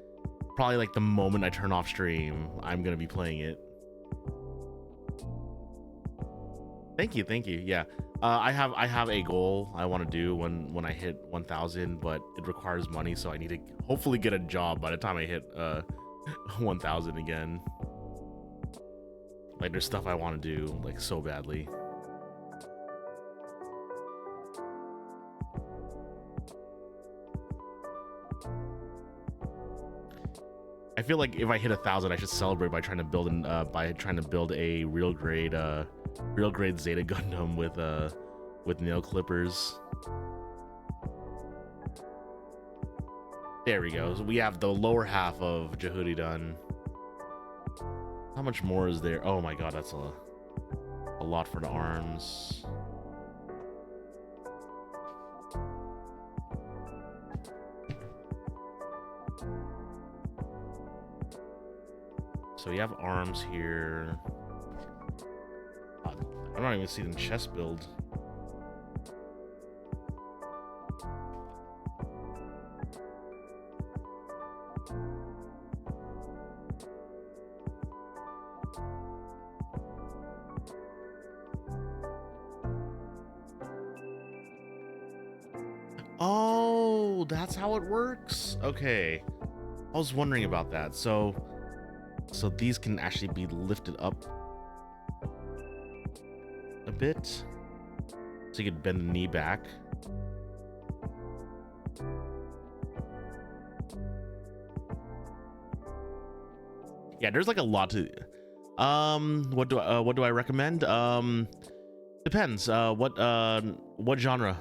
probably like the moment I turn off stream, I'm gonna be playing it. Thank you, yeah. I have a goal I want to do when I hit 1,000, but it requires money, so I need to hopefully get a job by the time I hit 1,000 again. Like, there's stuff I want to do like so badly. I feel like if I hit 1,000, I should celebrate by trying to build a real grade Zeta Gundam with nail clippers. There we go. So we have the lower half of Jehuty done. How much more is there? Oh my god, that's a lot for the arms. So we have arms here. I'm not even seeing the chest build. Oh, that's how it works? Okay. I was wondering about that. So these can actually be lifted up a bit, so you could bend the knee back. Yeah, there's like a lot to. What do I recommend? Depends. What genre?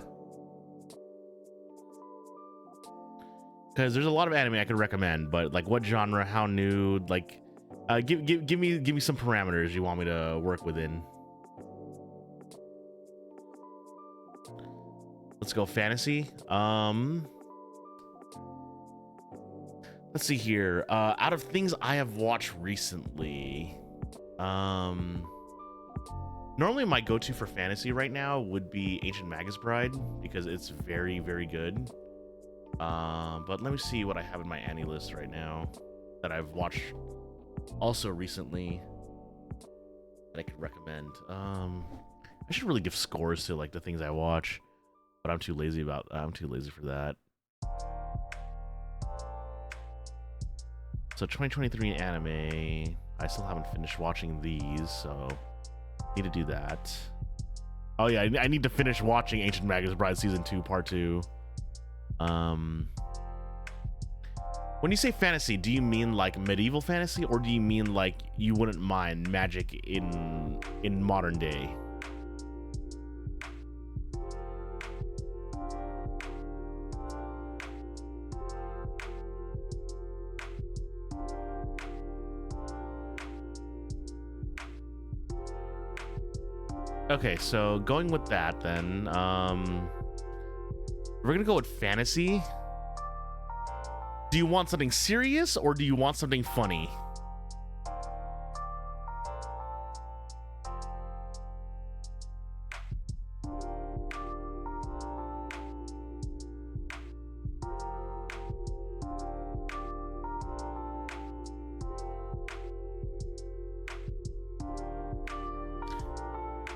Because there's a lot of anime I could recommend, but like what genre, how new, like, give me some parameters you want me to work within. Let's go fantasy. Let's see here. Out of things I have watched recently, normally my go-to for fantasy right now would be Ancient Magus Bride, because it's very, very good. But let me see what I have in my Annie list right now that I've watched also recently that I could recommend. I should really give scores to like the things I watch, but I'm too lazy for that. So 2023 anime, I still haven't finished watching these, so need to do that. Oh yeah, I need to finish watching Ancient Magus Bride Season 2, Part 2. When you say fantasy, do you mean like medieval fantasy, or do you mean like you wouldn't mind magic in modern day? Okay, so going with that then, we're gonna go with fantasy. Do you want something serious or do you want something funny?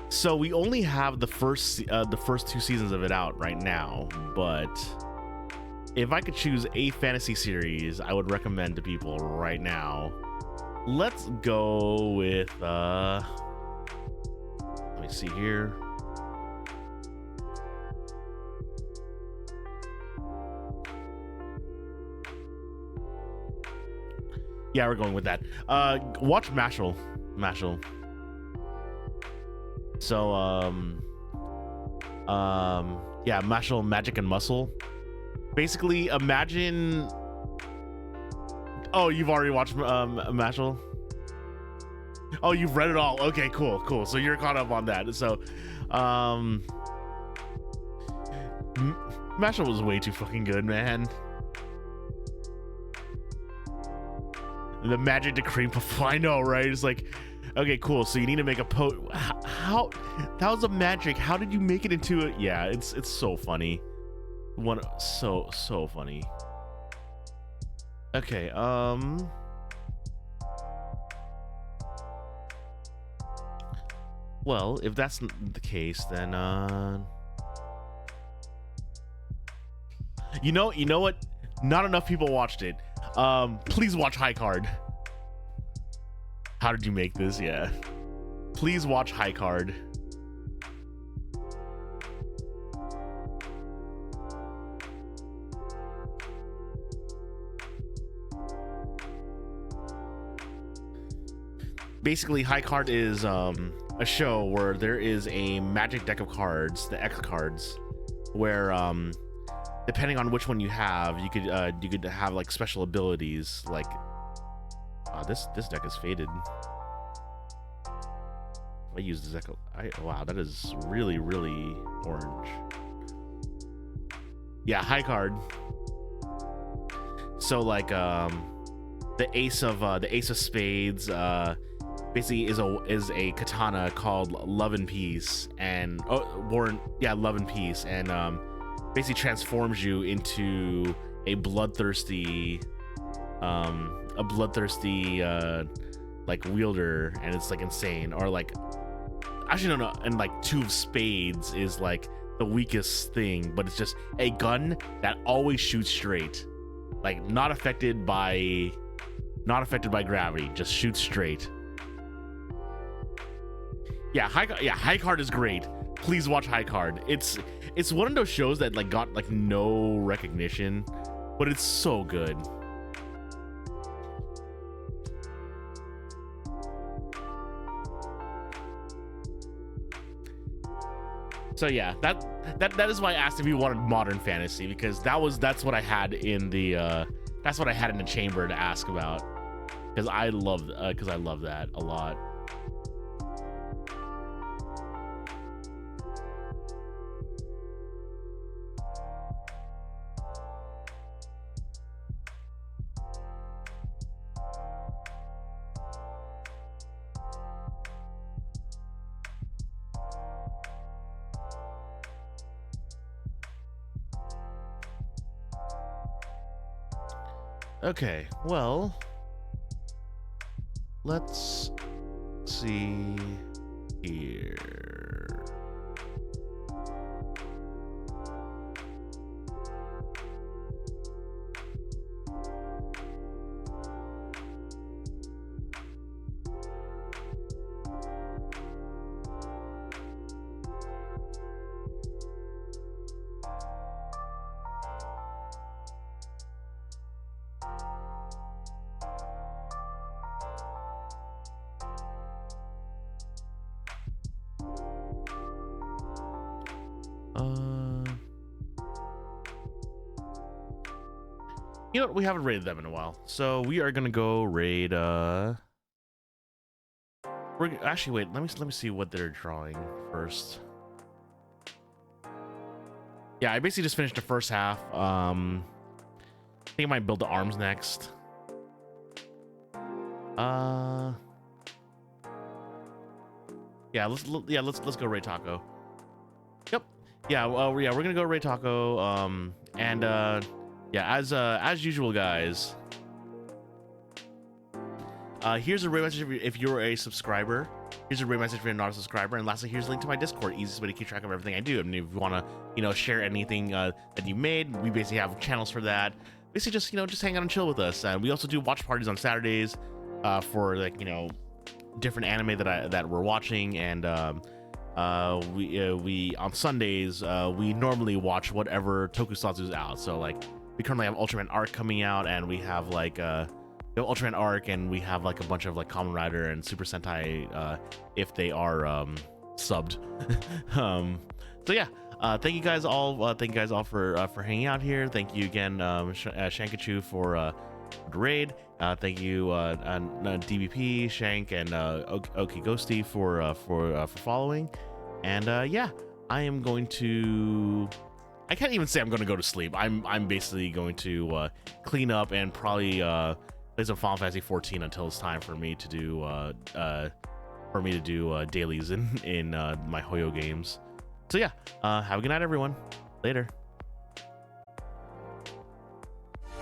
So we only have the first 2 seasons of it out right now, but if I could choose a fantasy series I would recommend to people right now, let's go with let me see here. Yeah, we're going with that. Watch Mashal. So yeah, Mashal, Magic and Muscle. Basically, imagine. Oh, you've already watched Mashal? Oh, you've read it all. Okay, cool. So you're caught up on that. So, Mashal was way too fucking good, man. The magic to cream puff. I know, right? It's like, okay, cool. So you need to make a how that was a magic. How did you make it into a? Yeah, it's so funny. So funny. Okay, well, if that's the case, then you know what? Not enough people watched it. Please watch High Card. How did you make this? Yeah. Please watch High Card. Basically, High Card is a show where there is a magic deck of cards, the X cards, where depending on which one you have, you could have like special abilities. Like, this deck is faded. I use this deck. Wow, that is really orange. Yeah, High Card. So like the Ace of Spades basically is a katana called Love and Peace, and Love and Peace, and basically transforms you into a bloodthirsty like wielder, and it's like insane. Or like, actually no, and like Two of Spades is like the weakest thing, but it's just a gun that always shoots straight, like not affected by gravity, just shoots straight. Yeah, High Card is great. Please watch High Card. It's one of those shows that like got like no recognition, but it's so good. So yeah, that is why I asked if you wanted modern fantasy, because that's what I had in the chamber to ask about, because I love that a lot. Okay, well, let's see here. You know what? We haven't raided them in a while, so we are gonna go raid. We're we're actually wait. Let me see what they're drawing first. Yeah, I basically just finished the first half. I think I might build the arms next. Yeah, let's go Ray Taco. Yep. Yeah, well, yeah, we're gonna go Ray Taco. Yeah, as usual, guys. Here's a rate message if you're a subscriber. Here's a rate message if you're not a subscriber. And lastly, here's a link to my Discord. Easiest way to keep track of everything I do. I mean, if you want to, share anything that you made, we basically have channels for that. Basically, just hang out and chill with us. And we also do watch parties on Saturdays for different anime that we're watching. And we on Sundays we normally watch whatever tokusatsu's out. So we currently have Ultraman Arc coming out, and we have Ultraman Arc, and we have a bunch of Kamen Rider and Super Sentai if they are subbed. So yeah, thank you guys all. Thank you guys all for hanging out here. Thank you again, Shankachu, for the raid. Thank you, DBP, Shank, and Oki Ghosty for following. And yeah, I am going to. I can't even say I'm going to go to sleep. I'm basically going to clean up and probably play some Final Fantasy 14 until it's time for me to do dailies in my Hoyo games. So yeah, have a good night, everyone. Later.